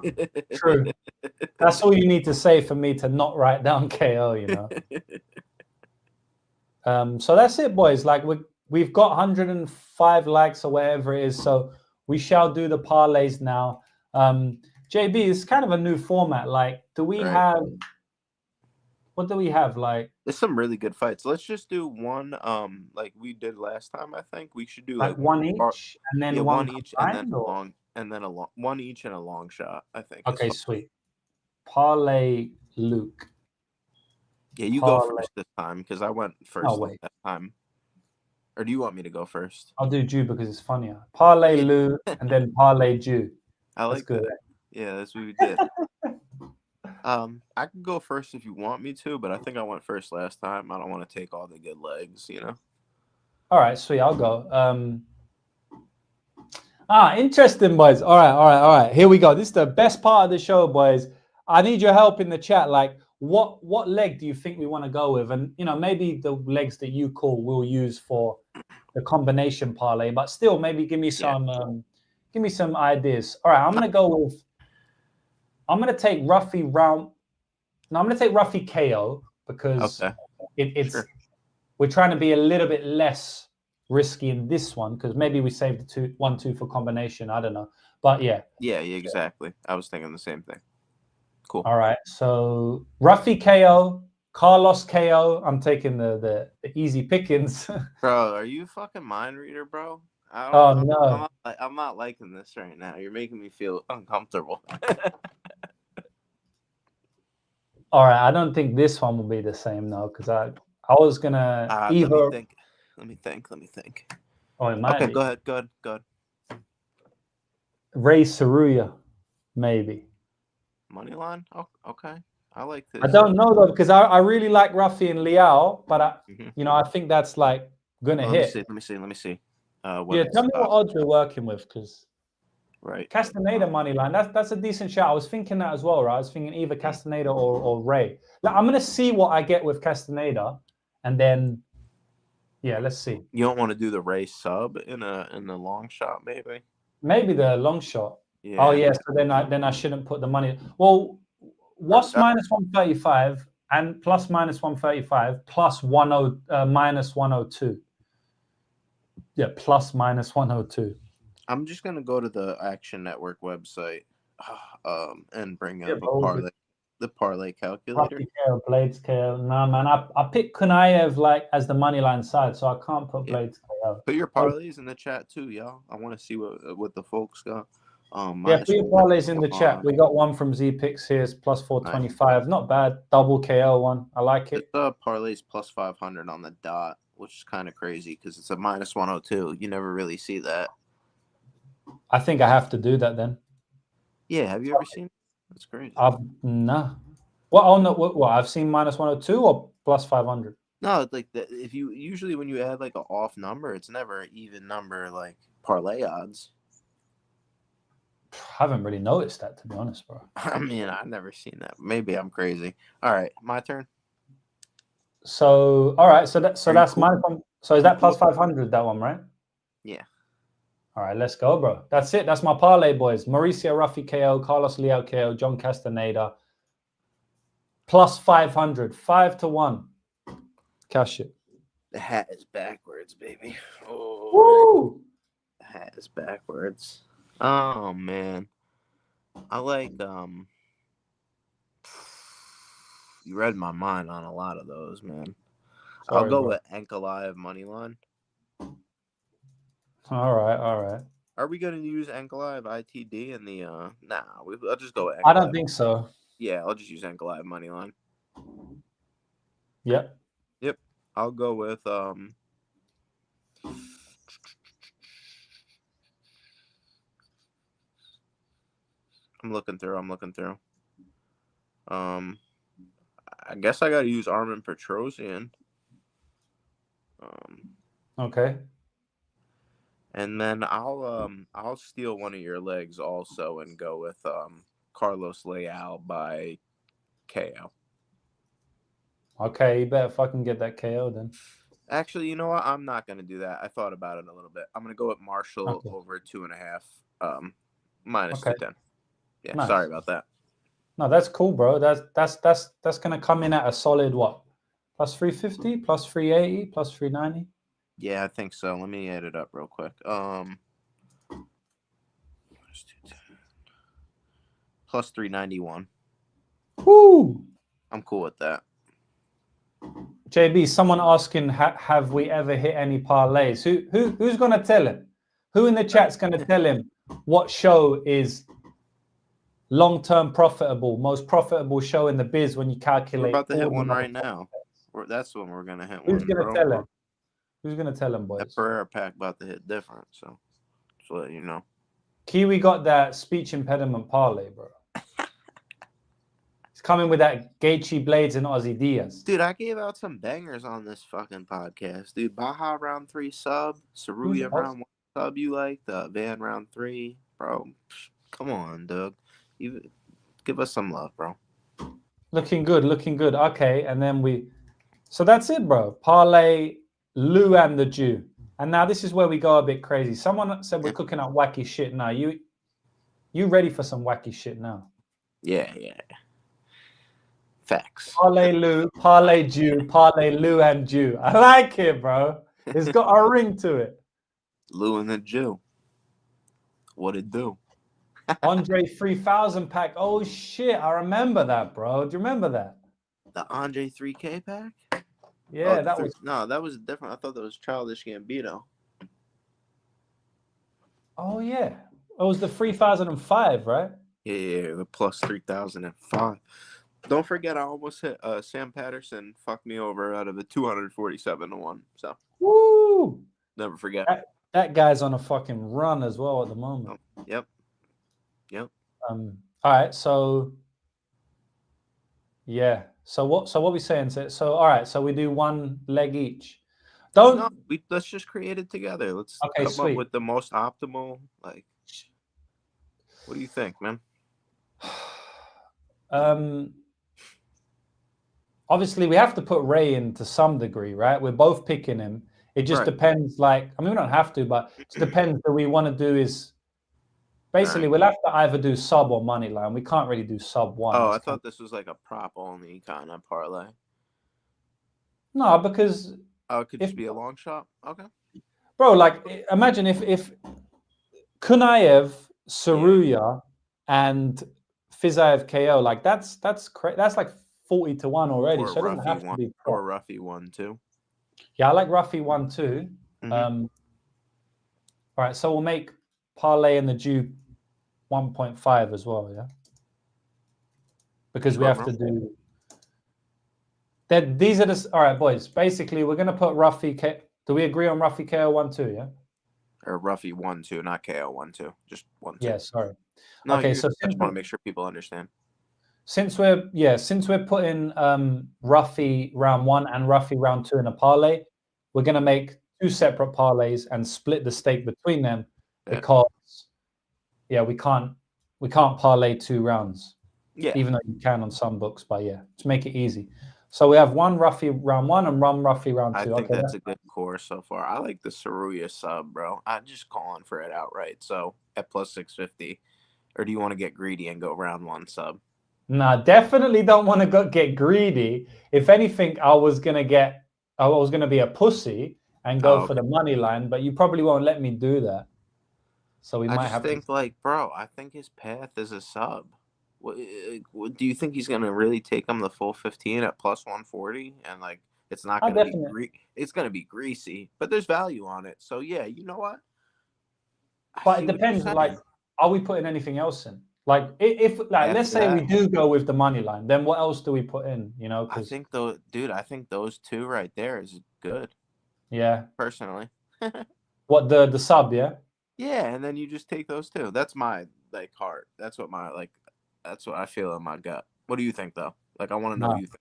That's all you need to say for me to not write down KO, So that's it, boys. Like, we've got 105 likes or whatever it is, so we shall do the parlays now. JB, it's kind of a new format. Like, what do we have? Like, there's some really good fights. Let's just do one, like we did last time. I think we should do like one each, and then one each, and then one each and a long shot. I think. Okay, sweet. Parlay Luke. Yeah, you go first this time because I went first that time. Or do you want me to go first? I'll do Jew because it's funnier. Parlay Luke and then Parlay Jew. I like that. Yeah, that's what we did. I can go first if you want me to, but I think I went first last time. I don't want to take all the good legs, All right, sweet. I'll go. Interesting, boys. All right. Here we go. This is the best part of the show, boys. I need your help in the chat. Like, what leg do you think we want to go with? And maybe the legs that you call we'll use for the combination parlay. But still, maybe give me some ideas. All right, I'm gonna take Ruffy round. No, I'm gonna take Ruffy KO because it's Sure. we're trying to be a little bit less risky in this one because maybe we saved the 1-2 for combination. I don't know, but yeah. Yeah, exactly. I was thinking the same thing. Cool. All right, so Ruffy KO, Carlos KO. I'm taking the easy pickings. Bro, are you a fucking mind reader, bro? No. I'm not liking this right now. You're making me feel uncomfortable. All right, I don't think this one will be the same though, because I was gonna either. Let me think. Oh, it might Okay, be. go ahead. Ray Tsuruya, maybe. Moneyline? Oh, okay. I like this. I don't know though, because I really like Ruffy and Leal, but I think that's like gonna hit. Let me see. Tell me what odds we're working with, because right. Castañeda money line. That's a decent shot. I was thinking that as well, right? I was thinking either Castañeda or Ray. Like, I'm gonna see what I get with Castañeda, and then let's see. You don't want to do the Ray sub in the long shot, maybe? Maybe the long shot. Yeah. Oh yeah. So then I shouldn't put the money. Well, what's minus 135 and plus minus 135 plus minus 102? Yeah, plus minus 102. I'm just gonna go to the Action Network website, and bring up the parlay calculator. Blaydes KO. Nah, man, I picked Kuniev like as the money line side, so I can't put Blaydes KO. Put your parlays in the chat too, y'all. I want to see what the folks got. Put your parlays in the chat. We got one from Z-Pix here. It's plus 425. Nice. Not bad. Double KO one. I like it. This parlay's plus 500 on the dot, which is kind of crazy because it's a minus 102. You never really see that. I think I have to do that then. Yeah, have you ever seen it? That's crazy. No. Well, no. What? I've seen minus 102 or plus 500. No, it's like if you usually when you add like an off number, it's never an even number like parlay odds. I haven't really noticed that, to be honest, bro. I mean, I've never seen that. Maybe I'm crazy. All right, my turn. So, all right. So that's minus one. So is that plus 500? That one, right? Yeah. All right, let's go, bro. That's it. That's my parlay, boys. Mauricio Ruffy KO, Carlos Leal KO, John Castañeda. Plus 500, 5-1. Cash it. The hat is backwards, baby. Oh, woo! The hat is backwards. Oh man, I like You read my mind on a lot of those, man. Sorry, I'll go with Ankalaev money line. All right. Are we gonna use Ankalaev ITD in the Nah, I'll just go with Ankalaev. I don't think so. Yeah, I'll just use Ankalaev money line. Yep. I'll go with I'm looking through. I guess I gotta use Armin Petrosyan. Okay. And then I'll steal one of your legs also and go with Carlos Leal by KO. Okay, you better fucking get that KO then. Actually, you know what? I'm not gonna do that. I thought about it a little bit. I'm gonna go with Marshall over 2.5, minus 210. Yeah, nice. Sorry about that. No, that's cool, bro. That's gonna come in at a solid what? Plus 350, plus 380, plus 390. Yeah, I think so. Let me add it up real quick. Plus 391. Woo! I'm cool with that. JB, someone asking, have we ever hit any parlays? Who's gonna tell him? Who in the chat's gonna tell him what show is long-term profitable, most profitable show in the biz when you calculate? We're about to hit one right now. That's when we're gonna hit Who's one. Gonna tell him? Who's gonna tell him, boys? That Pereira pack about to hit different, so just let you know. Kiwi got that speech impediment parlay, bro. He's coming with that Gaethje, Blaydes, and Aussie Diaz. Dude, I gave out some bangers on this fucking podcast, dude. Baja round 3 sub, Tsuruya round 1. sub you like? The Van round 3, bro. Come on, Doug. You give us some love, bro. Looking good. Okay, and then so that's it, bro. Parlay, Lou and the Jew. And now this is where we go a bit crazy. Someone said we're cooking up wacky shit now. You ready for some wacky shit now? Yeah. Facts. Parlay Lou, Parlay Jew, Parlay Lou and Jew. I like it, bro. It's got a ring to it. Lou and the Jew. What it do? Andre 3000 pack. Oh shit, I remember that, bro. Do you remember that? The Andre 3K pack? Yeah, that was different. I thought that was Childish Gambino. Oh yeah. It was the 3005, right? Yeah, the plus 3005. Don't forget, I almost hit Sam Patterson fucked me over out of the 247-1. So woo! Never forget. That guy's on a fucking run as well at the moment. Yep. All right, so yeah. So what we saying? So all right, so we do one leg each. Let's just create it together. Let's come up with the most optimal. Like, what do you think, man? Obviously we have to put Ray in to some degree, right? We're both picking him. It just depends. Like, I mean, we don't have to, but it depends. That we want to do is basically we'll have to either do sub or money line. We can't really do sub 1. Oh, I thought this was like a prop only kind of parlay. No, because it could just be a long shot. Okay, bro. Like, imagine if Kuniev, Tsuruya, and Fiziev KO, like that's like 40-1 already. Or so it doesn't have to be or Ruffy 1-2. Yeah, I like Ruffy 1-2. All right, so we'll make Parlay and the Jew 1.5 as well, yeah? Because we have to do... These are the... All right, boys. Basically, we're going to put Ruffy... Do we agree on Ruffy KO 1-2, yeah? Or Ruffy 1-2, not KO 1-2. Just 1-2. Yeah, sorry. No, okay, so I just want to make sure people understand. Since we're putting Ruffy round 1 and Ruffy round 2 in a parlay, we're going to make 2 separate parlays and split the stake between them because we can't parlay 2 rounds. Yeah. Even though you can on some books, but to make it easy. So we have one Ruffy round 1 and one Ruffy round 2. I think that's a good course so far. I like the Tsuruya sub, bro. I'm just calling for it outright. So at plus 650, or do you want to get greedy and go round 1 sub? Nah, definitely don't want to get greedy. If anything, I was gonna be a pussy and go for the money line, but you probably won't let me do that. So we might have to think, like, bro, I think his path is a sub. What do you think he's gonna really take him the full 15 at plus 140? And like, it's not gonna be it's gonna be greasy, but there's value on it. So yeah, you know what? But it depends. Like, are we putting anything else in? Like, if let's say we do go with the money line, then what else do we put in? You know, I think I think those 2 right there is good. Yeah, personally. What the sub? Yeah. Yeah, and then you just take those 2. That's my heart. That's what that's what I feel in my gut. What do you think though? Like, I want to know what you think.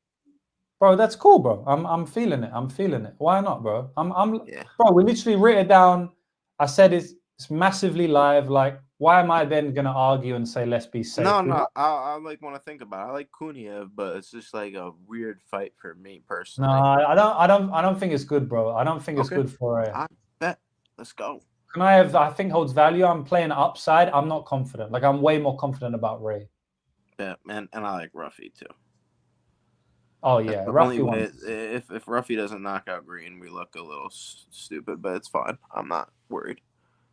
Bro, that's cool, bro. I'm feeling it. Why not, bro? Bro, we literally wrote it down. I said it's massively live. Like, why am I then gonna argue and say let's be safe? No. I like want to think about it. I like Kuniev, but it's just like a weird fight for me personally. No, I don't think it's good, bro. I don't think it's good for a. I bet. Let's go. Kuniev, I think holds value. I'm playing upside. I'm not confident. Like, I'm way more confident about Ray. Yeah, man, and I like Ruffy too. Oh yeah, Ruffy if Ruffy doesn't knock out Green, we look a little stupid, but it's fine. I'm not worried.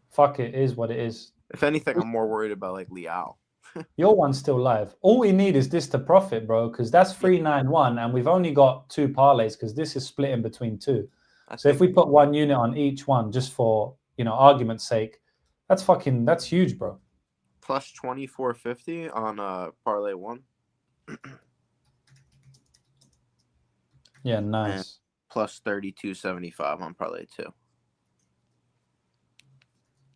Fuck it, is what it is. If anything, I'm more worried about like Leal. Your one's still live. All we need is this to profit, bro, because that's 391, and we've only got 2 parlays because this is split in between 2. So if we put 1 unit on each one, just for argument's sake, that's huge, bro. Plus 2450 on parlay 1. Yeah, nice. And plus 3275 on parlay 2.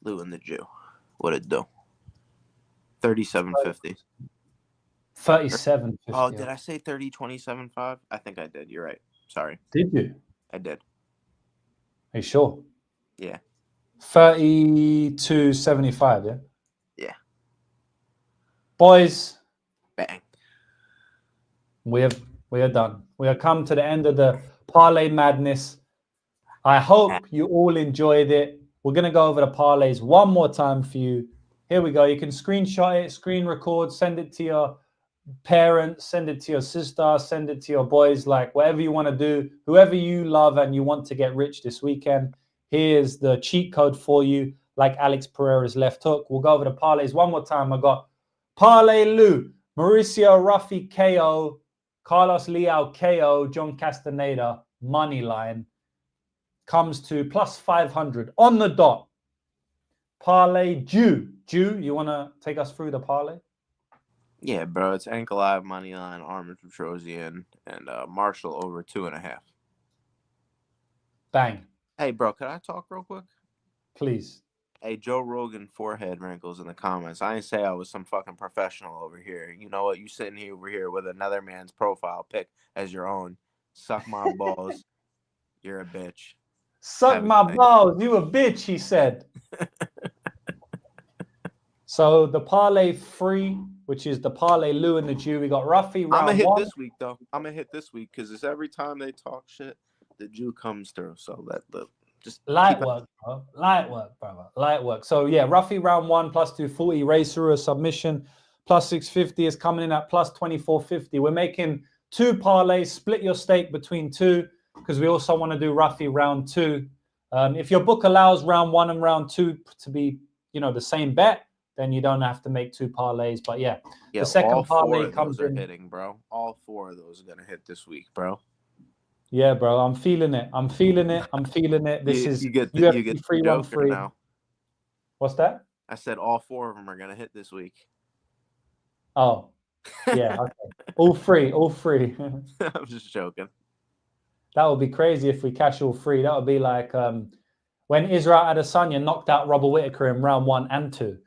Lou and the Jew. What it do? 3750. 3750. Oh, did I say 30.275? I think I did. You're right. Sorry. Did you? I did. Are you sure? Yeah. 32.75, yeah? Yeah. Boys, Bang. we are done. We have come to the end of the parlay madness. I hope you all enjoyed it. We're going to go over the parlays one more time for you. Here we go. You can screenshot it, screen record, send it to your parents, send it to your sister, send it to your boys, like whatever you want to do, whoever you love and you want to get rich this weekend. Here's the cheat code for you, like Alex Pereira's left hook. We'll go over the parlays one more time. I got Parlay Lou, Mauricio Ruffy KO, Carlos Leal KO, John Castañeda money line comes to plus 500 on the dot. Parlay Jew, you want to take us through the parlay? Yeah, bro. It's Ankalaev money line, Armored Petrosyan, and Marshall over 2.5. Bang. Hey, bro, can I talk real quick? Please. Hey, Joe Rogan forehead wrinkles in the comments. I didn't say I was some fucking professional over here. You know what? You sitting here over here with another man's profile pic as your own. Suck my balls. You're a bitch. Suck my balls. You a bitch, he said. So the parlay 3, which is the parlay Lou and the Jew, we got Ruffy round I'm gonna hit 1. this week though. I'm gonna hit this week because it's every time they talk shit, the Jew comes through. So that just light work, bro. Light work, brother. Light work. So yeah, Ruffy round 1 plus 240, race through a submission plus 650 is coming in at plus 2450. We're making 2 parlays. Split your stake between 2 because we also want to do Ruffy round 2. If your book allows round 1 and round 2 to be, the same bet, then you don't have to make 2 parlays. But yeah, the second parlay comes in. Hitting, bro. All 4 of those are gonna hit this week, bro. Yeah, bro. I'm feeling it. This is you get UFC 313 now. What's that? I said all 4 of them are gonna hit this week. Oh, yeah. Okay. All three. I'm just joking. That would be crazy if we cash all 3. That would be like when Israel Adesanya knocked out Robert Whittaker in round 1 and 2.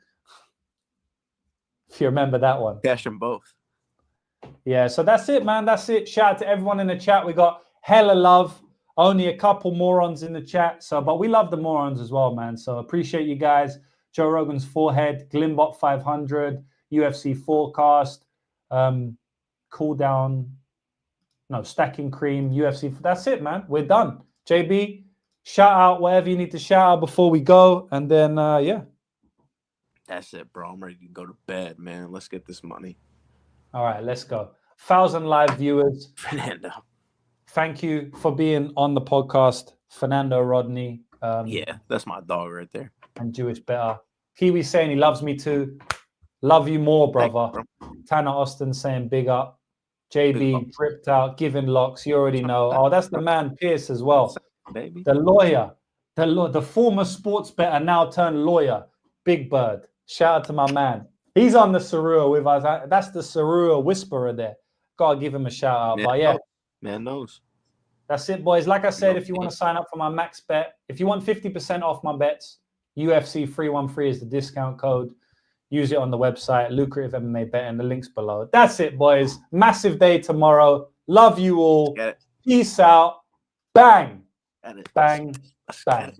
If you remember that one. Cash them both. Yeah, so that's it, man. That's it. Shout out to everyone in the chat. We got hella love. Only a couple morons in the chat. But we love the morons as well, man. So appreciate you guys. Joe Rogan's forehead, Glimbot 500, UFC forecast, cool down, stacking cream, UFC. That's it, man. We're done. JB, shout out whatever you need to shout out before we go. And then, yeah. That's it, bro. I'm ready to go to bed, man. Let's get this money. All right, let's go. 1,000 live viewers. Fernando. Thank you for being on the podcast, Fernando Rodney. Yeah, that's my dog right there. And Jewish Better. Kiwi saying he loves me too. Love you more, brother. Tanner Austin saying big up. JB dripped out, giving locks. You already know. Oh, that's the man Pierce as well. Baby. The lawyer. The former sports bettor now turned lawyer. Big Bird. Shout out to my man. He's on the Tsuruya with us. That's the Tsuruya whisperer there. Gotta give him a shout out. But yeah. Man knows. That's it, boys. Like I said, if you want to sign up for my max bet, if you want 50% off my bets, UFC 313 is the discount code. Use it on the website, Lucrative MMA Bet, and the links below. That's it, boys. Massive day tomorrow. Love you all. Peace out. Bang. Bang. Bang.